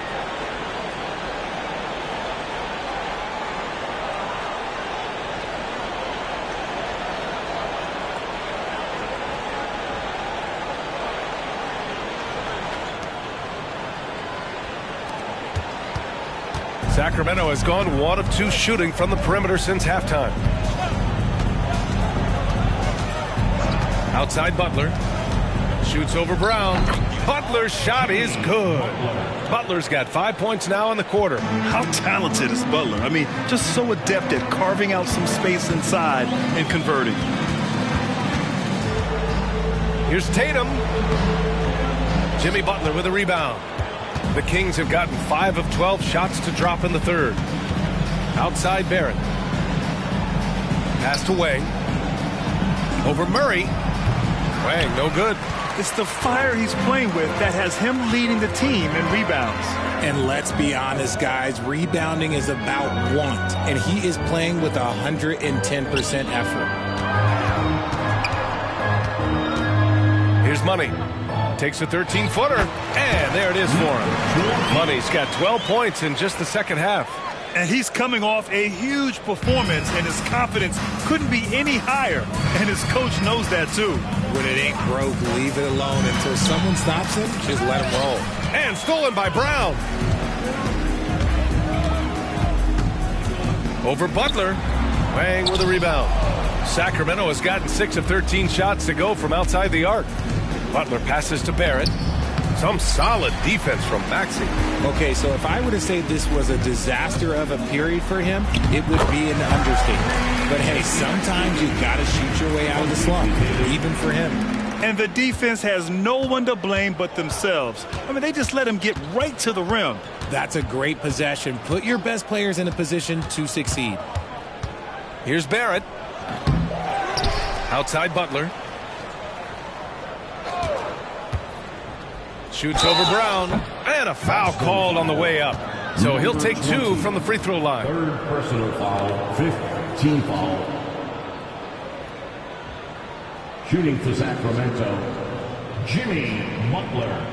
Speaker 15: Sacramento has gone 1 of 2 shooting from the perimeter since halftime. Outside Butler. Shoots over Brown. Butler's shot is good. Butler's got 5 points now in the quarter.
Speaker 13: How talented is Butler? I mean, just so adept at carving out some space inside and converting.
Speaker 15: Here's Tatum. Jimmy Butler with a rebound. The Kings have gotten 5 of 12 shots to drop in the third. Outside Barrett. Pass to Wang. Over Murray. Wang, no good.
Speaker 13: It's the fire he's playing with that has him leading the team in rebounds.
Speaker 14: And let's be honest, guys, rebounding is about want, and he is playing with 110% effort.
Speaker 15: Here's Money. Takes a 13-footer, and there it is for him. Money's got 12 points in just the second half.
Speaker 13: And he's coming off a huge performance, and his confidence couldn't be any higher. And his coach knows that, too.
Speaker 14: When it ain't broke, leave it alone. Until someone stops him, just let him roll.
Speaker 15: And stolen by Brown. Over Butler. Wang with a rebound. Sacramento has gotten 6 of 13 shots to go from outside the arc. Butler passes to Barrett. Some solid defense from Maxey.
Speaker 14: Okay, so if I were to say this was a disaster of a period for him, it would be an understatement. But hey, sometimes you got to shoot your way out of the slump, even for him.
Speaker 13: And the defense has no one to blame but themselves. I mean, they just let him get right to the rim.
Speaker 14: That's a great possession. Put your best players in a position to succeed.
Speaker 15: Here's Barrett. Outside Butler. Shoots over Brown, and a foul called on the way up. So he'll take 2 from the free throw line.
Speaker 5: Third personal foul, 5th team foul. Shooting for Sacramento, Jimmy Butler,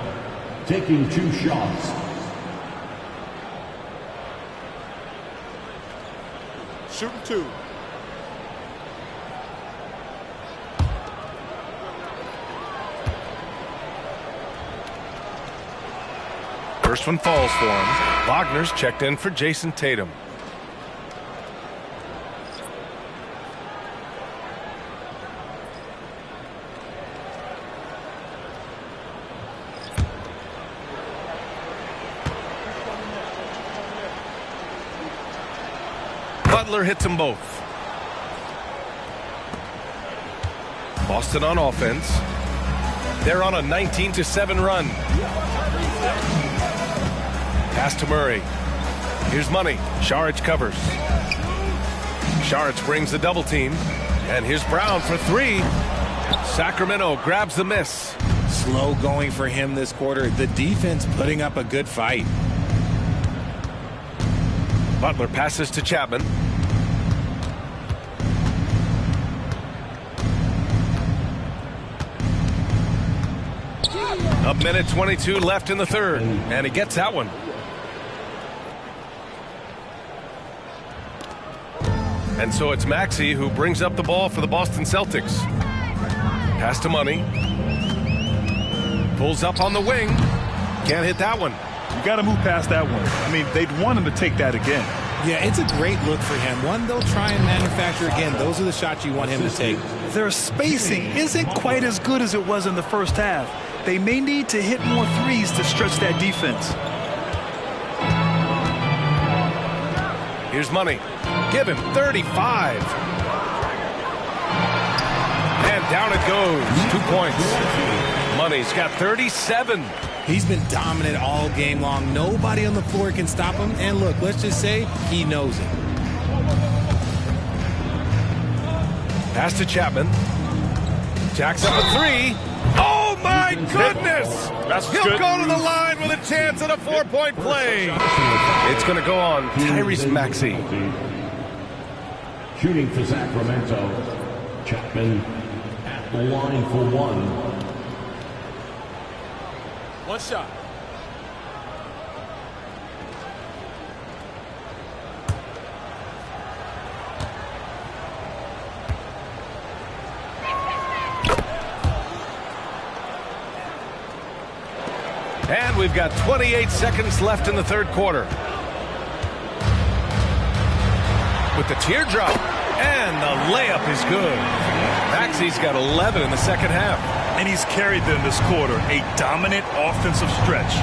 Speaker 5: taking 2 shots.
Speaker 7: Shooting 2.
Speaker 15: First one falls for him. Wagner's checked in for Jason Tatum. Butler hits them both. Boston on offense. They're on a 19-7 run. Pass to Murray. Here's Money. Šarić covers. Šarić brings the double team. And here's Brown for 3. Sacramento grabs the miss.
Speaker 14: Slow going for him this quarter. The defense putting up a good fight.
Speaker 15: Butler passes to Chapman. A minute 22 left in the third. And he gets that one. And so it's Maxey who brings up the ball for the Boston Celtics. Pass to Money. Pulls up on the wing. Can't hit that one.
Speaker 13: You got to move past that one. I mean, they'd want him to take that again.
Speaker 14: Yeah, it's a great look for him. One they'll try and manufacture again. Those are the shots you want him to take.
Speaker 13: Their spacing isn't quite as good as it was in the first half. They may need to hit more threes to stretch that defense.
Speaker 15: Here's Money. Give him 35. And down it goes. 2 points. Money's got 37.
Speaker 14: He's been dominant all game long. Nobody on the floor can stop him. And look, let's just say he knows it.
Speaker 15: Pass to Chapman. Jacks up a 3. Oh, my goodness! He'll
Speaker 7: good.
Speaker 15: go to the line with a chance at a 4-point play. It's going to go on Tyrese Maxey.
Speaker 5: Shooting for Sacramento, Chapman at the line for 1.
Speaker 17: One shot.
Speaker 15: And we've got 28 seconds left in the third quarter. With the teardrop, and the layup is good. Maxey's got 11 in the second half.
Speaker 13: and he's carried them this quarter. A dominant offensive stretch.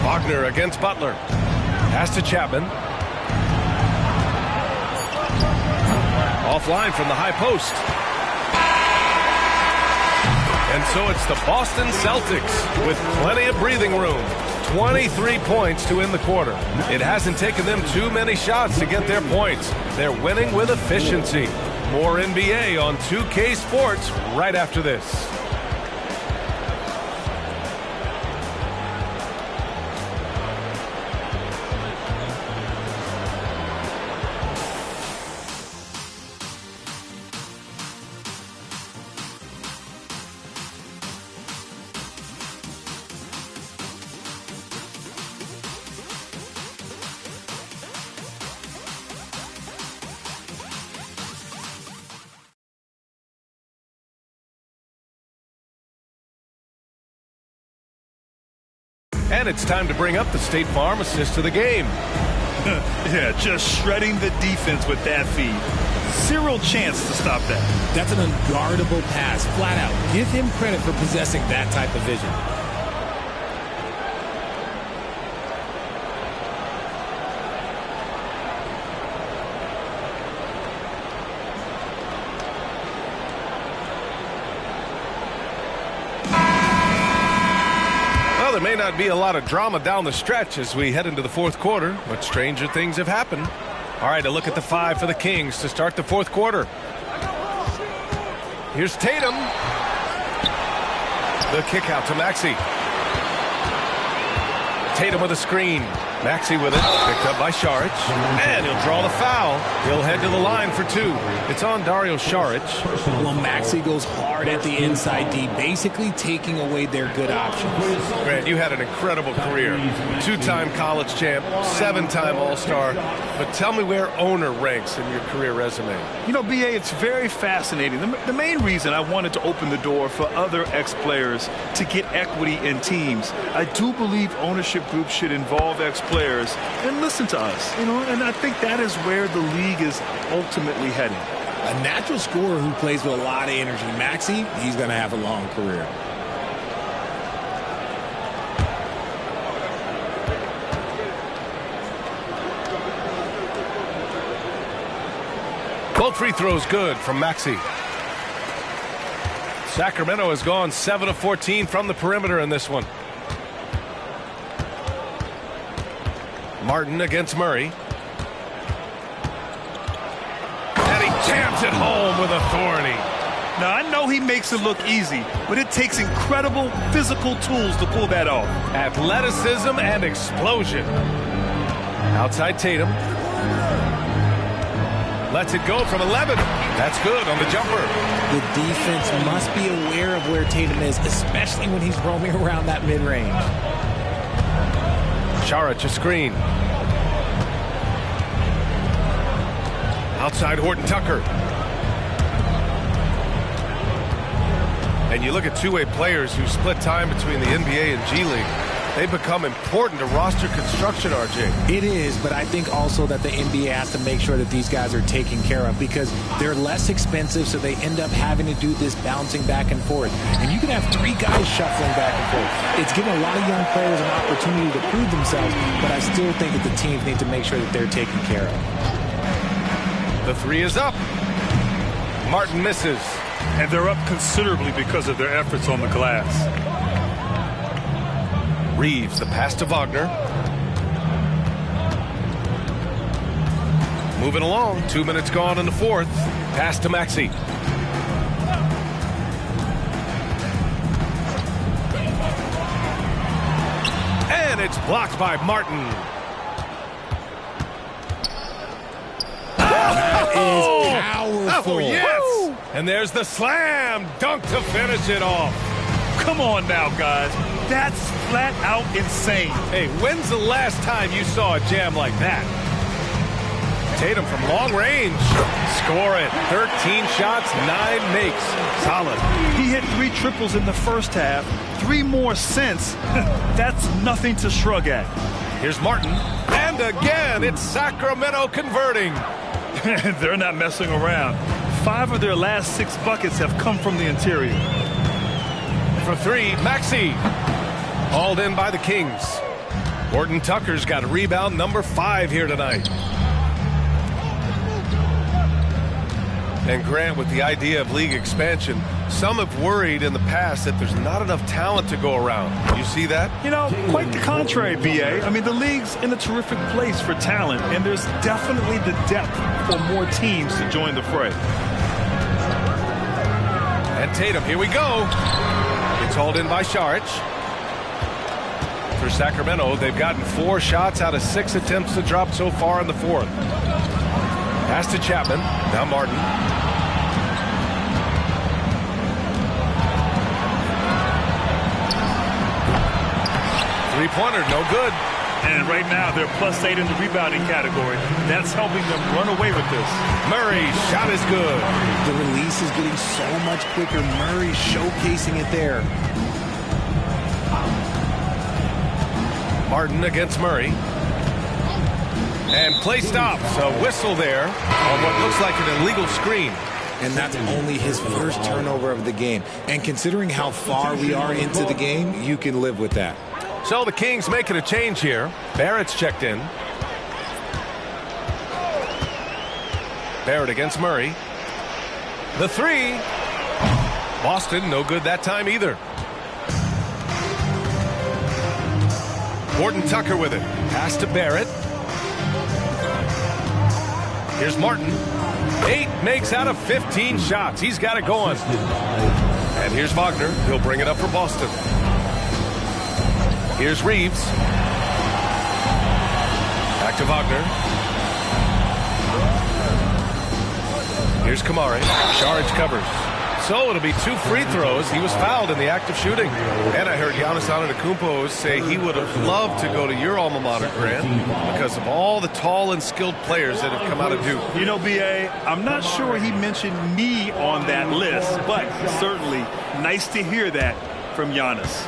Speaker 15: Wagner against Butler. Pass to Chapman. Offline from the high post. And so it's the Boston Celtics with plenty of breathing room. 23 points to end the quarter. It hasn't taken them too many shots to get their points. They're winning with efficiency. More NBA on 2K Sports right after this. And it's time to bring up the State Farm assist to the game.
Speaker 13: Yeah, just shredding the defense with that feed. Zero chance to stop that.
Speaker 14: That's an unguardable pass, flat out. Give him credit for possessing that type of vision.
Speaker 15: There may not be a lot of drama down the stretch as we head into the fourth quarter, but stranger things have happened. All right, a look at the 5 for the Kings to start the fourth quarter. Here's Tatum. The kick out to Maxey. Tatum with a screen. Maxey with it. Picked up by Saric. And he'll draw the foul. He'll head to the line for 2. It's on Dario Saric.
Speaker 14: Well, Maxey goes hard at the inside D, basically taking away their good options.
Speaker 15: Grant, you had an incredible career. 2-time college champ, 7-time All-Star. But tell me where owner ranks in your career resume.
Speaker 13: You know, B.A., it's very fascinating. The main reason I wanted to open the door for other ex-players to get equity in teams, I do believe ownership groups should involve ex-players and listen to us, you know, and I think that is where the league is ultimately heading.
Speaker 14: A natural scorer who plays with a lot of energy. Maxey, he's going to have a long career.
Speaker 15: Both free throws good from Maxey. Sacramento has gone 7 of 14 from the perimeter in this one. Martin against Murray. And he jams it home with authority.
Speaker 13: Now, I know he makes it look easy, but it takes incredible physical tools to pull that off.
Speaker 15: Athleticism and explosion. Outside Tatum. Lets it go from 11. That's good on the jumper.
Speaker 14: The defense must be aware of where Tatum is, especially when he's roaming around that mid-range.
Speaker 15: Saric a screen. Outside Horton Tucker. And you look at two-way players who split time between the NBA and G League. They become important to roster construction, RJ.
Speaker 14: It is, but I think also that the NBA has to make sure that these guys are taken care of because they're less expensive, so they end up having to do this bouncing back and forth. And you can have 3 guys shuffling back and forth. It's giving a lot of young players an opportunity to prove themselves, but I still think that the teams need to make sure that they're taken care of.
Speaker 15: The 3 is up. Martin misses.
Speaker 13: And they're up considerably because of their efforts on the glass.
Speaker 15: Reeves, the pass to Wagner. Moving along, 2 minutes gone in the fourth. Pass to Maxey. And it's blocked by Martin.
Speaker 14: That is powerful.
Speaker 15: Oh, yes! And there's the slam dunk to finish it off.
Speaker 13: Come on now, guys. That's flat out insane.
Speaker 15: Hey, when's the last time you saw a jam like that? Tatum from long range. Score it. 13 shots, 9 makes. Solid.
Speaker 13: He hit 3 triples in the first half. 3 more since. That's nothing to shrug at.
Speaker 15: Here's Martin. And again, it's Sacramento converting.
Speaker 13: They're not messing around. 5 of their last 6 buckets have come from the interior.
Speaker 15: For 3, Maxey. Hauled in by the Kings. Horton Tucker's got rebound number 5 here tonight. And Grant, with the idea of league expansion, some have worried in the past that there's not enough talent to go around. You see that?
Speaker 13: You know, quite the contrary, B.A. I mean, the league's in a terrific place for talent, and there's definitely the depth for more teams to join the fray.
Speaker 15: And Tatum, here we go. It's hauled in by Saric. For Sacramento, they've gotten 4 shots out of 6 attempts to drop so far in the 4th. Pass to Chapman. Now Martin. Three-pointer, no good.
Speaker 13: And right now, they're +8 in the rebounding category. That's helping them run away with this.
Speaker 15: Murray's shot is good.
Speaker 14: The release is getting so much quicker. Murray showcasing it there.
Speaker 15: Martin against Murray. And play stops. A whistle there on what looks like an illegal screen.
Speaker 14: And that's only his first turnover of the game. And considering how far we are into the game, you can live with that.
Speaker 15: So the Kings making a change here. Barrett's checked in. Barrett against Murray. The 3. Boston, no good that time either. Horton Tucker with it. Pass to Barrett. Here's Martin. 8 makes out of 15 shots. He's got it going. And here's Wagner. He'll bring it up for Boston. Here's Reeves. Back to Wagner. Here's Kamari. Saric covers. So it'll be 2 free throws. He was fouled in the act of shooting. And I heard Giannis Antetokounmpo say he would have loved to go to your alma mater, Grant, because of all the tall and skilled players that have come out of Duke.
Speaker 13: You know, B.A., I'm not sure he mentioned me on that list, but certainly nice to hear that from Giannis.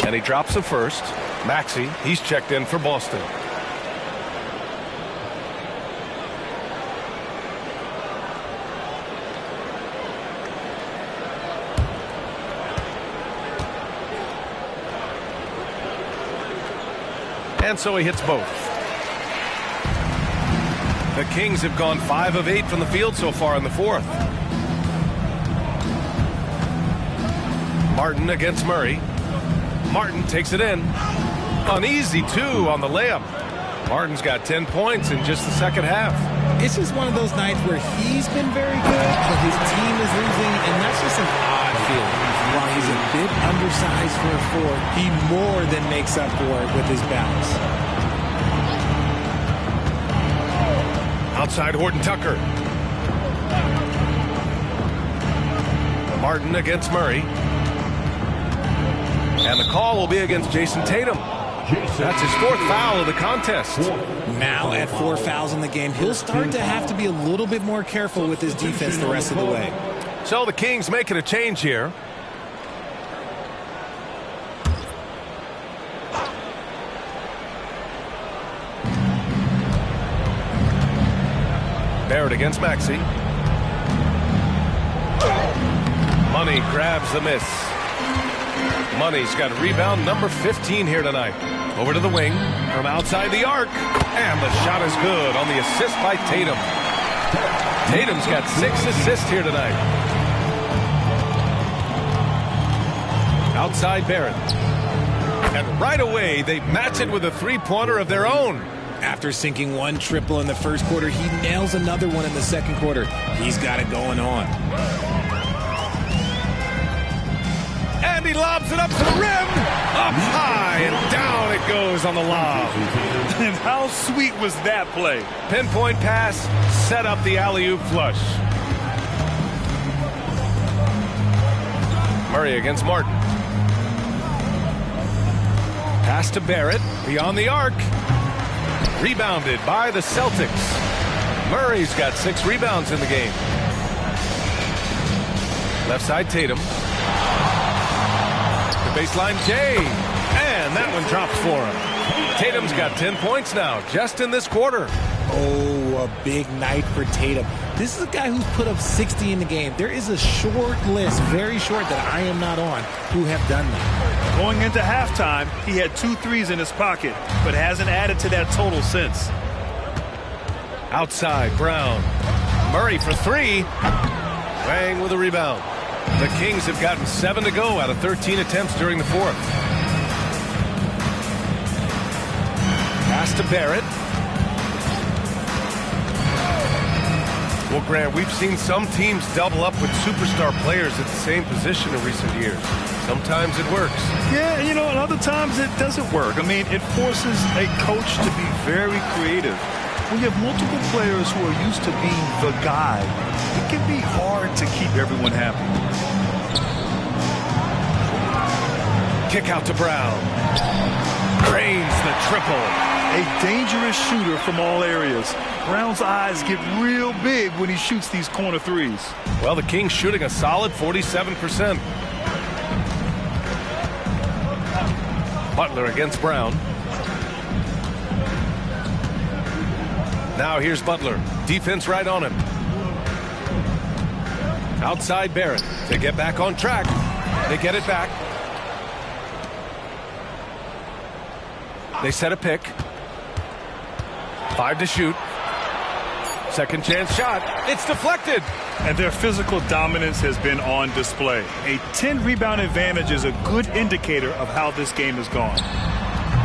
Speaker 15: And he drops the first. Maxey, he's checked in for Boston. And so he hits both. The Kings have gone 5 of 8 from the field so far in the 4th. Martin against Murray. Martin takes it in. An easy 2 on the layup. Martin's got 10 points in just the second half.
Speaker 14: It's just one of those nights where he's been very good, but his team is losing, and that's just an odd feeling. While he's a bit undersized for a 4, he more than makes up for it with his balance.
Speaker 15: Outside Horton Tucker. Martin against Murray. And the call will be against Jason Tatum. That's his 4th foul of the contest.
Speaker 14: Now at 4 fouls in the game, he'll start to have to be a little bit more careful with his defense the rest of the way.
Speaker 15: So the Kings making a change here. Barrett against Maxey. Money grabs the miss. Money's got rebound number 15 here tonight. Over to the wing from outside the arc. And the shot is good on the assist by Tatum. Tatum's got 6 assists here tonight. Outside Barrett. And right away, they match it with a 3-pointer of their own.
Speaker 14: After sinking 1 triple in the first quarter, he nails another one in the second quarter. He's got it going on.
Speaker 15: And he lobs it up to the rim. Up high and down it goes on the lob.
Speaker 13: And how sweet was that play?
Speaker 15: Pinpoint pass, set up the alley-oop flush. Murray against Martin. Pass to Barrett, beyond the arc. Rebounded by the Celtics. Murray's got 6 rebounds in the game. Left side Tatum. The baseline Jay. And that one dropped for him. Tatum's got 10 points now, just in this quarter.
Speaker 14: Oh, a big night for Tatum. This is a guy who's put up 60 in the game. There is a short list, very short, that I am not on, who have done that.
Speaker 13: Going into halftime, he had 2 threes in his pocket, but hasn't added to that total since.
Speaker 15: Outside, Brown. Murray for 3. Wang with a rebound. The Kings have gotten 7 to go out of 13 attempts during the fourth. Pass to Barrett. Well, Grant, we've seen some teams double up with superstar players at the same position in recent years. Sometimes it works.
Speaker 13: Yeah, and other times it doesn't work. I mean, it forces a coach to be very creative. When you have multiple players who are used to being the guy, it can be hard to keep everyone happy.
Speaker 15: Kick out to Brown. Drains the triple.
Speaker 13: A dangerous shooter from all areas. Brown's eyes get real big when he shoots these corner threes.
Speaker 15: Well, the Kings shooting a solid 47%. Butler against Brown. Now here's Butler. Defense right on him. Outside Barrett. They get back on track. They get it back. They set a pick. 5 to shoot. Second chance shot. It's deflected.
Speaker 13: And their physical dominance has been on display. A 10-rebound advantage is a good indicator of how this game has gone.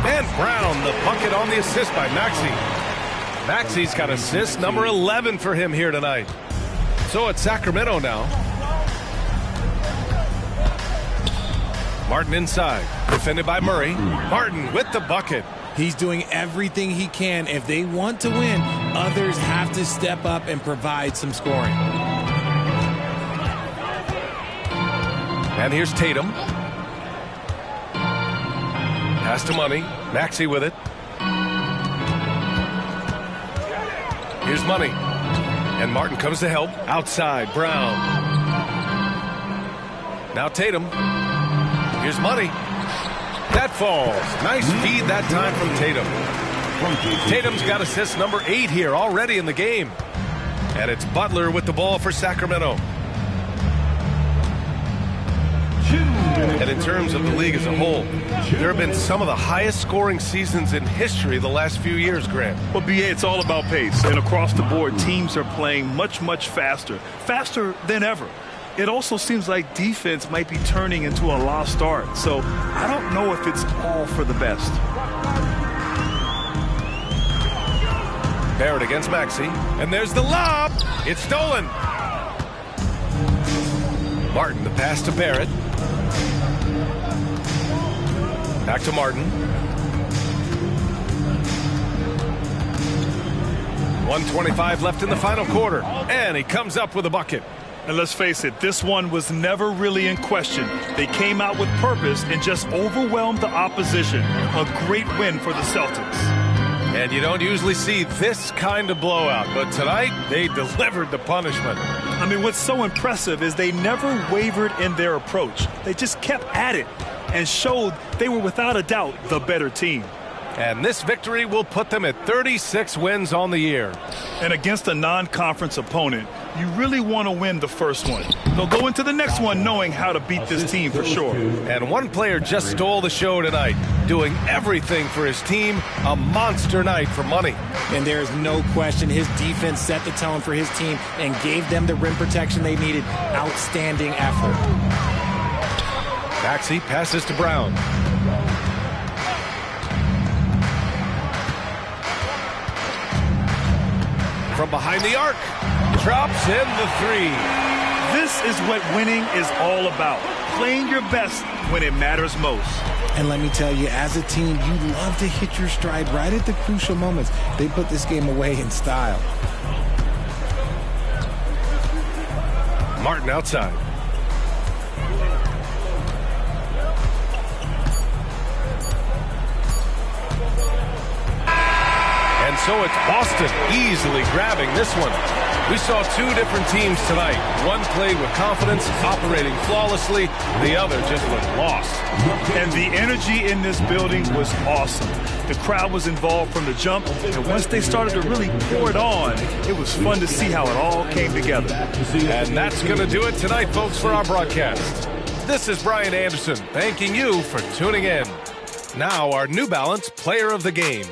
Speaker 15: And Brown, the bucket on the assist by Maxey. Maxey's got assist number 11 for him here tonight. So it's Sacramento now. Martin inside. Defended by Murray. Martin with the bucket.
Speaker 14: He's doing everything he can. If they want to win, others have to step up and provide some scoring.
Speaker 15: And here's Tatum. Pass to Money. Maxey with it. Here's Money. And Martin comes to help. Outside, Brown. Now Tatum. Here's Money. That falls. Nice feed that time from Tatum. Tatum's got assist number 8 here already in the game. And it's Butler with the ball for Sacramento. And in terms of the league as a whole, there have been some of the highest scoring seasons in history the last few years, Grant.
Speaker 13: Well, BA, it's all about pace. And across the board, teams are playing much, much faster. Faster than ever. It also seems like defense might be turning into a lost art. So I don't know if it's all for the best.
Speaker 15: Barrett against Maxey. And there's the lob. It's stolen. Martin, the pass to Barrett. Back to Martin. 1:25 left in the final quarter. And he comes up with a bucket.
Speaker 13: And let's face it, this one was never really in question. They came out with purpose and just overwhelmed the opposition. A great win for the Celtics.
Speaker 15: And you don't usually see this kind of blowout, but tonight they delivered the punishment.
Speaker 13: I mean, what's so impressive is they never wavered in their approach. They just kept at it and showed they were without a doubt the better team.
Speaker 15: And this victory will put them at 36 wins on the year.
Speaker 13: And against a non-conference opponent, you really want to win the first one. They'll go into the next one knowing how to beat this team for sure.
Speaker 15: And one player just stole the show tonight, doing everything for his team. A monster night for Money.
Speaker 14: And there's no question his defense set the tone for his team and gave them the rim protection they needed. Outstanding effort.
Speaker 15: Maxey passes to Brown. From behind the arc, drops in the 3.
Speaker 13: This is what winning is all about. Playing your best when it matters most.
Speaker 14: And let me tell you, as a team, you love to hit your stride right at the crucial moments. They put this game away in style.
Speaker 15: Martin outside. And And so it's Boston easily grabbing this one. We saw two different teams tonight. One played with confidence, operating flawlessly. The other just looked lost.
Speaker 13: And the energy in this building was awesome. The crowd was involved from the jump, and once they started to really pour it on, it was fun to see how it all came together.
Speaker 15: And that's going to do it tonight, folks, for our broadcast. This is Brian Anderson, thanking you for tuning in. Now, our New Balance Player of the Game.